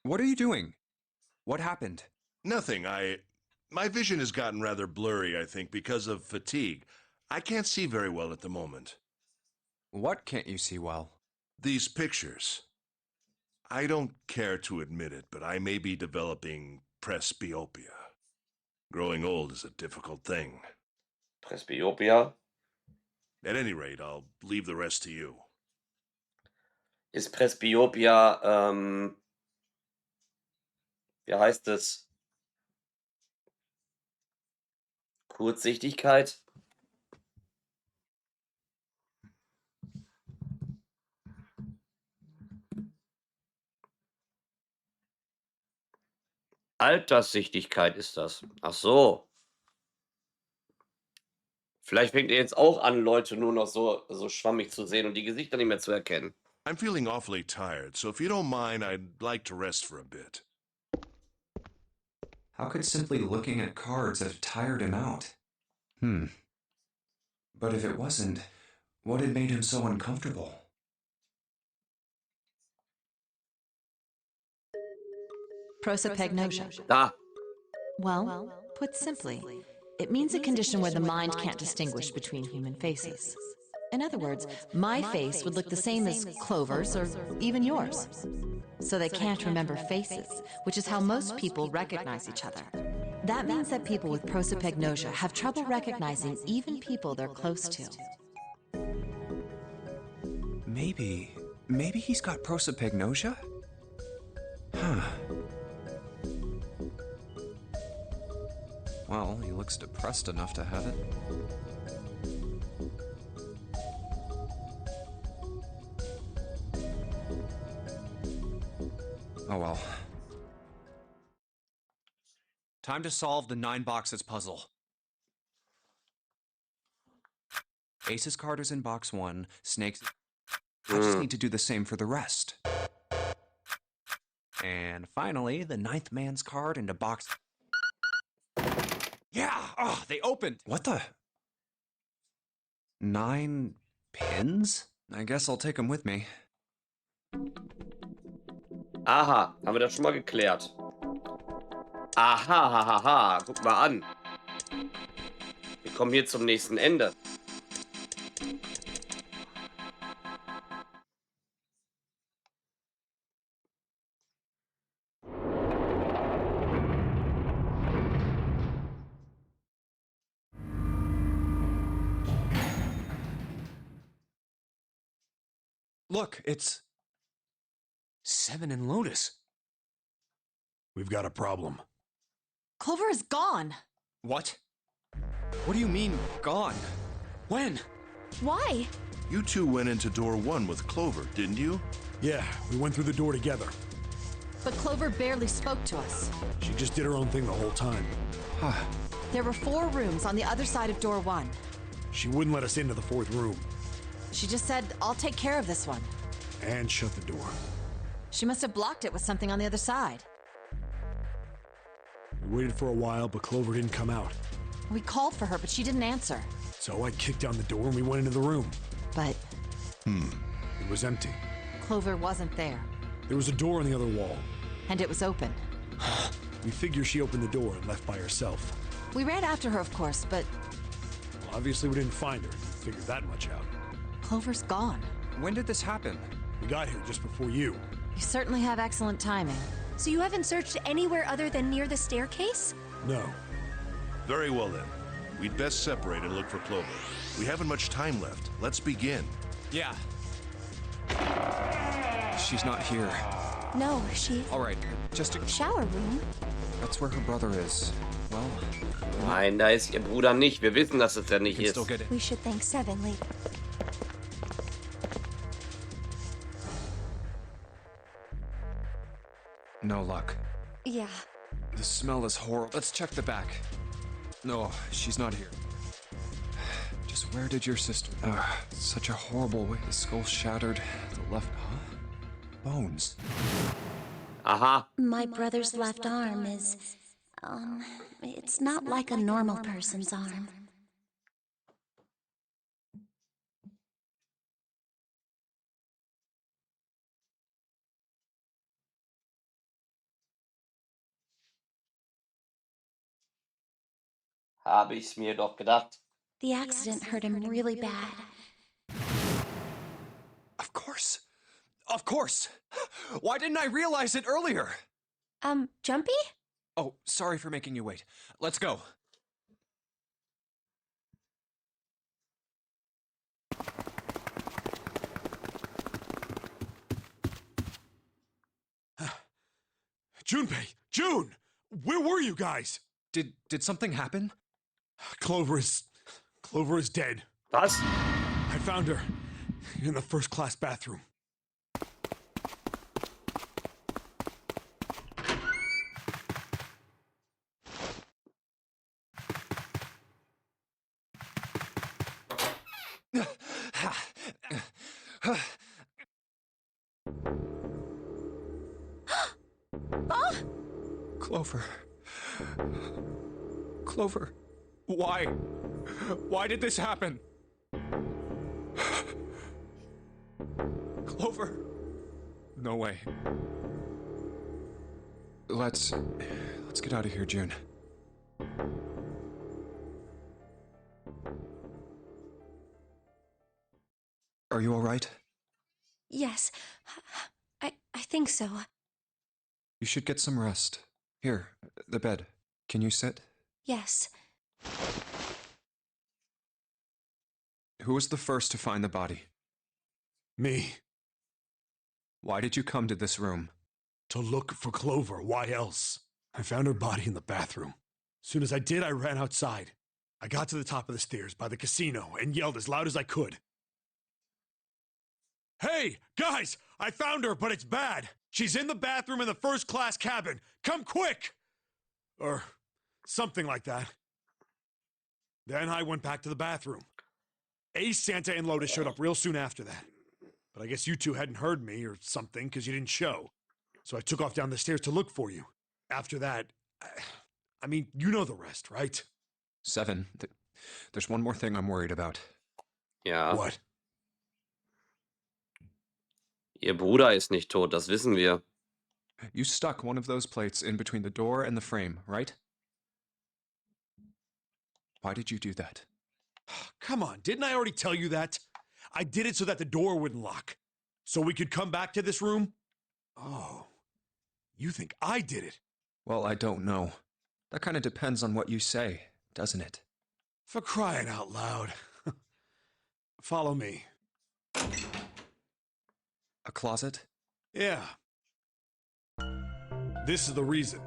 What are you doing? What happened? Nothing. My vision has gotten rather blurry, I think, because of fatigue. I can't see very well at the moment. What can't you see well? These pictures. I don't care to admit it, but I may be developing presbyopia. Growing old is a difficult thing. Presbyopia. At any rate, I'll leave the rest to you. Ist Presbyopia, wie heißt es? Kurzsichtigkeit? Alterssichtigkeit ist das. Ach so. Vielleicht fängt ihr jetzt auch an, Leute nur noch so schwammig zu sehen und die Gesichter nicht mehr zu erkennen. I'm feeling awfully tired, so if you don't mind, I'd like to rest for a bit. How could simply looking at cards have tired him out? But if it wasn't, what had made him so uncomfortable? Prosopagnosia. Da. Well, put simply, it means a condition where the mind can't distinguish between human faces. In other words, my face would look the same as Clover's or even yours. So they can't remember faces, which is how most people recognize each other. That means that people with prosopagnosia have trouble recognizing even people they're close to. Maybe he's got prosopagnosia? Huh. Well, he looks depressed enough to have it. Oh well. Time to solve the 9 boxes puzzle. Ace's card is in box 1, Snake's... I just need to do the same for the rest. And finally, the 9th man's card into box... Yeah! Oh, they opened! What the... 9 pins? I guess I'll take them with me. Aha, haben wir das schon mal geklärt. Aha, hahaha, guck mal an. Wir kommen hier zum nächsten Ende. Look, it's... 7 and Lotus. We've got a problem. Clover is gone. What? What do you mean, gone? When? Why? You two went into door 1 with Clover, didn't you? Yeah, we went through the door together. But Clover barely spoke to us. She just did her own thing the whole time. There were 4 rooms on the other side of door 1. She wouldn't let us into the 4th room. She just said, I'll take care of this one. And shut the door. She must have blocked it with something on the other side. We waited for a while, but Clover didn't come out. We called for her, but she didn't answer. So I kicked down the door and we went into the room. But It was empty. Clover wasn't there, There was a door on the other wall. and it was open. We figure she opened the door and left by herself. We ran after her, of course, but Well, obviously we didn't find her. Figured that much out. Clover's gone. When did this happen? We got here just before you. You certainly have excellent timing. So you haven't searched anywhere other than near the staircase? No. Very well then. We'd best separate and look for Clover. We haven't much time left. Let's begin. Yeah. She's not here. No, she... All right, just to... Shower room? That's where her brother is. Well, Nein, da ist ihr Bruder nicht. Wir wissen, dass es er we nicht can ist. still get in. We should thank Seven later. No luck. Yeah. The smell is horrible. Let's check the back. No, she's not here. Just where did your sister... such a horrible way. The skull shattered. The left... Huh? Bones. Aha. My brother's left arm is, it's not like a normal person's arm. Habe ich's mir doch gedacht. The accident hurt him really bad. Of course. Of course. Why didn't I realize it earlier? Jumpy? Oh, sorry for making you wait. Let's go. Junpei! June! Where were you guys? Did something happen? Clover is dead. Was? I found her in the first-class bathroom. Clover. Clover. Why? Why did this happen? Clover. No way. Let's get out of here, June. Are you all right? Yes. I think so. You should get some rest. Here, the bed. Can you sit? Yes. Who was the first to find the body? Me. Why did you come to this room? To look for Clover. Why else? I found her body in the bathroom. As soon as I did, I ran outside. I got to the top of the stairs by the casino and yelled as loud as I could. Hey, guys! I found her, but it's bad. She's in the bathroom in the first-class cabin. Come quick! Or something like that. Then I went back to the bathroom. Ace, Santa, and Lotus showed up real soon after that. But I guess you two hadn't heard me or something because you didn't show. So I took off down the stairs to look for you. After that, I mean, you know the rest, right? Seven. There's one more thing I'm worried about. Ja. What? Ihr Bruder ist nicht tot, das wissen wir. You stuck one of those plates in between the door and the frame, right? Why did you do that? Come on, didn't I already tell you that? I did it so that the door wouldn't lock. So we could come back to this room? Oh, you think I did it? Well, I don't know. That kind of depends on what you say, doesn't it? For crying out loud. Follow me. A closet? Yeah. This is the reason.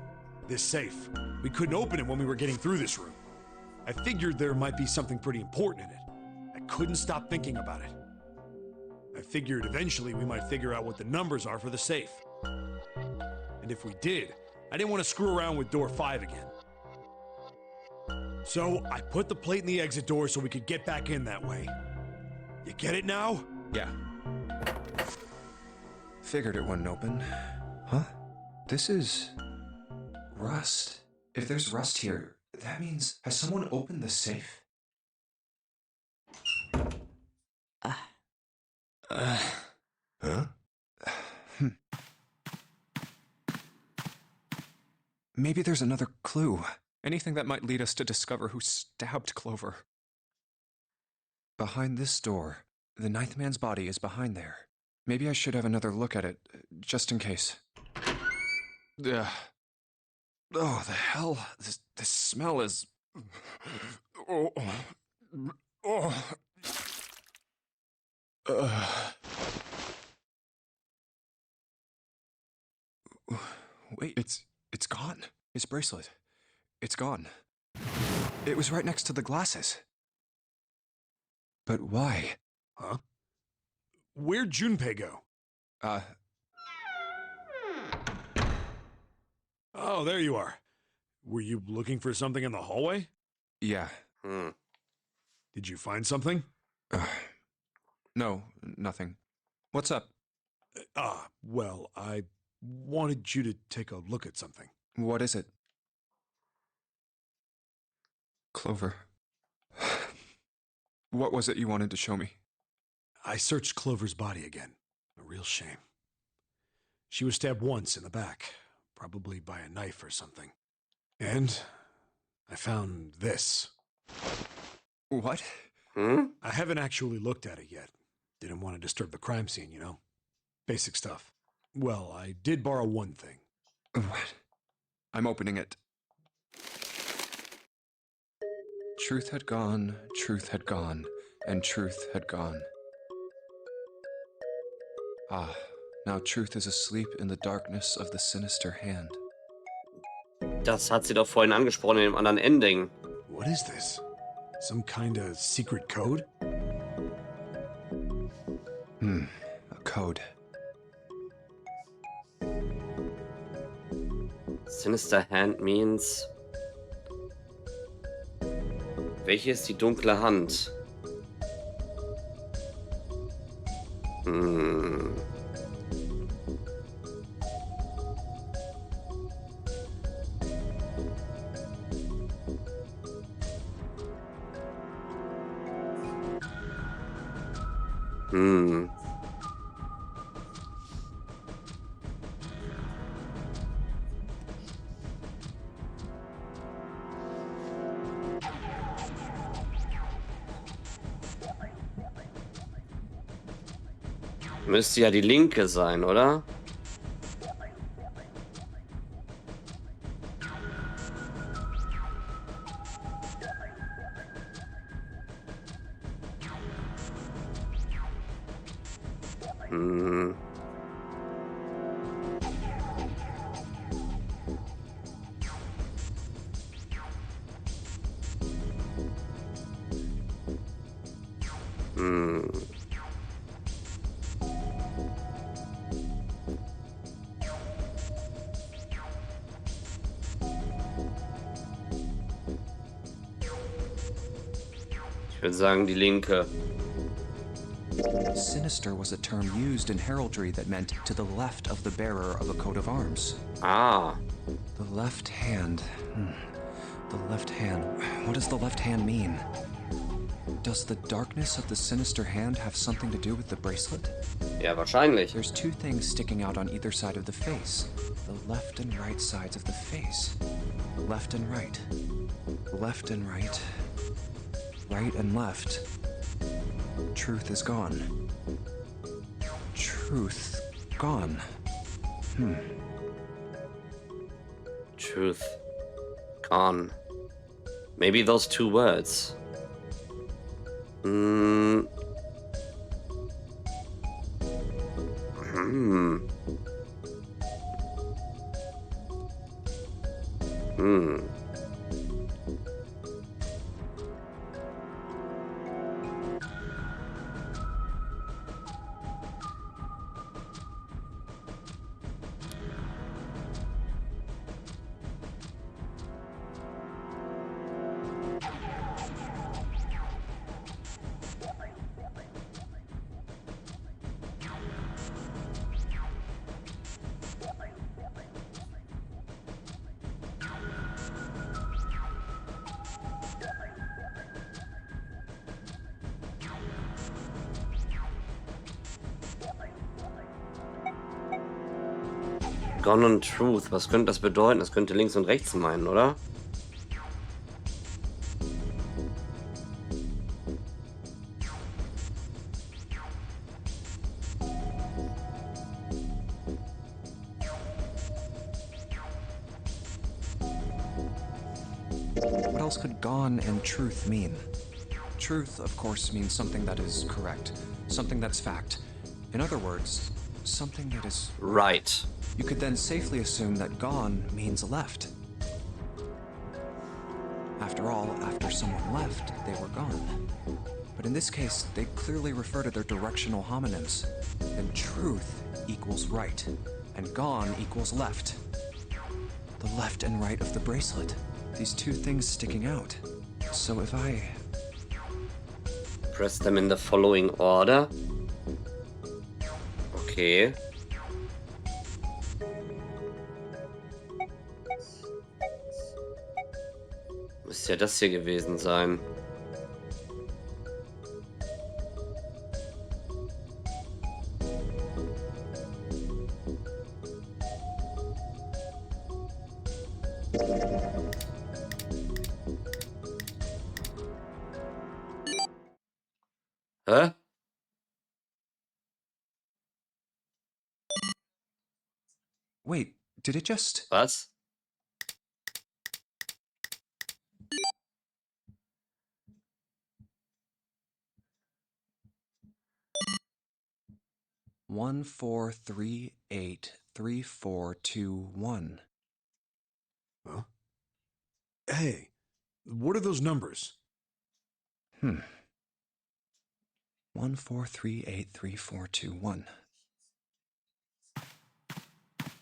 This safe. We couldn't open it when we were getting through this room. I figured there might be something pretty important in it. I couldn't stop thinking about it. I figured eventually we might figure out what the numbers are for the safe. And if we did, I didn't want to screw around with door 5 again. So I put the plate in the exit door so we could get back in that way. You get it now? Yeah. Figured it wouldn't open. Huh? This is... rust. If there's rust here, that means... Has someone opened the safe? Huh? Maybe there's another clue. Anything that might lead us to discover who stabbed Clover. Behind this door. The ninth man's body is behind there. Maybe I should have another look at it, just in case. Ugh. Oh, the hell? This smell is... Oh. Oh. Wait, it's gone. His bracelet. It's gone. It was right next to the glasses. But why? Huh? Where'd Junpei go? Oh, there you are. Were you looking for something in the hallway? Yeah. Did you find something? No, nothing. What's up? Well, I wanted you to take a look at something. What is it? Clover. What was it you wanted to show me? I searched Clover's body again. A real shame. She was stabbed once in the back, probably by a knife or something. And I found this. What? I haven't actually looked at it yet. Didn't want to disturb the crime scene, you know? Basic stuff. Well, I did borrow one thing. What? I'm opening it. Truth had gone, and truth had gone. Ah, now truth is asleep in the darkness of the sinister hand. Das hat sie doch vorhin angesprochen in dem anderen Ending. What is this? Some kind of secret code? A code. Sinister Hand means... Welche ist die dunkle Hand? Müsste ja die linke sein, oder? Ich würde sagen, die linke. Sinister was a term used in heraldry that meant to the left of the bearer of a coat of arms. Ah. The left hand. The left hand. What does the left hand mean? Does the darkness of the sinister hand have something to do with the bracelet? Ja, wahrscheinlich. There's two things sticking out on either side of the face. The left and right sides of the face. Left and right. Left and right. Right and left. Truth is gone. Truth gone. Truth gone. Maybe those two words. Gone und Truth. Was könnte das bedeuten? Das könnte links und rechts meinen, oder? What else could gone and truth mean? Truth, of course, means something that is correct, something that's fact. In other words, something that is Right. You could then safely assume that gone means left. After all, after someone left, they were gone. But in this case, they clearly refer to their directional homonyms. Then truth equals right, and gone equals left. The left and right of the bracelet. These two things sticking out. So if I... Press them in the following order. Okay. Müsste ja das hier gewesen sein. Hä? Wait, did it just... Was? One, 4, 3, 8, 3, 4, 2, 1. Huh? Hey, what are those numbers? 1, 4, 3, 8, 3, 4, 2, 1.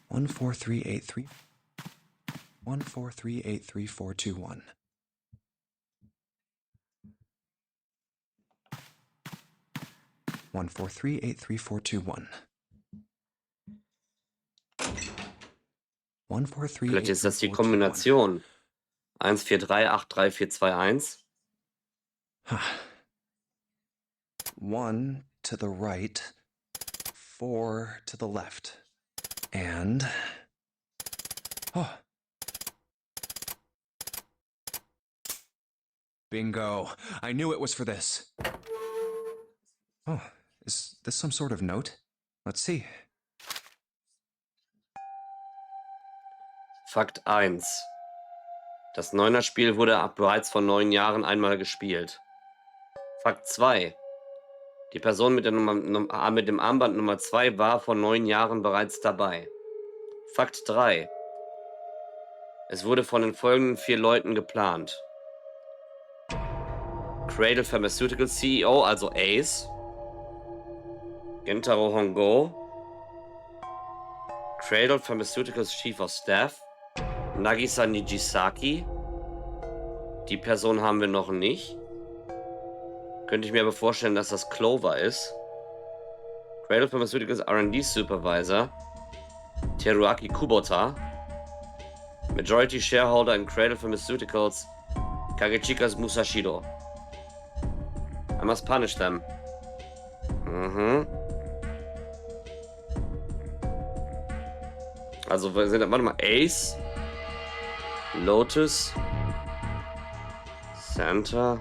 1, 4, 3, 8, 3. 1, 4, 3, 8, 3, 4, 2, 1. 1, 4, 3, 8, 3, 4, 2, 1. 1, 4, 3, Vielleicht 8, ist 3, das die 4, 2, 1. Kombination. 1, 4, 3, 8, 3, 4, 2, 1. 1 to the right, 4 to the left, and... Oh. Bingo. I knew it was for this. Oh, is this some sort of note? Let's see. Fakt 1. Das Neuner-Spiel wurde bereits vor 9 Jahren einmal gespielt. Fakt 2. Die Person mit dem Armband Nummer 2 war vor 9 Jahren bereits dabei. Fakt 3. Es wurde von den folgenden 4 Leuten geplant. Cradle Pharmaceuticals CEO, also Ace. Gentaro Hongo. Cradle Pharmaceuticals Chief of Staff. Nagisa Nijisaki. Die Person haben wir noch nicht. Könnte ich mir aber vorstellen, dass das Clover ist. Cradle Pharmaceuticals R&D Supervisor. Teruaki Kubota. Majority Shareholder in Cradle Pharmaceuticals. Kagechikas Musashido. I must punish them. Also, wir sind, warte mal, Ace, Lotus, Santa,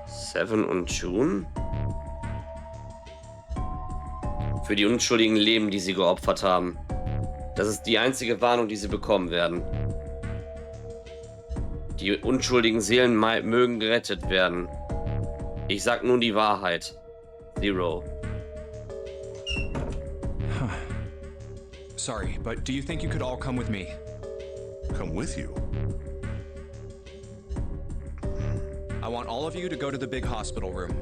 Seven und June. Für die unschuldigen Leben, die sie geopfert haben. Das ist die einzige Warnung, die sie bekommen werden. Die unschuldigen Seelen mögen gerettet werden. Ich sag nun die Wahrheit. Zero. Sorry, but do you think you could all come with me? Come with you? I want all of you to go to the big hospital room.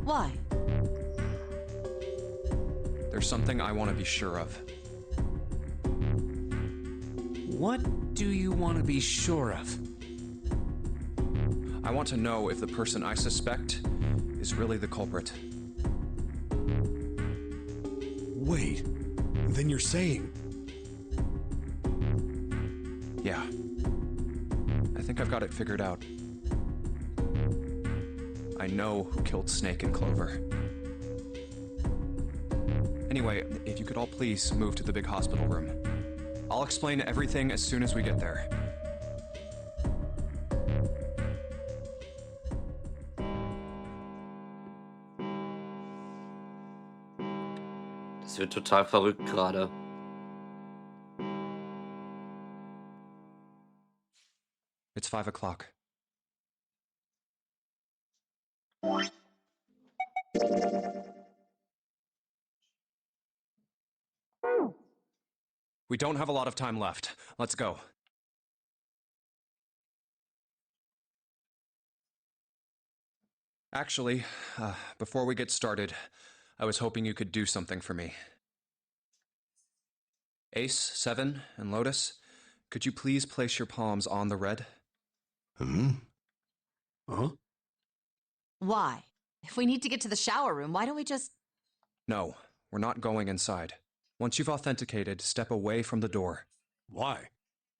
Why? There's something I want to be sure of. What do you want to be sure of? I want to know if the person I suspect is really the culprit. Wait, then you're saying... Yeah. I think I've got it figured out. I know who killed Snake and Clover. Anyway, if you could all please move to the big hospital room. I'll explain everything as soon as we get there. Das wird total verrückt gerade. It's 5 o'clock. We don't have a lot of time left. Let's go. Actually, before we get started, I was hoping you could do something for me. Ace, 7, and Lotus, could you please place your palms on the red? Huh? Why? If we need to get to the shower room, why don't we just... No, we're not going inside. Once you've authenticated, step away from the door. Why?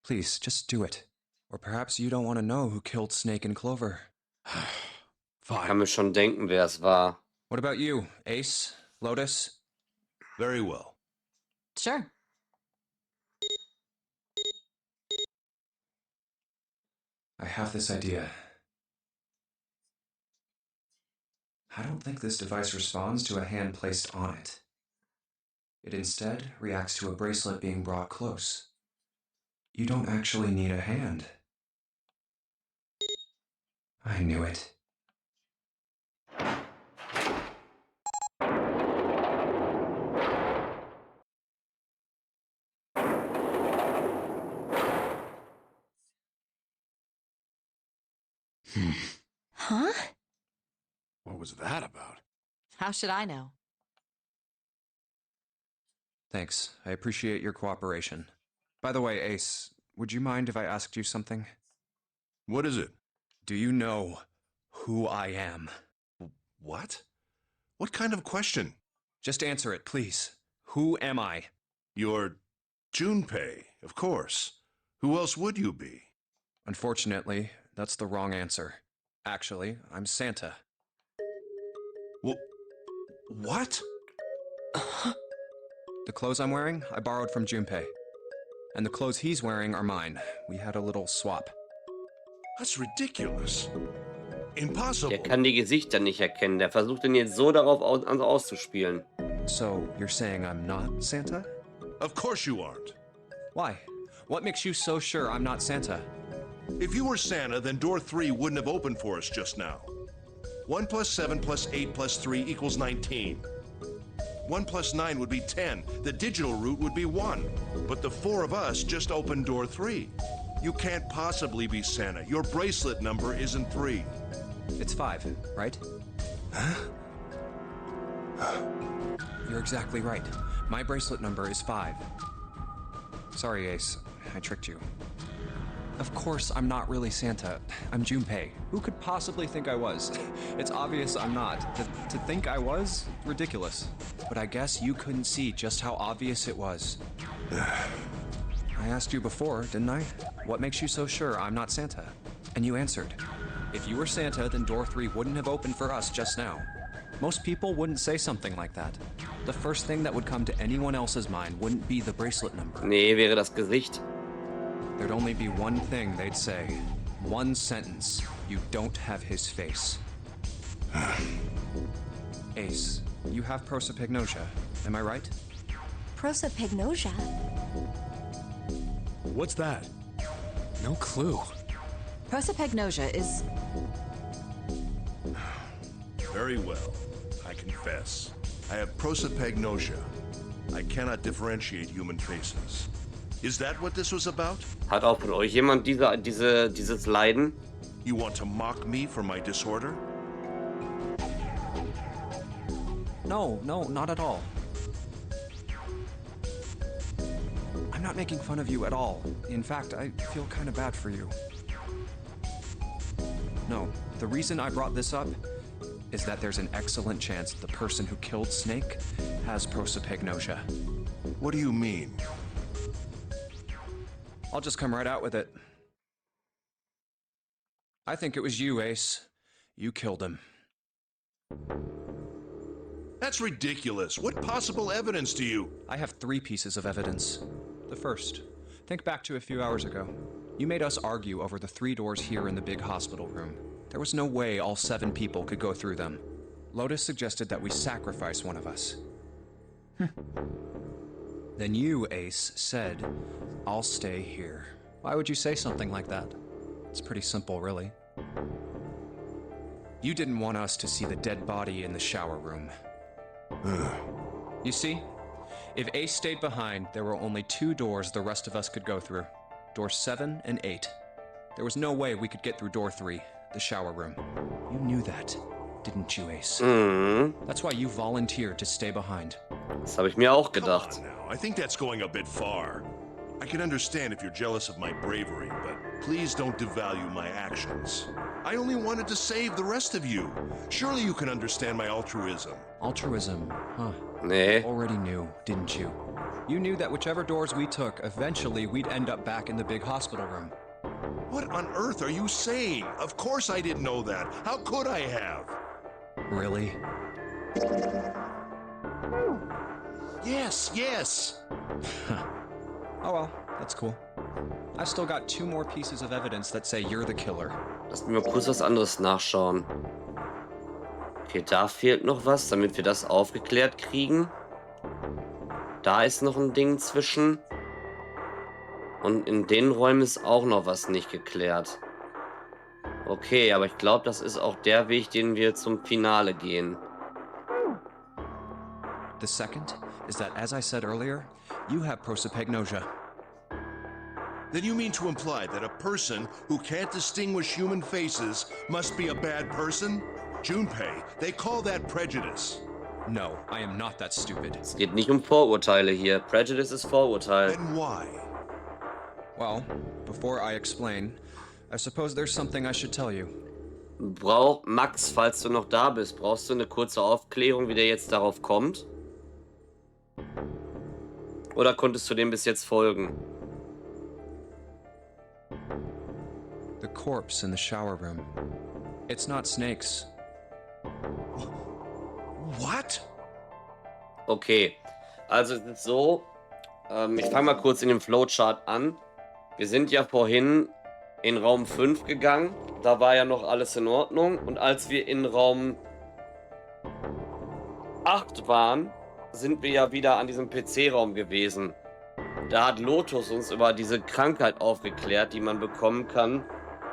Please, just do it. Or perhaps you don't want to know who killed Snake and Clover. Ich kann Fine. mir schon denken, wer es war. What about you, Ace? Lotus? Very well. Sure. I have this idea. I don't think this device responds to a hand placed on it. It instead reacts to a bracelet being brought close. You don't actually need a hand. I knew it. Huh? What was that about? How should I know? Thanks. I appreciate your cooperation. By the way, Ace, would you mind if I asked you something? What is it? Do you know who I am? What? What kind of question? Just answer it, please. Who am I? You're Junpei, of course. Who else would you be? Unfortunately, that's the wrong answer. Actually, I'm Santa. Well, what? The clothes I'm wearing, I borrowed from Junpei. And the clothes he's wearing are mine. We had a little swap. That's ridiculous. Impossible. Der kann die Gesichter nicht erkennen. Der versucht ihn jetzt so darauf auszuspielen. So, you're saying I'm not Santa? Of course you aren't. Why? What makes you so sure I'm not Santa? If you were Santa, then door 3 wouldn't have opened for us just now. 1 plus 7 plus 8 plus 3 equals 19. 1 plus 9 would be 10. The digital route would be 1. But the 4 of us just opened door 3. You can't possibly be Santa. Your bracelet number isn't 3. It's 5, right? You're exactly right. My bracelet number is 5. Sorry, Ace. I tricked you. Of course, I'm not really Santa. I'm Junpei. Who could possibly think I was? It's obvious I'm not. To think I was? Ridiculous. But I guess you couldn't see just how obvious it was. I asked you before, didn't I? What makes you so sure I'm not Santa? And you answered. If you were Santa, then door 3 wouldn't have opened for us just now. Most people wouldn't say something like that. The first thing that would come to anyone else's mind wouldn't be the bracelet number. Nee, wäre das Gesicht. There'd only be one thing they'd say. One sentence. You don't have his face. Ace, you have prosopagnosia. Am I right? Prosopagnosia? What's that? No clue. Prosopagnosia is... Very well. I confess. I have prosopagnosia. I cannot differentiate human faces. Is that what this was about? Hat auch von euch jemand dieses Leiden? You want to mock me for my disorder? No, not at all. I'm not making fun of you at all. In fact, I feel kind of bad for you. No, the reason I brought this up is that there's an excellent chance the person who killed Snake has prosopagnosia. What do you mean? I'll just come right out with it. I think it was you, Ace. You killed him. That's ridiculous. What possible evidence do you... I have 3 pieces of evidence. The first, think back to a few hours ago. You made us argue over the 3 doors here in the big hospital room. There was no way all 7 people could go through them. Lotus suggested that we sacrifice one of us. Then you, Ace, said, "I'll stay here." Why would you say something like that? It's pretty simple, really. You didn't want us to see the dead body in the shower room. You see, if Ace stayed behind, there were only 2 doors the rest of us could go through. Doors 7 and 8. There was no way we could get through door 3, the shower room. You knew that, didn't you, Ace? That's why you volunteered to stay behind. Das habe ich mir auch Come gedacht. on now. I think that's going a bit far. I can understand if you're jealous of my bravery, but please don't devalue my actions. I only wanted to save the rest of you. Surely you can understand my altruism. Altruism, huh? Nee. Already knew, didn't you? You knew that whichever doors we took, eventually we'd end up back in the big hospital room. What on earth are you saying? Of course I didn't know that. How could I have? Really? Yes. Oh well, that's cool. I've still got 2 more pieces of evidence that say you're the killer. Lass mich mal kurz was anderes nachschauen. Okay, da fehlt noch was, damit wir das aufgeklärt kriegen. Da ist noch ein Ding zwischen. Und in den Räumen ist auch noch was nicht geklärt. Okay, aber ich glaube, das ist auch der Weg, den wir zum Finale gehen. The second is that, as I said earlier, you have prosopagnosia. Then you mean to imply that a person who can't distinguish human faces must be a bad person? Junpei, they call that prejudice. No, I am not that stupid. Es geht nicht um Vorurteile hier. Prejudice ist Vorurteil. Then why? Well, before I explain, I suppose there's something I should tell you. Max, falls du noch da bist, brauchst du eine kurze Aufklärung, wie der jetzt darauf kommt? Oder konntest du dem bis jetzt folgen? The corpse in the shower room. It's not Snake's. What? Okay, also es ist so, ich fange mal kurz in dem Flowchart an. Wir sind ja vorhin in Raum 5 gegangen, da war ja noch alles in Ordnung. Und als wir in Raum 8 waren, sind wir ja wieder an diesem PC-Raum gewesen. Da hat Lotus uns über diese Krankheit aufgeklärt, die man bekommen kann,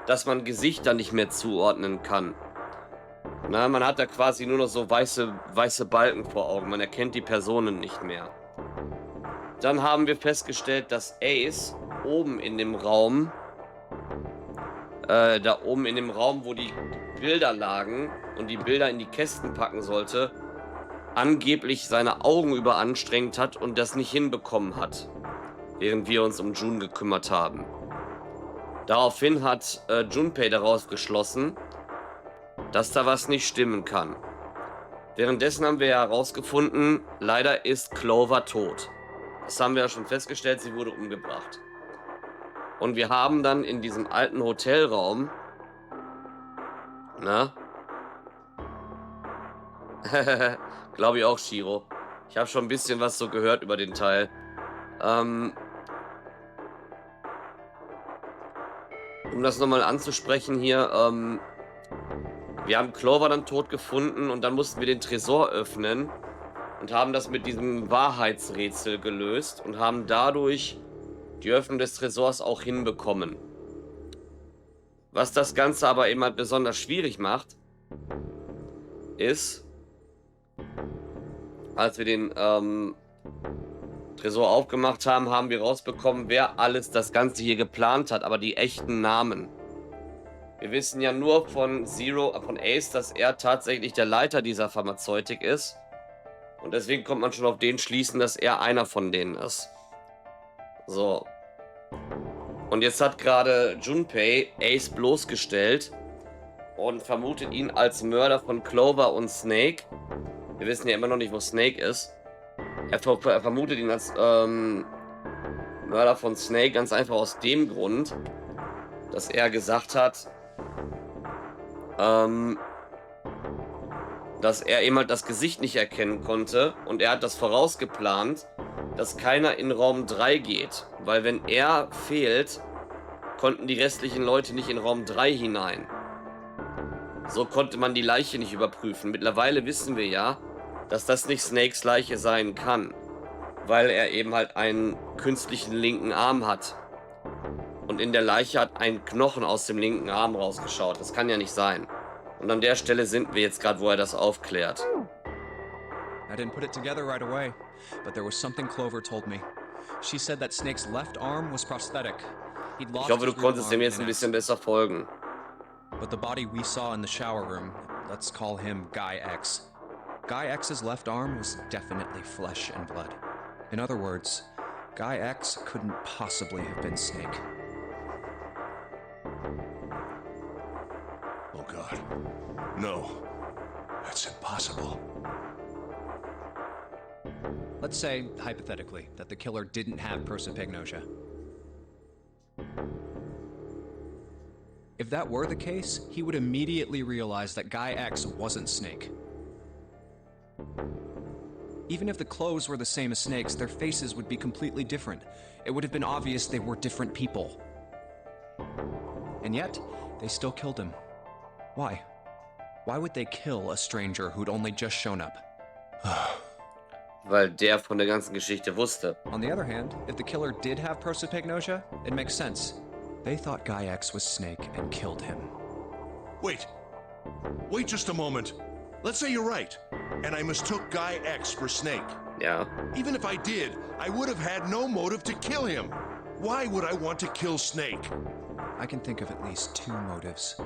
dass man Gesichter nicht mehr zuordnen kann. Na, man hat da quasi nur noch so weiße Balken vor Augen. Man erkennt die Personen nicht mehr. Dann haben wir festgestellt, dass Ace oben in dem Raum, da oben in dem Raum, wo die Bilder lagen und die Bilder in die Kästen packen sollte, angeblich seine Augen überanstrengt hat und das nicht hinbekommen hat, während wir uns um Jun gekümmert haben. Daraufhin hat Junpei daraus geschlossen, dass da was nicht stimmen kann. Währenddessen haben wir ja herausgefunden, leider ist Clover tot. Das haben wir ja schon festgestellt, sie wurde umgebracht. Und wir haben dann in diesem alten Hotelraum, na? Glaube ich auch, Shiro. Ich habe schon ein bisschen was so gehört über den Teil. Um das nochmal anzusprechen hier, wir haben Clover dann tot gefunden und dann mussten wir den Tresor öffnen und haben das mit diesem Wahrheitsrätsel gelöst und haben dadurch die Öffnung des Tresors auch hinbekommen. Was das Ganze aber eben halt besonders schwierig macht, ist, als wir den Tresor aufgemacht haben, haben wir rausbekommen, wer alles das Ganze hier geplant hat, aber die echten Namen. Wir wissen ja nur von Ace, dass er tatsächlich der Leiter dieser Pharmazeutik ist. Und deswegen kommt man schon auf den schließen, dass er einer von denen ist. So. Und jetzt hat gerade Junpei Ace bloßgestellt und vermutet ihn als Mörder von Clover und Snake. Wir wissen ja immer noch nicht, wo Snake ist. Er vermutet ihn als Mörder von Snake ganz einfach aus dem Grund, dass er gesagt hat, dass er eben halt das Gesicht nicht erkennen konnte und er hat das vorausgeplant, dass keiner in Raum 3 geht, weil wenn er fehlt, konnten die restlichen Leute nicht in Raum 3 hinein. So konnte man die Leiche nicht überprüfen. Mittlerweile wissen wir ja, dass das nicht Snakes Leiche sein kann, weil er eben halt einen künstlichen linken Arm hat. Und in der Leiche hat ein Knochen aus dem linken Arm rausgeschaut. Das kann ja nicht sein. Und an der Stelle sind wir jetzt gerade, wo er das aufklärt. I didn't put it together right away, but there was something Clover told me. She said that Snake's left arm was prosthetic. He'd lost Ich hoffe, du his real konntest dem arm jetzt in ein an bisschen besser folgen. But the body we saw in the shower room, let's call him Guy X. Guy X's left arm was definitely flesh and blood. In other words, Guy X couldn't possibly have been Snake. Oh God. No. That's impossible. Let's say, hypothetically, that the killer didn't have prosopagnosia. If that were the case, he would immediately realize that Guy X wasn't Snake. Even if the clothes were the same as Snake's, their faces would be completely different. It would have been obvious they were different people. And yet, they still killed him. Why? Why would they kill a stranger who'd only just shown up? Weil der von der ganzen Geschichte wusste. On the other hand, if the killer did have prosopagnosia, it makes sense. They thought Guy X was Snake and killed him. Wait. Wait just a moment. Let's say you're right, and I mistook Guy X for Snake. Ja. Even if I did, I would have had no motive to kill him. Why would I want to kill Snake? I can think of at least two motives.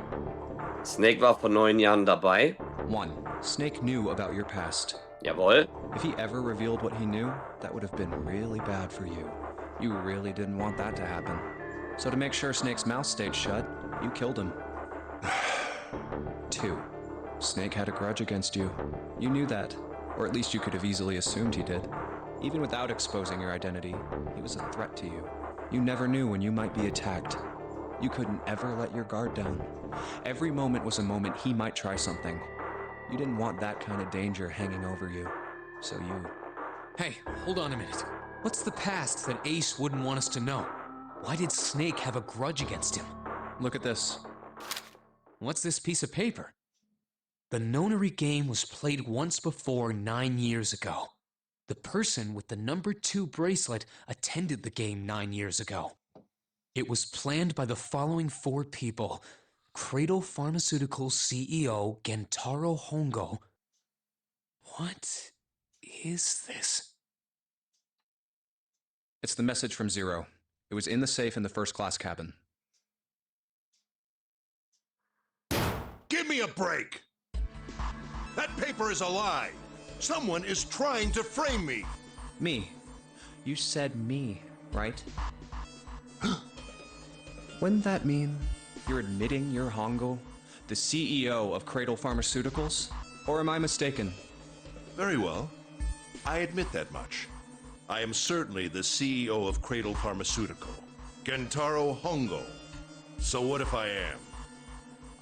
Snake war vor 9 Jahren dabei. One, Snake knew about your past. Jawohl. If he ever revealed what he knew, that would have been really bad for you. You really didn't want that to happen. So to make sure Snake's mouth stayed shut, you killed him. Two, Snake had a grudge against you. You knew that, or at least you could have easily assumed he did. Even without exposing your identity, he was a threat to you. You never knew when you might be attacked. You couldn't ever let your guard down. Every moment was a moment he might try something. You didn't want that kind of danger hanging over you. So you... Hey, hold on a minute. What's the past that Ace wouldn't want us to know? Why did Snake have a grudge against him? Look at this. What's this piece of paper? The nonary game was played once before 9 years ago. The person with the number 2 bracelet attended the game 9 years ago. It was planned by the following 4 people: Cradle Pharmaceuticals CEO Gentaro Hongo. What is this? It's the message from Zero. It was in the safe in the first class cabin. Give me a break! That paper is a lie! Someone is trying to frame me! Me. You said me, right? Wouldn't that mean you're admitting you're Hongo, the CEO of Cradle Pharmaceuticals? Or am I mistaken? Very well. I admit that much. I am certainly the CEO of Cradle Pharmaceutical, Gentaro Hongo. So what if I am?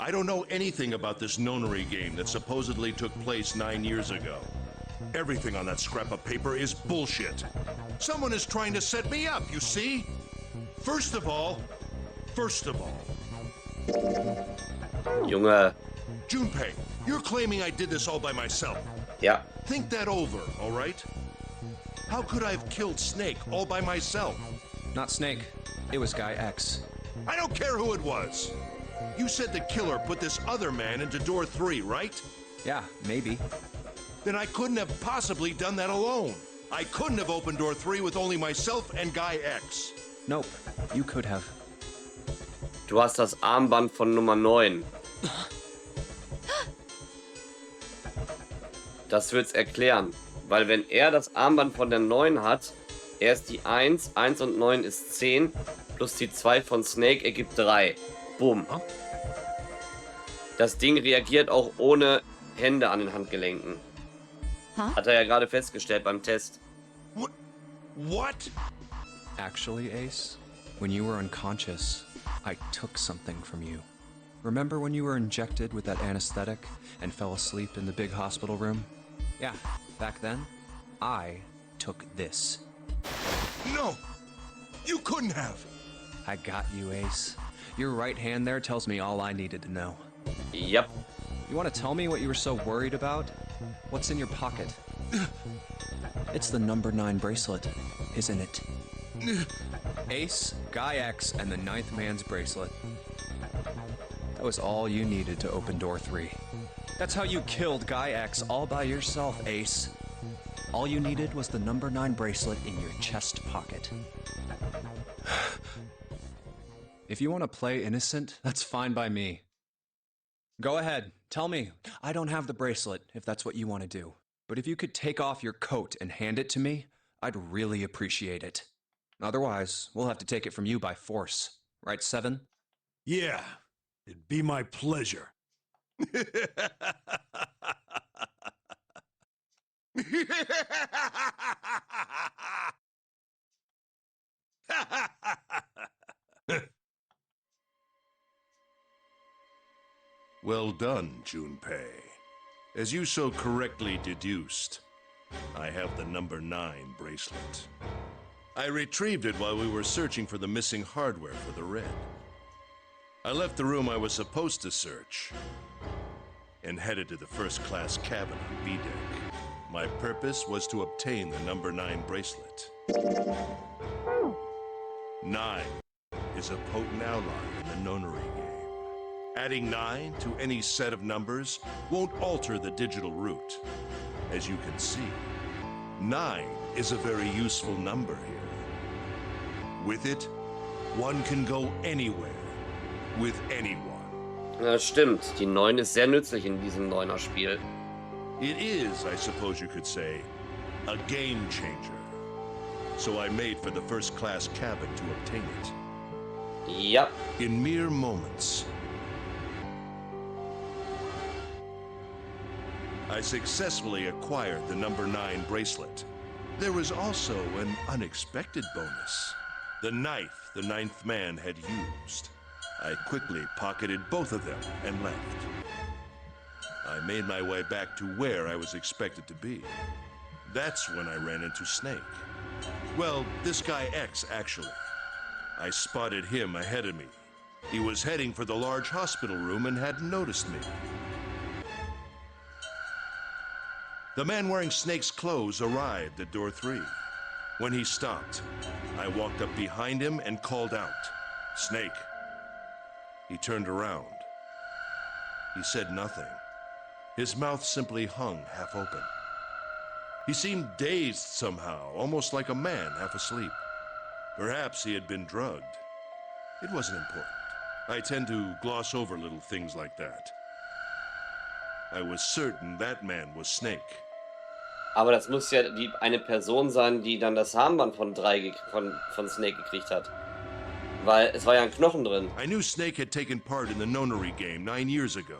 I don't know anything about this nonary game that supposedly took place 9 years ago. Everything on that scrap of paper is bullshit. Someone is trying to set me up, you see? First of all, Junge. Junpei, you're claiming I did this all by myself. Ja. Think that over, all right? How could I have killed Snake all by myself? Not Snake. It was Guy X. I don't care who it was. You said the killer put this other man into door 3, right? Yeah, maybe. Then I couldn't have possibly done that alone. I couldn't have opened door 3 with only myself and Guy X. Nope. You could have. Du hast das Armband von Nummer 9. Das wird's erklären. Weil wenn er das Armband von der 9 hat, er ist die 1, 1 und 9 ist 10, plus die 2 von Snake ergibt 3. Bumm. Das Ding reagiert auch ohne Hände an den Handgelenken. Hat er ja gerade festgestellt beim Test. What? Actually, Ace, when you were unconscious, I took something from you. Remember when you were injected with that anesthetic and fell asleep in the big hospital room? Yeah, back then, I took this. No! You couldn't have! I got you, Ace. Your right hand there tells me all I needed to know. Yep. You want to tell me what you were so worried about? What's in your pocket? It's the number 9 bracelet, isn't it? Ace, Guy X, and the 9th man's bracelet. That was all you needed to open door 3. That's how you killed Guy X all by yourself, Ace. All you needed was the number 9 bracelet in your chest pocket. If you want to play innocent, that's fine by me. Go ahead, tell me. I don't have the bracelet, if that's what you want to do. But if you could take off your coat and hand it to me, I'd really appreciate it. Otherwise, we'll have to take it from you by force. Right, Seven? Yeah, it'd be my pleasure. Well done, Junpei. As you so correctly deduced, I have the number 9 bracelet. I retrieved it while we were searching for the missing hardware for the red. I left the room I was supposed to search and headed to the first-class cabin on B-deck. My purpose was to obtain the number 9 bracelet. 9 is a potent ally in the nonary game. Adding 9 to any set of numbers won't alter the digital root. As you can see, 9 is a very useful number here. With it, one can go anywhere, with anyone. Ja, stimmt. Die 9 ist sehr nützlich in diesem 9er-Spiel. It is, I suppose you could say, a game changer. So I made for the first-class cabin to obtain it. Yep. In mere moments, I successfully acquired the number 9 bracelet. There was also an unexpected bonus. The knife the 9th man had used. I quickly pocketed both of them and left. I made my way back to where I was expected to be. That's when I ran into Snake. Well, this guy X, actually. I spotted him ahead of me. He was heading for the large hospital room and hadn't noticed me. The man wearing Snake's clothes arrived at door 3. When he stopped, I walked up behind him and called out, "Snake." He turned around. He said nothing. His mouth simply hung half open. He seemed dazed somehow, almost like a man half asleep. Perhaps he had been drugged. It wasn't important. I tend to gloss over little things like that. I was certain that man was Snake. Aber das muss ja eine Person sein, die dann das Armband von Snake gekriegt hat. Weil es war ja ein Knochen drin. I knew Snake had taken part in the nonary game 9 years ago.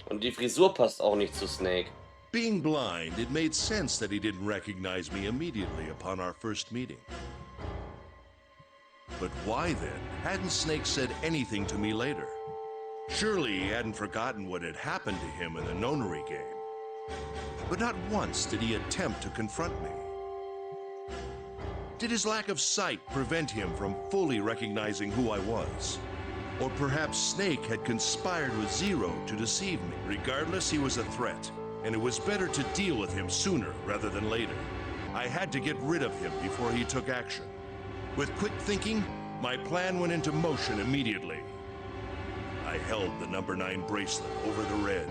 Und die Frisur passt auch nicht zu Snake. Being blind, it made sense that he didn't recognize me immediately upon our first meeting. But why then hadn't Snake said anything to me later? Surely he hadn't forgotten what had happened to him in the nonary game. But not once did he attempt to confront me. Did his lack of sight prevent him from fully recognizing who I was? Or perhaps Snake had conspired with Zero to deceive me. Regardless, he was a threat, and it was better to deal with him sooner rather than later. I had to get rid of him before he took action. With quick thinking, my plan went into motion immediately. I held the number 9 bracelet over the red.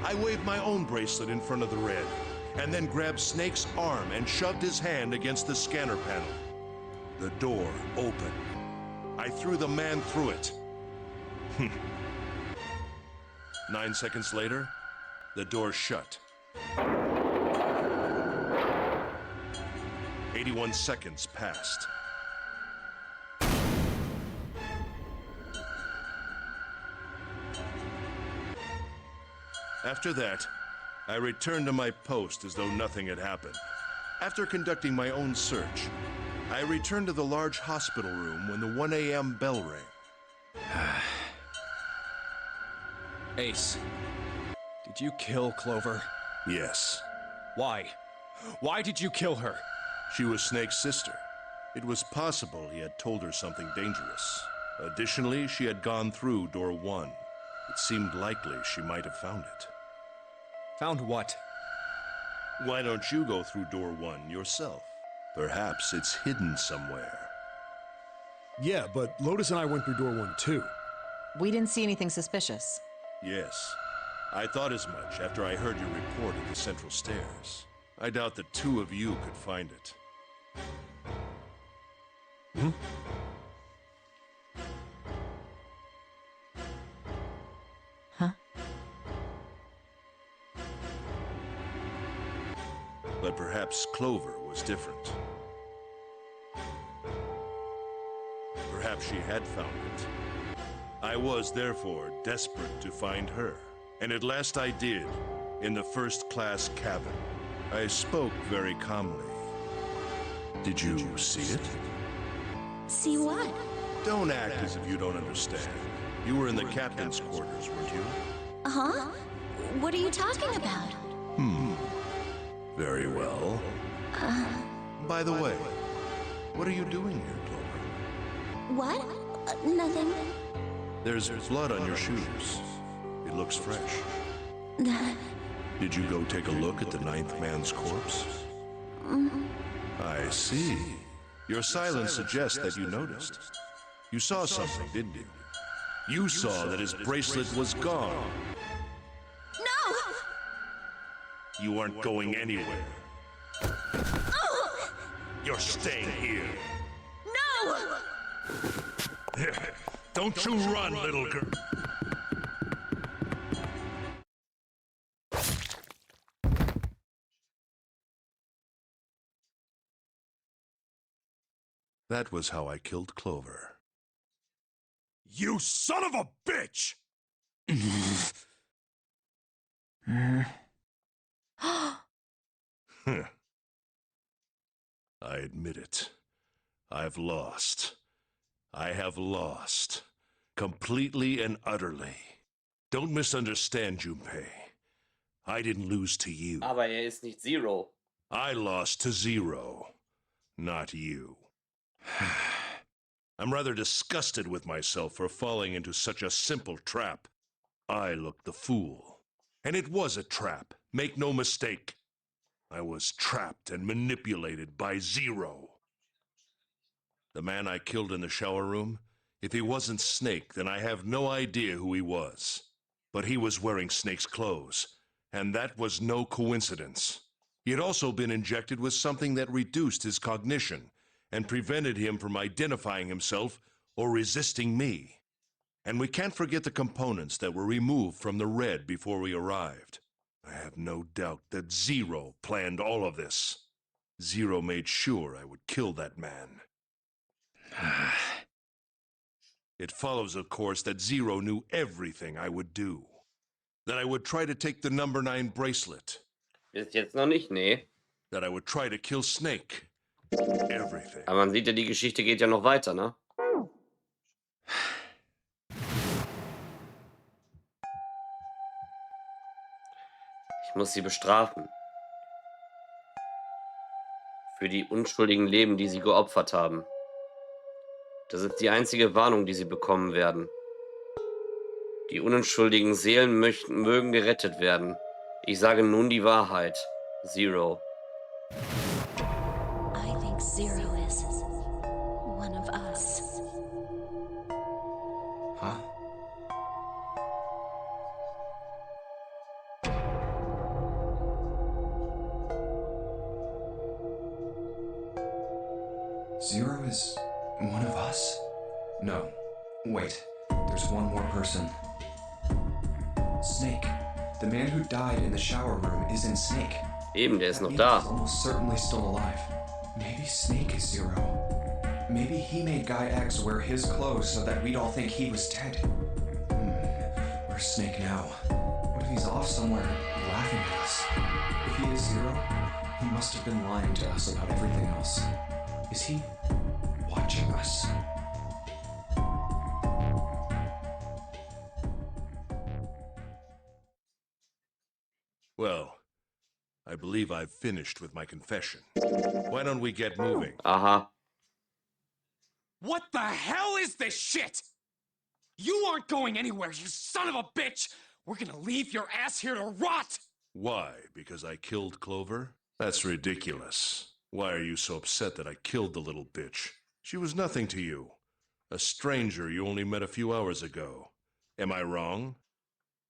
I waved my own bracelet in front of the red, and then grabbed Snake's arm and shoved his hand against the scanner panel. The door opened. I threw the man through it. 9 seconds later, the door shut. 81 seconds passed. After that, I returned to my post as though nothing had happened. After conducting my own search, I returned to the large hospital room when the 1 a.m. bell rang. Ace, did you kill Clover? Yes. Why? Why did you kill her? She was Snake's sister. It was possible he had told her something dangerous. Additionally, she had gone through door 1. It seemed likely she might have found it. Found what? Why don't you go through door 1 yourself? Perhaps it's hidden somewhere. Yeah, but Lotus and I went through door 1 too. We didn't see anything suspicious. Yes. I thought as much after I heard your report at the central stairs. I doubt the two of you could find it. Hmm? Huh? But perhaps Clover was different. Perhaps she had found it. I was, therefore, desperate to find her. And at last I did, in the first-class cabin. I spoke very calmly. Did you see it? See what? Don't act as if you don't understand. You were in the captain's quarters, weren't you? Huh? What are you talking about? Very well. By the way, what are you doing here, Clover? What? Nothing. There's blood on your shoes. It looks fresh. Did you go take a look at the 9th man's corpse? I see. Your silence suggests that you noticed. You saw something, didn't you? You saw that his bracelet was gone. No! You aren't going anywhere. You're staying here. No! Don't you run, little girl. That was how I killed Clover. You son of a bitch! I admit it. I've lost. I have lost. Completely and utterly. Don't misunderstand, Junpei. I didn't lose to you. Aber ist nicht Zero. I lost to Zero. Not you. I'm rather disgusted with myself for falling into such a simple trap. I looked the fool. And it was a trap. Make no mistake. I was trapped and manipulated by Zero. The man I killed in the shower room, if he wasn't Snake, then I have no idea who he was. But he was wearing Snake's clothes, and that was no coincidence. He had also been injected with something that reduced his cognition and prevented him from identifying himself or resisting me. And we can't forget the components that were removed from the red before we arrived. I have no doubt that Zero planned all of this. Zero made sure I would kill that man. It follows, of course, that Zero knew everything I would do. That I would try to take the number 9 bracelet. Ist jetzt noch nicht, nee. That I would try to kill Snake. Everything. Aber man sieht ja, die Geschichte geht ja noch weiter, ne? Ich muss sie bestrafen. Für die unschuldigen Leben, die sie geopfert haben. Das ist die einzige Warnung, die sie bekommen werden. Die unschuldigen Seelen mögen gerettet werden. Ich sage nun die Wahrheit. Zero. I think Zero is one of us. Huh? Zero is one of us? No. Wait. There's one more person. Snake. The man who died in the shower room is in Snake. Eben, der ist noch He's da. almost certainly still alive. Maybe Snake is Zero. Maybe he made Guy X wear his clothes so that we'd all think he was dead. Where's Snake now? What if he's off somewhere laughing at us? If he is Zero, he must have been lying to us about everything else. Is he watching us? Well, I believe I've finished with my confession. Why don't we get moving? Aha. What the hell is this shit? You aren't going anywhere, you son of a bitch! We're gonna leave your ass here to rot! Why? Because I killed Clover? That's ridiculous. Why are you so upset that I killed the little bitch? She was nothing to you. A stranger you only met a few hours ago. Am I wrong?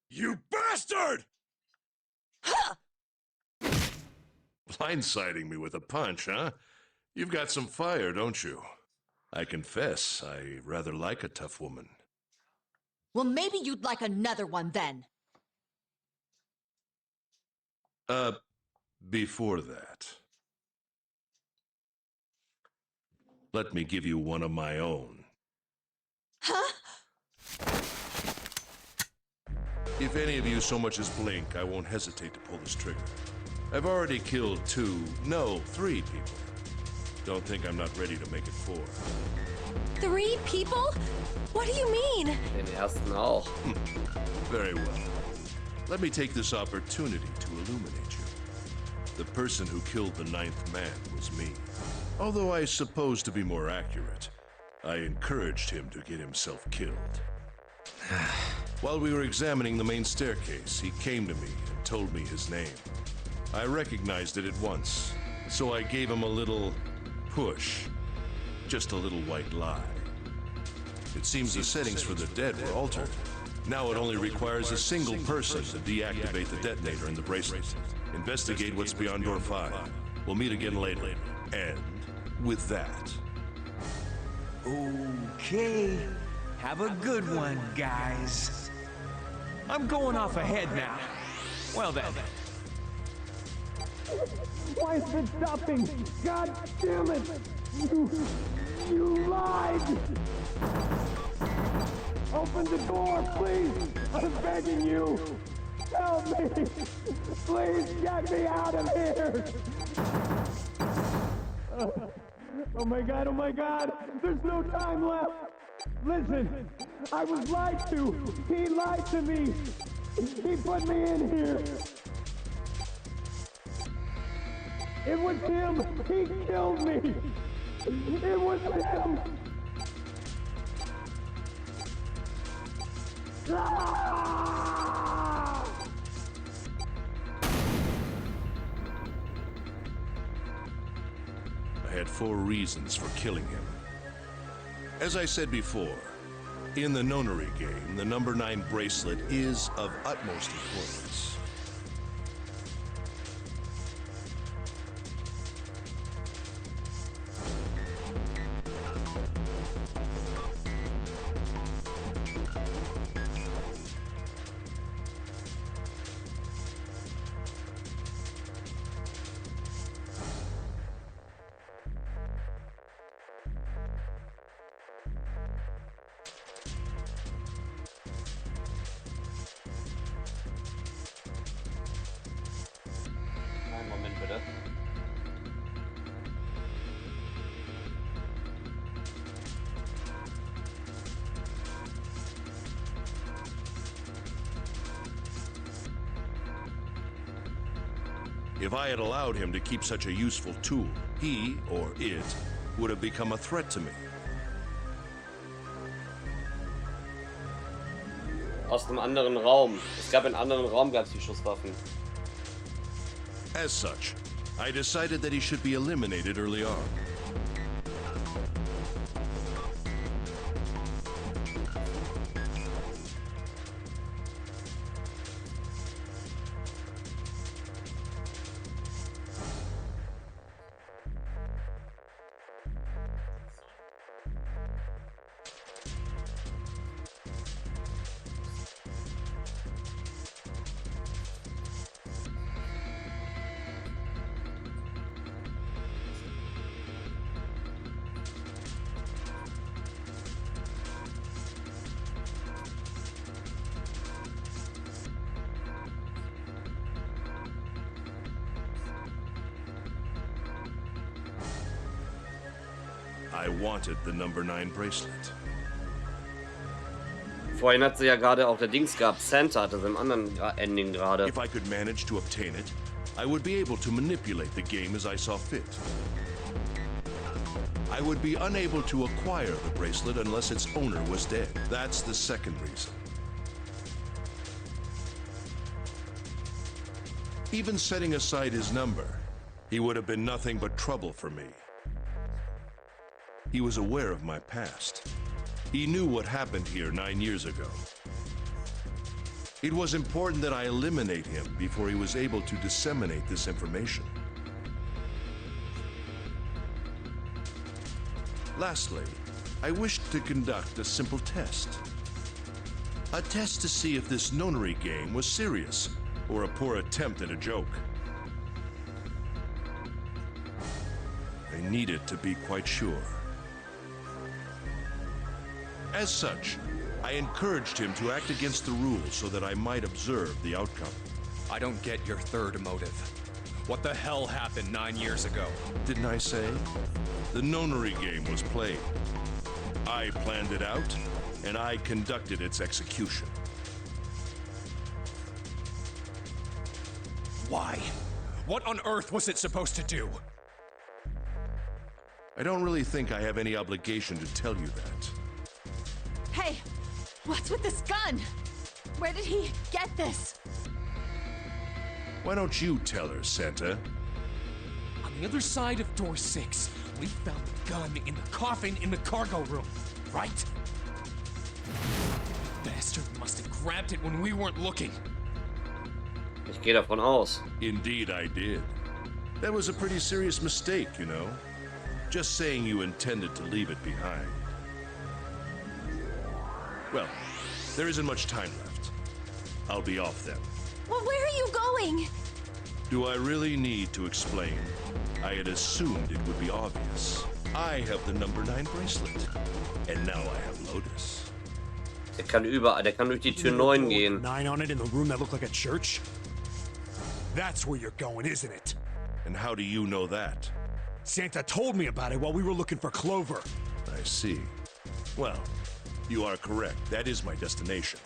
You bastard! Blindsiding me with a punch, huh? You've got some fire, don't you? I confess, I rather like a tough woman. Well, maybe you'd like another one then. Before that, let me give you one of my own. Huh? If any of you so much as blink, I won't hesitate to pull this trigger. I've already killed 3 people. Don't think I'm not ready to make it 4. 3 people? What do you mean? Den ersten auch. Very well. Let me take this opportunity to illuminate you. The person who killed the 9th man was me. Although I suppose, to be more accurate, I encouraged him to get himself killed. While we were examining the main staircase, he came to me and told me his name. I recognized it at once, so I gave him a little push. Just a little white lie. It seems the settings for the dead were altered. Now it only requires a single person to deactivate the detonator in the bracelet. Investigate what's beyond door 5. We'll meet again later. And with that... Okay. Have a good one, guys. I'm going off ahead now. Well then. Why is it stopping? God damn it! You lied! Open the door, please! I'm begging you! Help me! Please get me out of here! Oh my god, oh my god! There's no time left! Listen! I was lied to! He lied to me! He put me in here! It was him! He killed me! It was him! Ah! I had 4 reasons for killing him. As I said before, in the nonary game, the number 9 bracelet is of utmost importance. Einen Moment bitte. If I had allowed him to keep such a useful tool, he, or it, would have become a threat to me. Aus einem anderen Raum. Es gab in einem anderen Raum gab's die Schusswaffen. As such, I decided that he should be eliminated early on. I wanted the number 9 bracelet. vorhin hat sie ja gerade auch der Dings gehabt. Santa hatte sie im anderen Ending gerade. If I could manage to obtain it, I would be able to manipulate the game as I saw fit. I would be unable to acquire the bracelet unless its owner was dead. That's the second reason. Even setting aside his number, he would have been nothing but trouble for me. He was aware of my past. He knew what happened here 9 years ago. It was important that I eliminate him before he was able to disseminate this information. Lastly, I wished to conduct a simple test. A test to see if this nonary game was serious or a poor attempt at a joke. I needed to be quite sure. As such, I encouraged him to act against the rules so that I might observe the outcome. I don't get your third motive. What the hell happened 9 years ago? Didn't I say? The nonary game was played. I planned it out, and I conducted its execution. Why? What on earth was it supposed to do? I don't really think I have any obligation to tell you that. Hey, what's with this gun? Where did he get this? Why don't you tell her, Santa? On the other side of door 6, we found the gun in the coffin in the cargo room, right? Bastard must have grabbed it when we weren't looking. Ich gehe davon aus. Indeed, I did. That was a pretty serious mistake, you know. Just saying you intended to leave it behind. Well, there isn't much time left. I'll be off then. Well, where are you going? Do I really need to explain? I had assumed it would be obvious. I have the number 9 bracelet. And now I have Lotus. Der kann überall, der kann durch die Tür 9 gehen. 9 on it in the room that looked like a church? That's where you're going, isn't it? And how do you know that? Santa told me about it while we were looking for Clover. I see. Well, you are correct. That is my destination.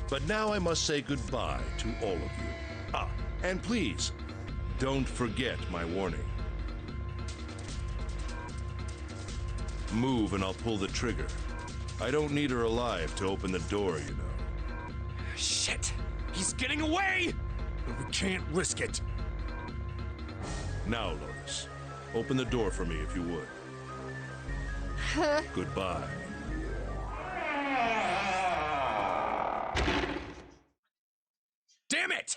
But now I must say goodbye to all of you. Ah, and please, don't forget my warning. Move and I'll pull the trigger. I don't need her alive to open the door, you know. Shit! He's getting away! We can't risk it. Now, Lotus, open the door for me if you would. Goodbye. Damn it!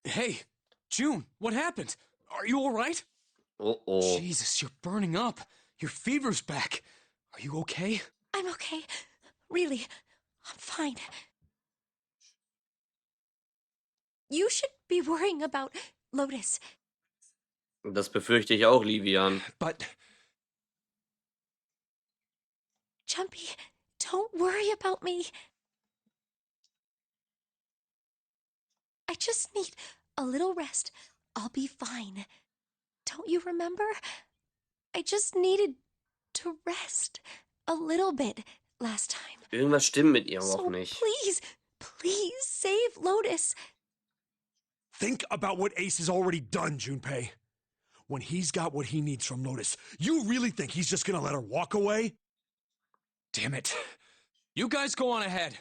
Hey, June, what happened? Are you all right? Oh. Jesus, you're burning up. Your fever's back. Are you okay? I'm okay. Really, I'm fine. You should be worrying about Lotus. Das befürchte ich auch, Livian. But... Jumpy, don't worry about me. I just need a little rest. I'll be fine. Don't you remember? I just needed to rest a little bit last time. Irgendwas stimmt mit ihr auch So nicht. please save Lotus. Think about what Ace has already done, Junpei. When he's got what he needs from Lotus, you really think he's just gonna let her walk away? Damn it. You guys go on ahead.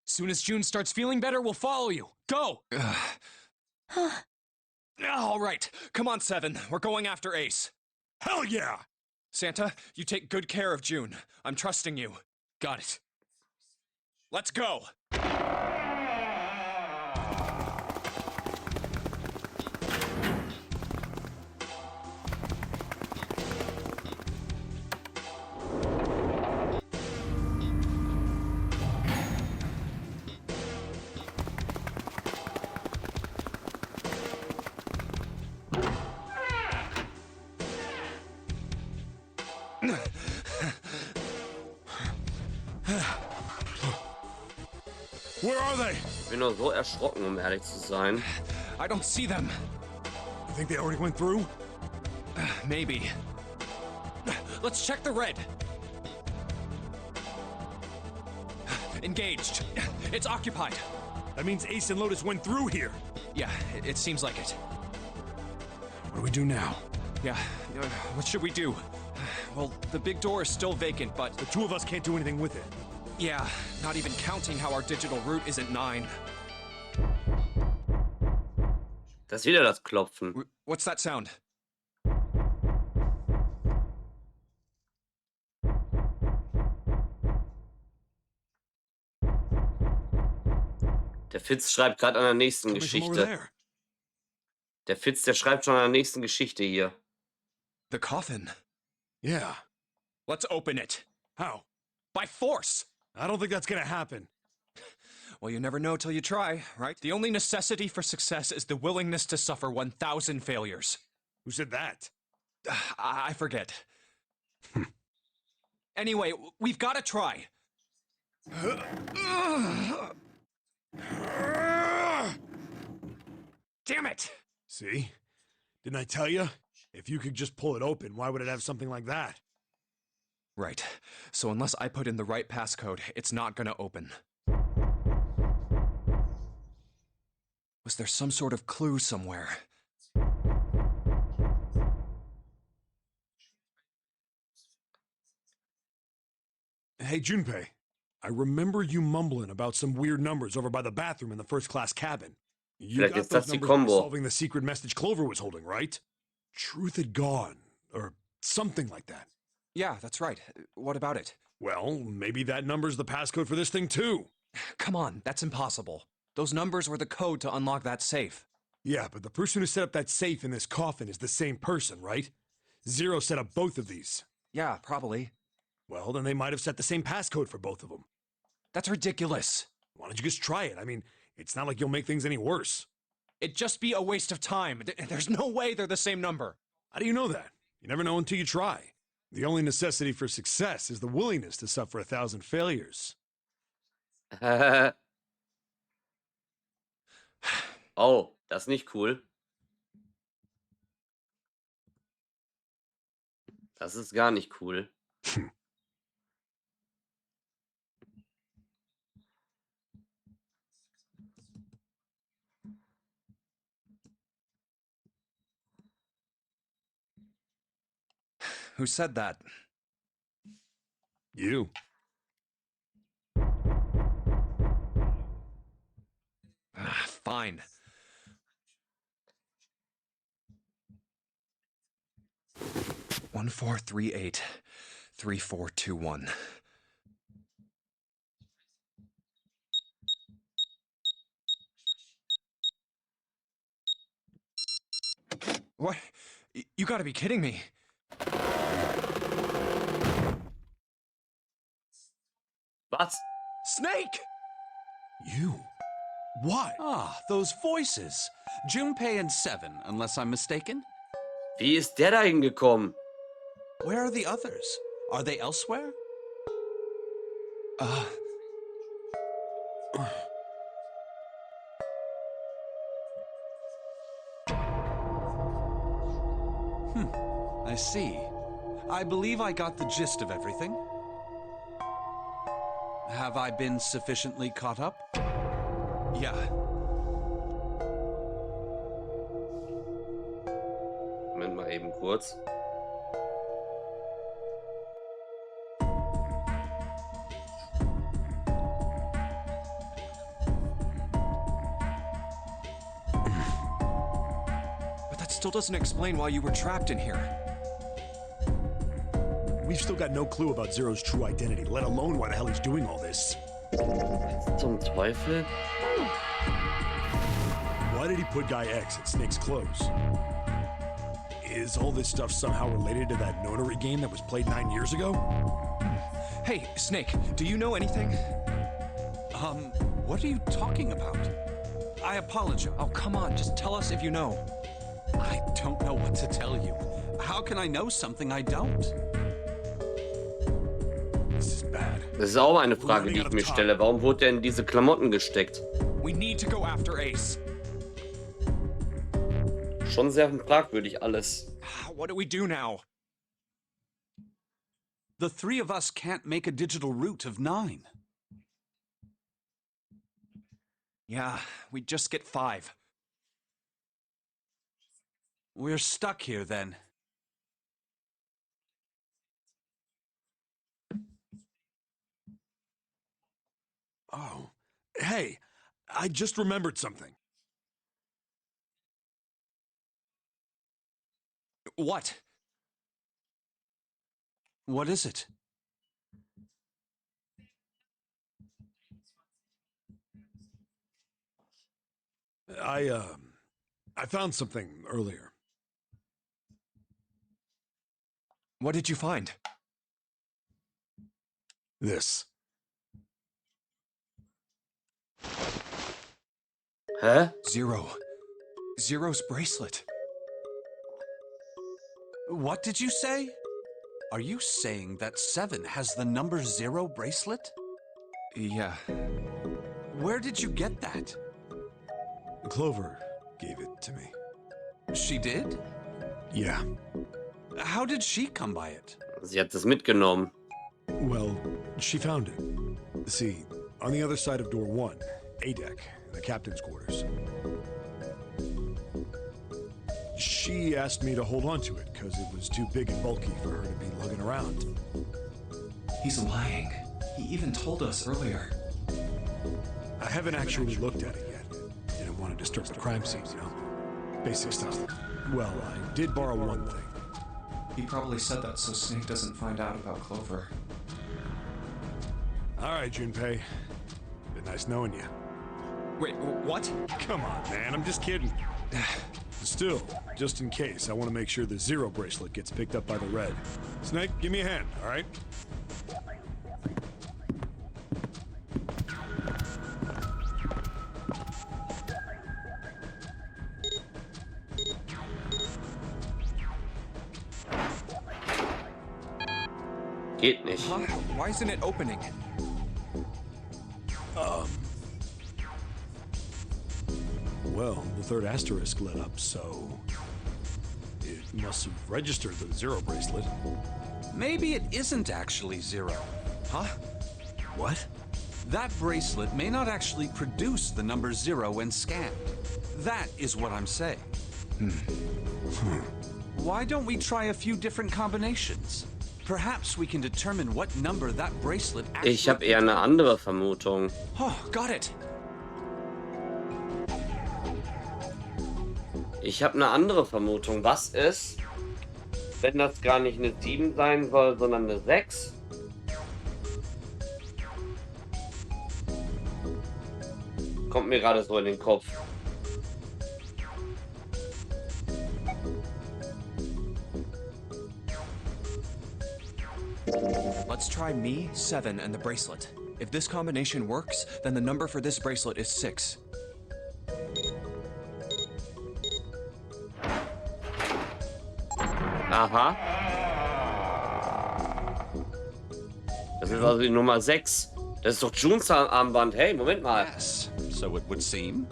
Soon as June starts feeling better, we'll follow you. Go! All right. Come on, 7. We're going after Ace. Hell yeah! Santa, you take good care of June. I'm trusting you. Got it. Let's go! Where are they? Ich bin nur so erschrocken, um ehrlich zu sein. I don't see them. think they already went through? Maybe. Let's check the red. Engaged. It's occupied. That means Ace and Lotus went through here. Yeah, it seems like it. What do we do now? Yeah, what should we do? Well, the big door is still vacant, but... The two of us can't do anything with it. Yeah, not even counting how our digital route isn't 9. Das ist wieder das Klopfen. What's that sound? Der Fitz schreibt gerade an der nächsten Geschichte. Der Fitz, der schreibt schon an der nächsten Geschichte hier. The coffin. Yeah. Let's open it. How? By force. I don't think that's gonna happen. Well, you never know till you try, right? The only necessity for success is the willingness to suffer 1,000 failures. Who said that? I forget. Anyway, we've got to try. Damn it! See? Didn't I tell you? If you could just pull it open, why would it have something like that? Right. So unless I put in the right passcode, it's not gonna open. Was there some sort of clue somewhere? Hey, Junpei. I remember you mumbling about some weird numbers over by the bathroom in the first-class cabin. You Vielleicht got ist those das die numbers by Combo. solving the secret message Clover was holding, right? Truth had gone, or something like that. Yeah, that's right. What about it? Well, maybe that number's the passcode for this thing, too. Come on, that's impossible. Those numbers were the code to unlock that safe. Yeah, but the person who set up that safe in this coffin is the same person, right? Zero set up both of these. Yeah, probably. Well, then they might have set the same passcode for both of them. That's ridiculous. Why don't you just try it? I mean, it's not like you'll make things any worse. It'd just be a waste of time. There's no way they're the same number. How do you know that? You never know until you try. The only necessity for success is the willingness to suffer 1,000 failures. Oh, das ist nicht cool. Das ist gar nicht cool. Who said that? You. Fine. One 438 3421. What? You gotta be kidding me. Was? Snake! You? What? Ah, those voices. Junpei and Seven, unless I'm mistaken. Wie ist der da hingekommen? Where are the others? Are they elsewhere? I see. I believe I got the gist of everything. Have I been sufficiently caught up? Yeah. Moment mal eben kurz. But that still doesn't explain why you were trapped in here. We've still got no clue about Zero's true identity, let alone why the hell he's doing all this. Zum Teufel? Why did he put Guy X at Snake's clothes? Is all this stuff somehow related to that notary game that was played 9 years ago? Hey, Snake, do you know anything? What are you talking about? I apologize. Oh, come on, just tell us if you know. I don't know what to tell you. How can I know something I don't? This is bad. Das ist auch eine Frage, die ich mir stelle. Warum wurde er in diese Klamotten gesteckt? We need to go after Ace. schon sehr fragwürdig alles. What do we do now? The three of us can't make a digital route of 9. Yeah, we just get 5. We're stuck here then. Oh, hey, I just remembered something. What? What is it? I found something earlier. What did you find? This. Hä? Zero's bracelet. What did you say? Are you saying that 7 has the number 0 bracelet? Yeah. Where did you get that? Clover gave it to me. She did? Yeah. How did she come by it? Sie hat es mitgenommen. Well, she found it. See, on the other side of door 1, A deck, the captain's quarters. She asked me to hold on to it because it was too big and bulky for her to be lugging around. He's lying. He even told us earlier. I haven't actually looked at it yet. Didn't want to disturb the crime scene, you know? Basic stuff. Well, I did borrow one thing. He probably said that so Snake doesn't find out about Clover. All right, Junpei. Been nice knowing you. Wait, what? Come on, man. I'm just kidding. Still, just in case, I want to make sure the 0 bracelet gets picked up by the red. Snake, give me a hand, all right? Geht nicht. Huh? Why isn't it opening? Well, the third asterisk lit up, so it must have registered the 0 bracelet. Maybe it isn't actually 0. Huh? What? That bracelet may not actually produce the number 0 when scanned. That is what I'm saying. Why don't we try a few different combinations? Perhaps we can determine what number that bracelet actually... Ich habe eher eine andere Vermutung. Oh, got it. Ich habe eine andere Vermutung. Was ist, wenn das gar nicht eine 7 sein soll, sondern eine 6? Kommt mir gerade so in den Kopf. Let's try me, 7, and the bracelet. If this combination works, then the number for this bracelet is 6. Aha. Das ist also die Nummer 6. Das ist doch Junes Armband. Hey, Moment mal. Yes, so it would seem.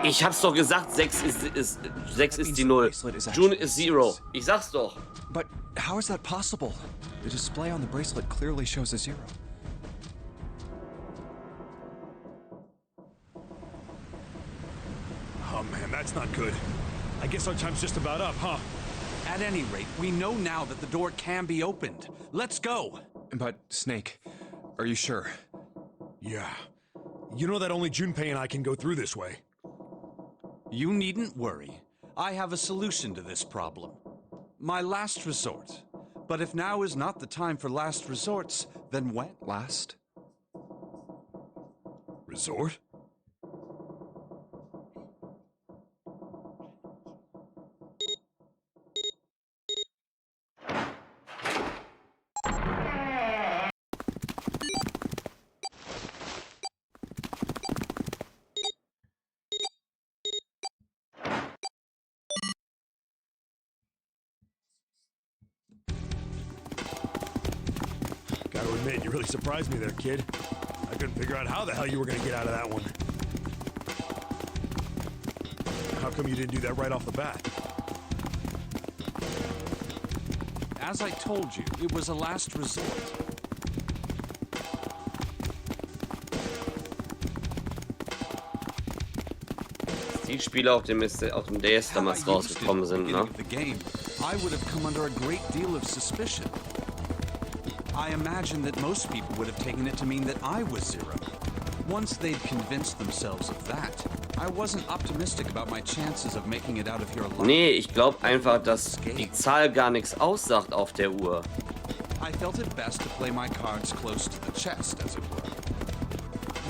Ich hab's doch gesagt, 6 ist die 0. June ist 0. Ich sag's doch. But how is that possible? The display on the bracelet clearly shows a 0. Oh man, that's not good. I guess our time's just about up, huh? At any rate, we know now that the door can be opened. Let's go. But, Snake, are you sure? Yeah. You know that only Junpei and I can go through this way. You needn't worry. I have a solution to this problem. My last resort. But if now is not the time for last resorts, then when? Last? Resort? Gotta admit, you really surprised me there, kid. I couldn't figure out how the hell you were gonna get out of that one. How come you didn't do that right off the bat? As I told you, it was a last resort. Die Spiele auf dem DS Had I damals used it rausgekommen at the sind, beginning ne? of the game, I would have come under a great deal of suspicion. I imagine that most people would have taken it to mean that I was Zero. Once they'd convinced themselves of that, I wasn't optimistic about my chances of making it out of here alive. Nee, ich glaube einfach, dass die Zahl gar nichts aussagt auf der Uhr. I felt it best to play my cards close to the chest, as it were.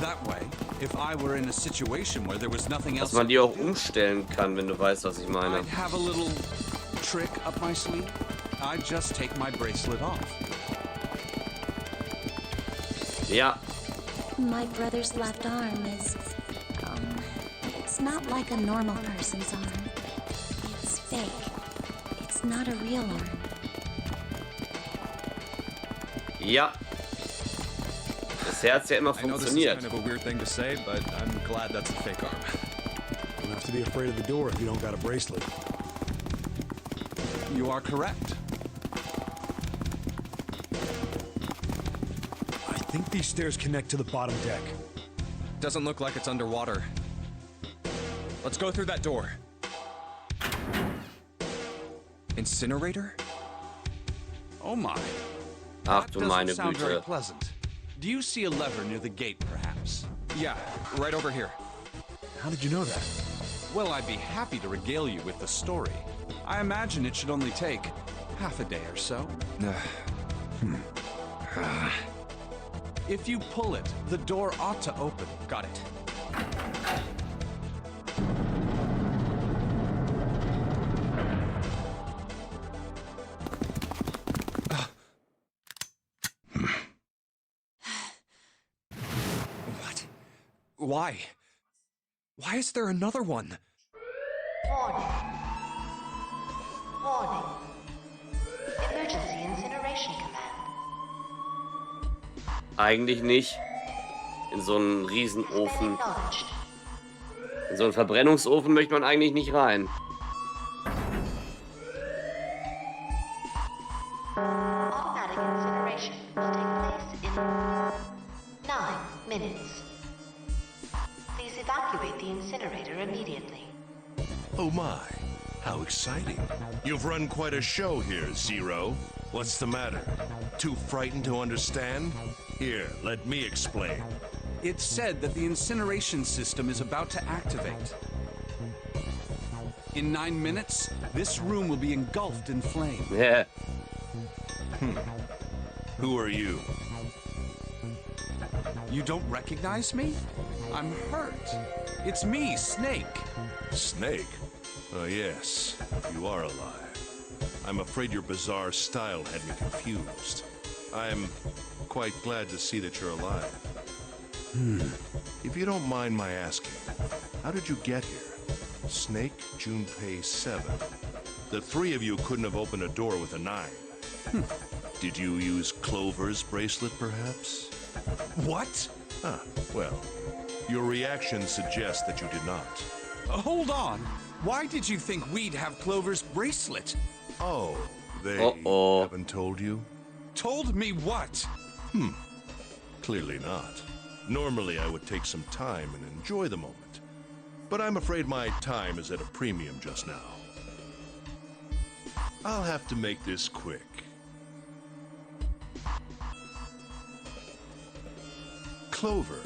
That way, if I were in a situation where there was nothing Dass else man die auch umstellen kann, wenn du weißt, was ich meine. I'd have a little trick up my sleeve. I'd just take my bracelet off. Ja. My brother's left arm is, it's not like a normal person's arm. It's fake. It's not a real arm. Ja. Bisher hat's ja immer I know this is funktioniert. kind of a weird thing to say, but I'm glad that's a fake arm. Don't have to be afraid of the door if you don't got a bracelet. You are correct. I think these stairs connect to the bottom deck. Doesn't look like it's underwater. Let's go through that door. Incinerator? Oh my. Ach That du doesn't meine sound very Güte. pleasant. Do you see a lever near the gate, perhaps? Yeah, right over here. How did you know that? Well, I'd be happy to regale you with the story. I imagine it should only take half a day or so. If you pull it, the door ought to open. Got it. What? Why? Why is there another one? Warning. Warning. Emergency incineration command. Eigentlich nicht. In so einen Riesenofen. Acknowledged. In so einen Verbrennungsofen möchte man eigentlich nicht rein. Automatic incineration will take place in 9 minutes. Please evacuate the incinerator immediately. Oh my, how exciting. You've run quite a show here, Zero. What's the matter? Too frightened to understand? Here, let me explain. It's said that the incineration system is about to activate. In 9 minutes, this room will be engulfed in flame. Yeah. Who are you? You don't recognize me? I'm hurt. It's me, Snake. Snake? Oh yes, you are alive. I'm afraid your bizarre style had me confused. I'm quite glad to see that you're alive. If you don't mind my asking, how did you get here? Snake, Junpei 7. The three of you couldn't have opened a door with a 9. Did you use Clover's bracelet, perhaps? What? Ah, well, your reaction suggests that you did not. Hold on. Why did you think we'd have Clover's bracelet? Oh, they Uh-oh. haven't told you? Told me what? Clearly not. Normally, I would take some time and enjoy the moment. But I'm afraid my time is at a premium just now. I'll have to make this quick. Clover.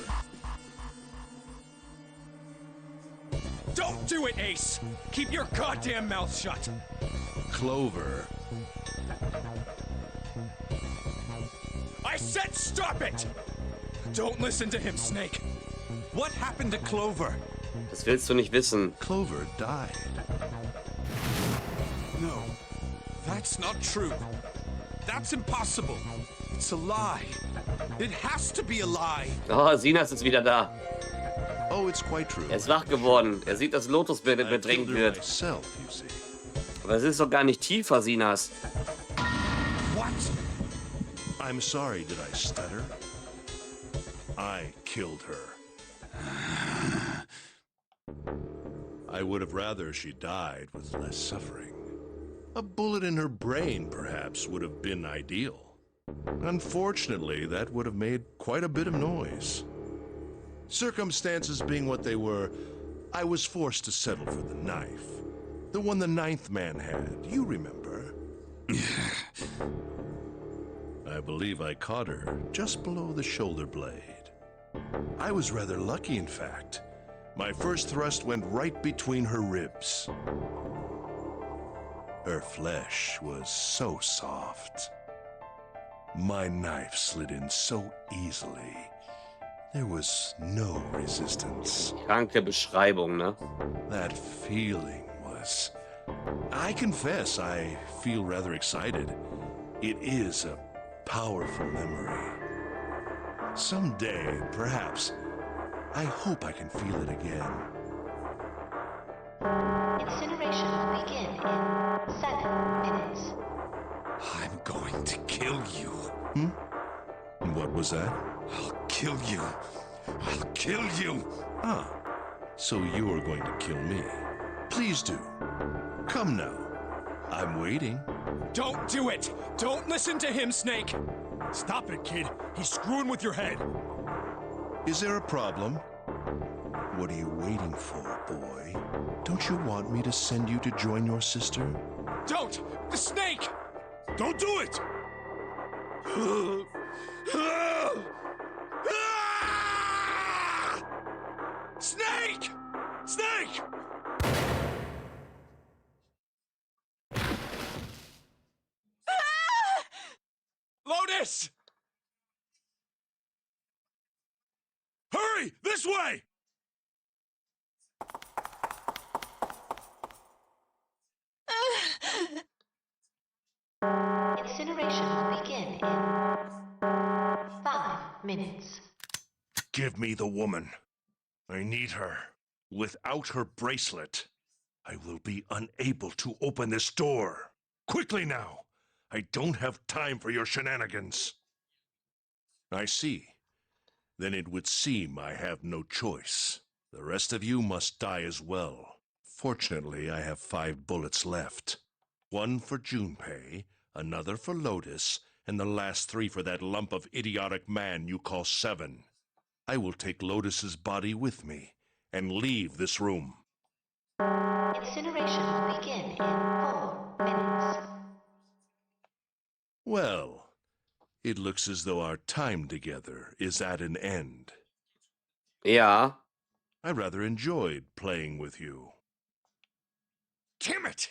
Don't do it, Ace! Keep your goddamn mouth shut! Clover. I said stop it! Don't listen to him, Snake. What happened to Clover? Das willst du nicht wissen. Clover died. No, that's not true. That's impossible. It's a lie. It has to be a lie. Oh, Sinas ist wieder da. Oh, it's quite true. Er ist wach geworden. Er sieht, dass Lotus I killed bedrängt her wird. myself, you see. Aber es ist doch gar nicht tiefer, Sinas. What? I'm sorry, did I stutter? I killed her. I would have rather she died with less suffering. A bullet in her brain, perhaps, would have been ideal. Unfortunately, that would have made quite a bit of noise. Circumstances being what they were, I was forced to settle for the knife. The one the ninth man had, you remember. I believe I caught her just below the shoulder blade. I was rather lucky, in fact. My first thrust went right between her ribs. Her flesh was so soft. My knife slid in so easily. There was no resistance. Kranke Beschreibung, ne? That feeling was... I confess, I feel rather excited. It is a powerful memory. Someday, perhaps, I hope I can feel it again. Incineration will begin in 7 minutes. I'm going to kill you. What was that? I'll kill you. I'll kill you. Ah, so you're going to kill me. Please do. Come now. I'm waiting. Don't do it! Don't listen to him, Snake! Stop it, kid. He's screwing with your head. Is there a problem? What are you waiting for, boy? Don't you want me to send you to join your sister? Don't! The snake! Don't do it! Snake! Snake! Lotus! Hurry! This way! Incineration will begin in 5 minutes. Give me the woman. I need her. Without her bracelet, I will be unable to open this door. Quickly now! I don't have time for your shenanigans. I see. Then it would seem I have no choice. The rest of you must die as well. Fortunately, I have 5 bullets left. 1 for Junpei, another for Lotus, and the last 3 for that lump of idiotic man you call 7. I will take Lotus's body with me and leave this room. Incineration will begin in 4 minutes. Well, it looks as though our time together is at an end. Ja. I rather enjoyed playing with you. Damn it!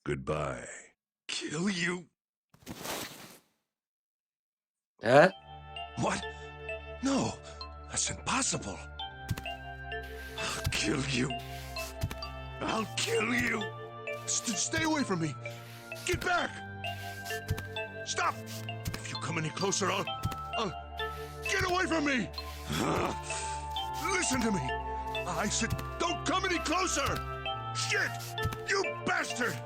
Goodbye. Kill you! Hä? What? No, that's impossible. I'll kill you! I'll kill you! Stay away from me! Get back! Stop! If you come any closer, I'll... Get away from me! Listen to me! I said, don't come any closer! Shit! You bastard!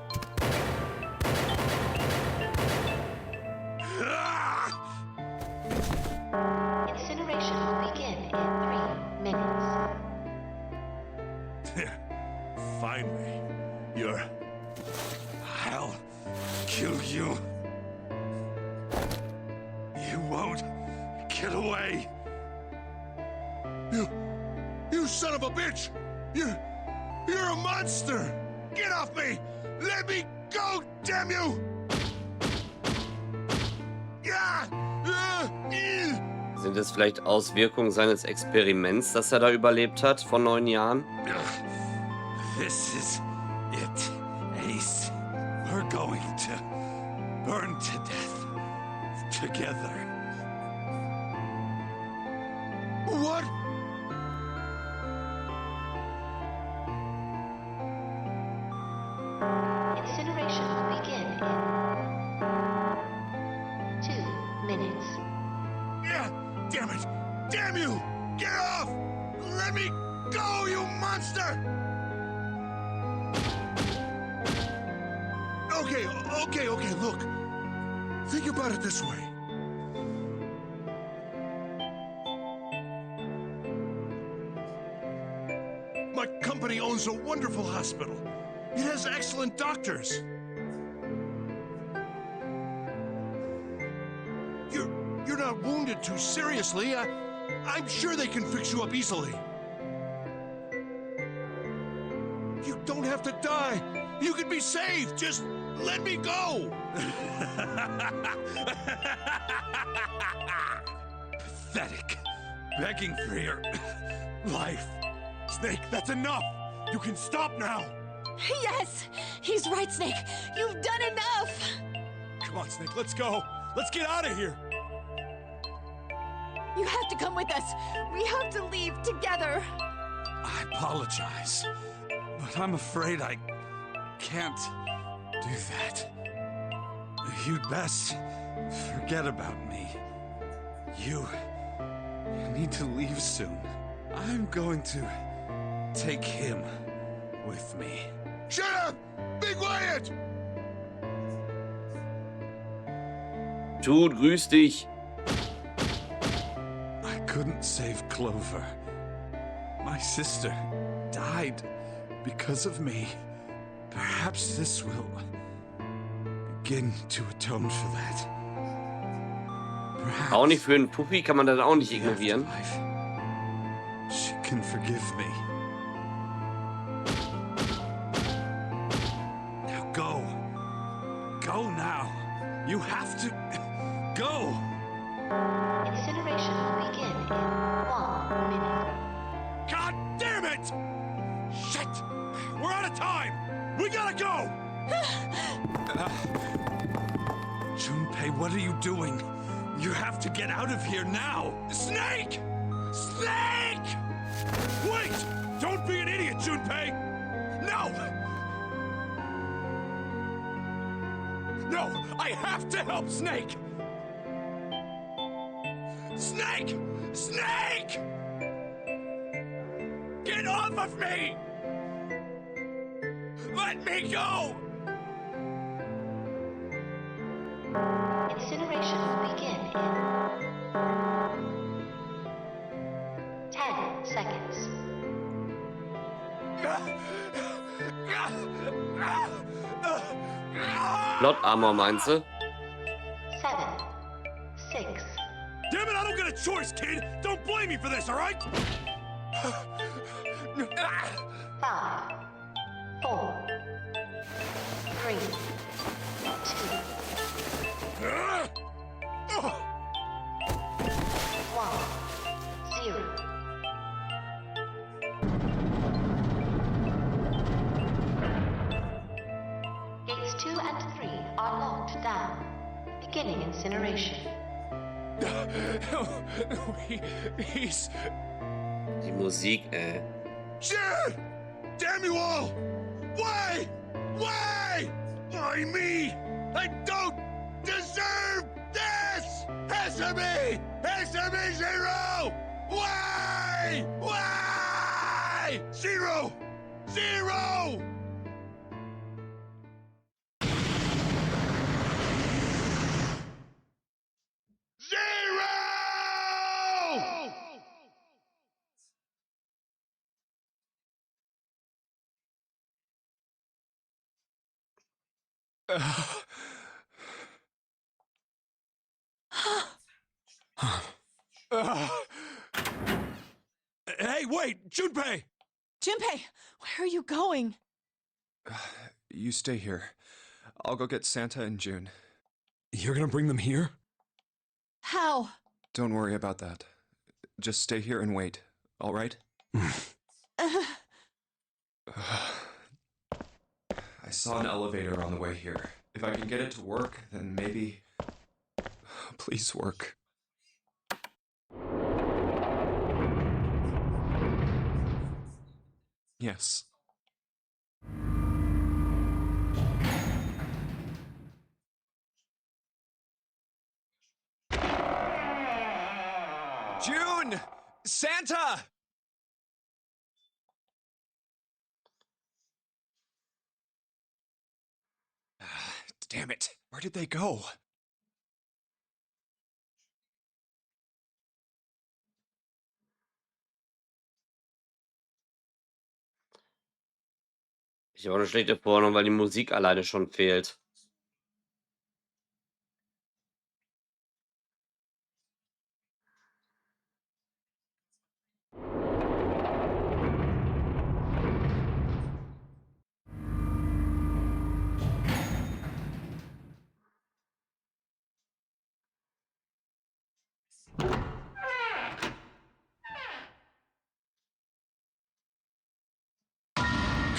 Incineration will begin in 3 minutes. Finally, you're... I'll kill you. You won't get away. You son of a bitch! You're a monster! Get off me! Let me go, damn you! Sind es vielleicht Auswirkungen seines Experiments, das er da überlebt hat, vor 9 Jahren? This is it, Ace. We're going to burn to death together. What? Incineration will begin in 2 minutes. Damn it! Damn you! Get off! Let me go, you monster! Okay, look. Think about it this way. My company Zero's a wonderful hospital. It has excellent doctors. You're not wounded too seriously. I'm sure they can fix you up easily. You don't have to die. You can be saved. Just let me go. Pathetic. Begging for your life. Snake, that's enough. You can stop now. Yes! He's right, Snake. You've done enough! Come on, Snake, let's go. Let's get out of here. You have to come with us. We have to leave together. I apologize, but I'm afraid I can't do that. You'd best forget about me. You need to leave soon. I'm going to take him with me. Shut up! Be quiet! Jude, grüß dich. I couldn't save Clover. My sister died because of me. Perhaps this will begin to atone for that. Perhaps Auch nicht für einen Puppi kann man das auch nicht the ignorieren. afterlife, she can forgive me. Now go. Go now. You have to go. Incineration will begin in 1 minute. God damn it! Shit! We're out of time! We gotta go! Junpei, what are you doing? You have to get out of here now. Snake! Snake! Wait! Don't be an idiot, Junpei! No! No! I have to help Snake! Snake! Snake! Get off of me! Let me go! Incineration will begin in 10 seconds. Plot Armor meinst du? 7, 6, Damn it, I don't get a choice, kid! Don't blame me for this, alright? 5, 4, 3, 2, 1, 0. Gates 2 and 3 are locked down. Beginning incineration. He's... Die Musik, Shit! Damn you all! Why? Why? Why me? I don't deserve this! Answer me! Answer me, Zero! Why? Why? Zero! Zero! Zero! Hey, wait! Junpei! Junpei, where are you going? You stay here. I'll go get Santa and June. You're gonna bring them here? How? Don't worry about that. Just stay here and wait, all right? Uh, I saw an elevator on the way here. If I can get it to work, then maybe... Please work. Yes. June! Santa! Damn it. Where did they go? Ich habe eine schlechte Vornung, weil die Musik alleine schon fehlt.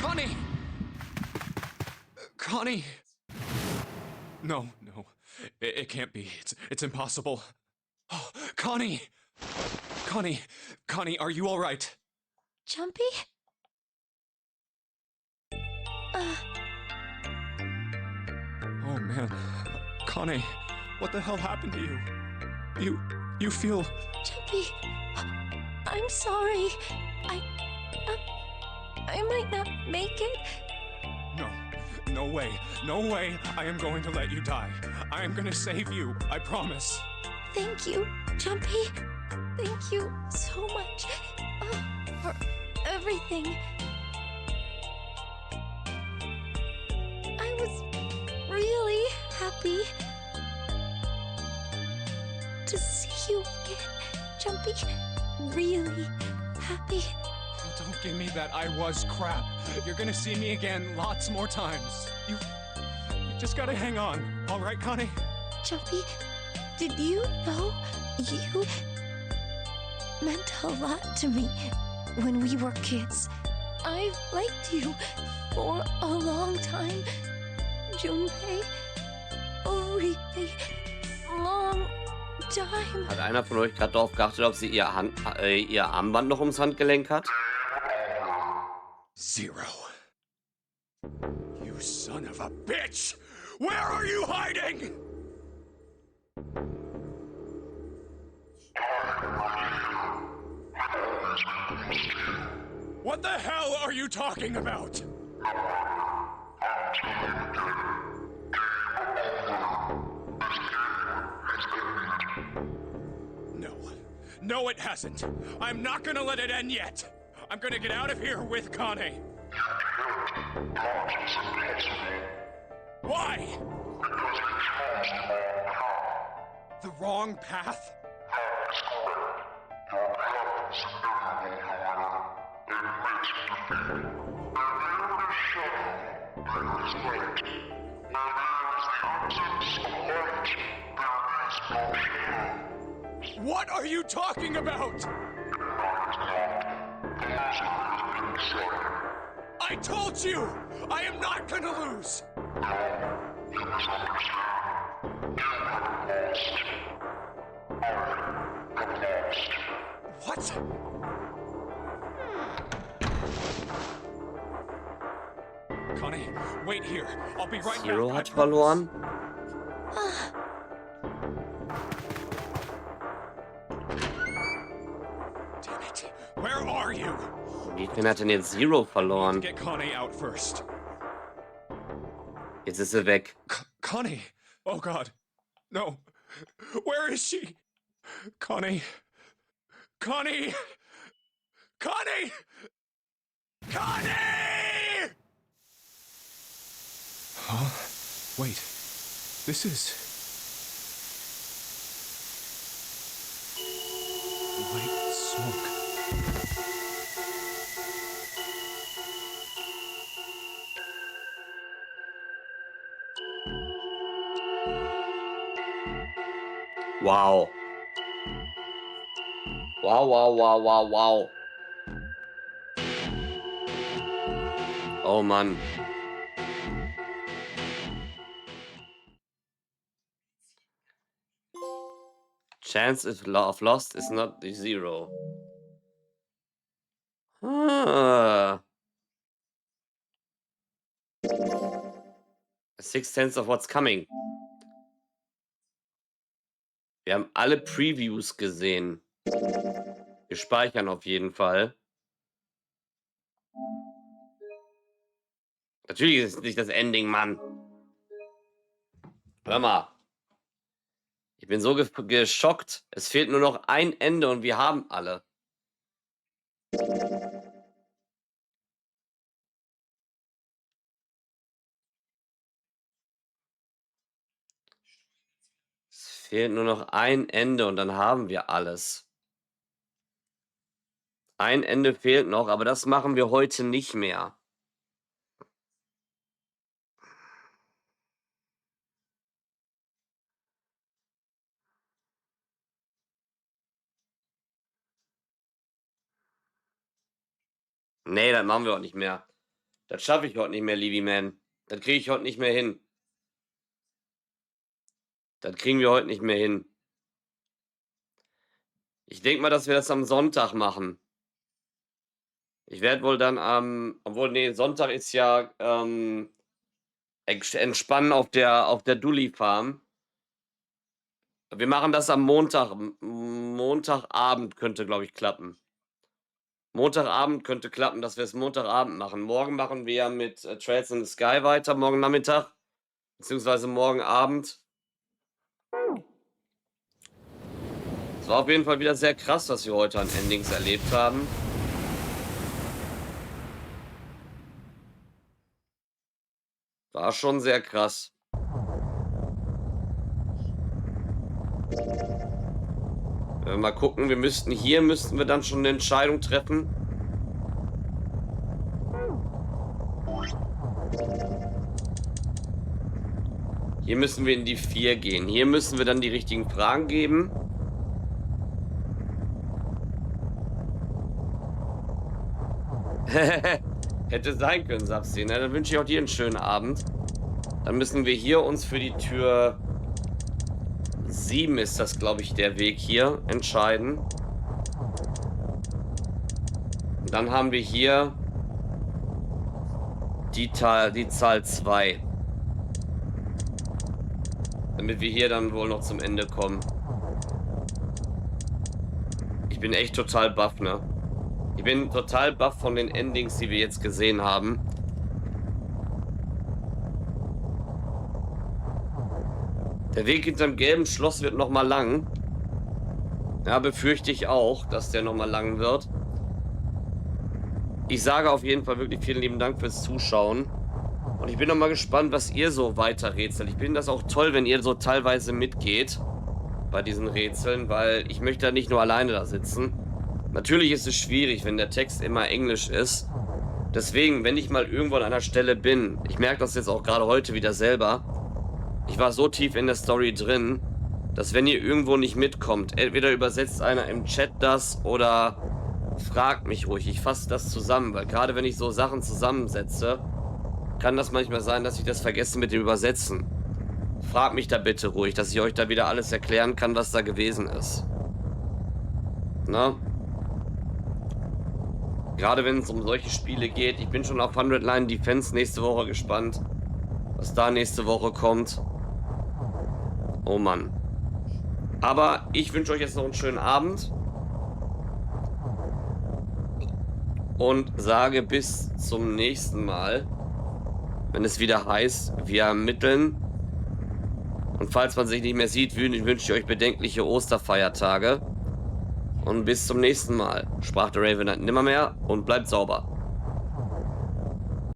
Connie! Connie! No, no. It can't be. It's impossible. Oh, Connie! Connie, are you all right? Jumpy? Oh man, Connie, what the hell happened to you? You feel? Jumpy, I'm sorry. I might not make it. No way. I am going to let you die. I am going to save you. I promise. Thank you, Jumpy. Thank you so much for everything. I was really happy to see you again, Jumpy. Really happy. Oh, don't give me that I was crap. You're gonna see me again lots more times. You just gotta hang on. All right, Connie? Jumpy, did you know you meant a lot to me when we were kids? I've liked you for a long time, Junpei. A really long time. Hat einer von euch gerade darauf geachtet, ob sie ihr Armband noch ums Handgelenk hat? Zero. You son of a bitch! Where are you hiding? What the hell are you talking about? No, it hasn't. I'm not gonna let it end yet. I'm gonna get out of here with Connie. Why? The wrong path? What are you talking about? I told you! I am not gonna lose! What? Connie, wait here. I'll be right Zero back. hat verloren. Damn it. Where are you? Inwiefern hat denn jetzt Zero verloren? Get Connie out first. Jetzt ist sie weg. Connie! Oh God. No. Where is she? Connie. Connie! Connie! Connie! Huh? Wait. This is... white smoke. Wow. Wow. Oh Mann. Chance of lost is not the zero. Ah. A sixth sense of what's coming. Wir haben alle Previews gesehen. Wir speichern auf jeden Fall. Natürlich ist es nicht das Ending, Mann. Hör mal. Ich bin so geschockt. Es fehlt nur noch ein Ende und wir haben alle. Fehlt nur noch ein Ende und dann haben wir alles. Ein Ende fehlt noch, aber das machen wir heute nicht mehr. Nee, das machen wir heute nicht mehr. Das schaffe ich heute nicht mehr, Livy Man. Das kriege ich heute nicht mehr hin. Das kriegen wir heute nicht mehr hin. Ich denke mal, dass wir das am Sonntag machen. Ich werde wohl dann obwohl, nee, Sonntag ist ja entspannen auf der Dulli-Farm. Wir machen das am Montag. Montagabend könnte, glaube ich, klappen. Montagabend könnte klappen, dass wir es Montagabend machen. Morgen machen wir ja mit Trails in the Sky weiter, morgen Nachmittag. Beziehungsweise morgen Abend. Es war auf jeden Fall wieder sehr krass, was wir heute an Endings erlebt haben. War schon sehr krass. Wenn wir mal gucken, müssten wir dann schon eine Entscheidung treffen. Hier müssen wir in die 4 gehen. Hier müssen wir dann die richtigen Fragen geben. Hätte sein können, Sapsi. Na, dann wünsche ich auch dir einen schönen Abend. Dann müssen wir hier uns für die Tür 7 ist das, glaube ich, der Weg hier entscheiden. Und dann haben wir hier die Zahl 2. Damit wir hier dann wohl noch zum Ende kommen. Ich bin echt total baff, ne? Ich bin total baff von den Endings, die wir jetzt gesehen haben. Der Weg hinterm gelben Schloss wird noch mal lang. Ja, befürchte ich auch, dass der noch mal lang wird. Ich sage auf jeden Fall wirklich vielen lieben Dank fürs Zuschauen. Und ich bin noch mal gespannt, was ihr so weiter rätselt. Ich finde das auch toll, wenn ihr so teilweise mitgeht bei diesen Rätseln, weil ich möchte da nicht nur alleine da sitzen. Natürlich ist es schwierig, wenn der Text immer Englisch ist. Deswegen, wenn ich mal irgendwo an einer Stelle bin, ich merke das jetzt auch gerade heute wieder selber, ich war so tief in der Story drin, dass wenn ihr irgendwo nicht mitkommt, entweder übersetzt einer im Chat das oder fragt mich ruhig. Ich fasse das zusammen, weil gerade wenn ich so Sachen zusammensetze, kann das manchmal sein, dass ich das vergesse mit dem Übersetzen. Fragt mich da bitte ruhig, dass ich euch da wieder alles erklären kann, was da gewesen ist. Na? Gerade wenn es um solche Spiele geht. Ich bin schon auf 100 Line Defense nächste Woche gespannt, was da nächste Woche kommt. Oh Mann. Aber ich wünsche euch jetzt noch einen schönen Abend. Und sage bis zum nächsten Mal. Wenn es wieder heißt, wir ermitteln. Und falls man sich nicht mehr sieht, wünsche ich euch bedenkliche Osterfeiertage. Und bis zum nächsten Mal. Sprach der Raven nimmermehr und bleibt sauber.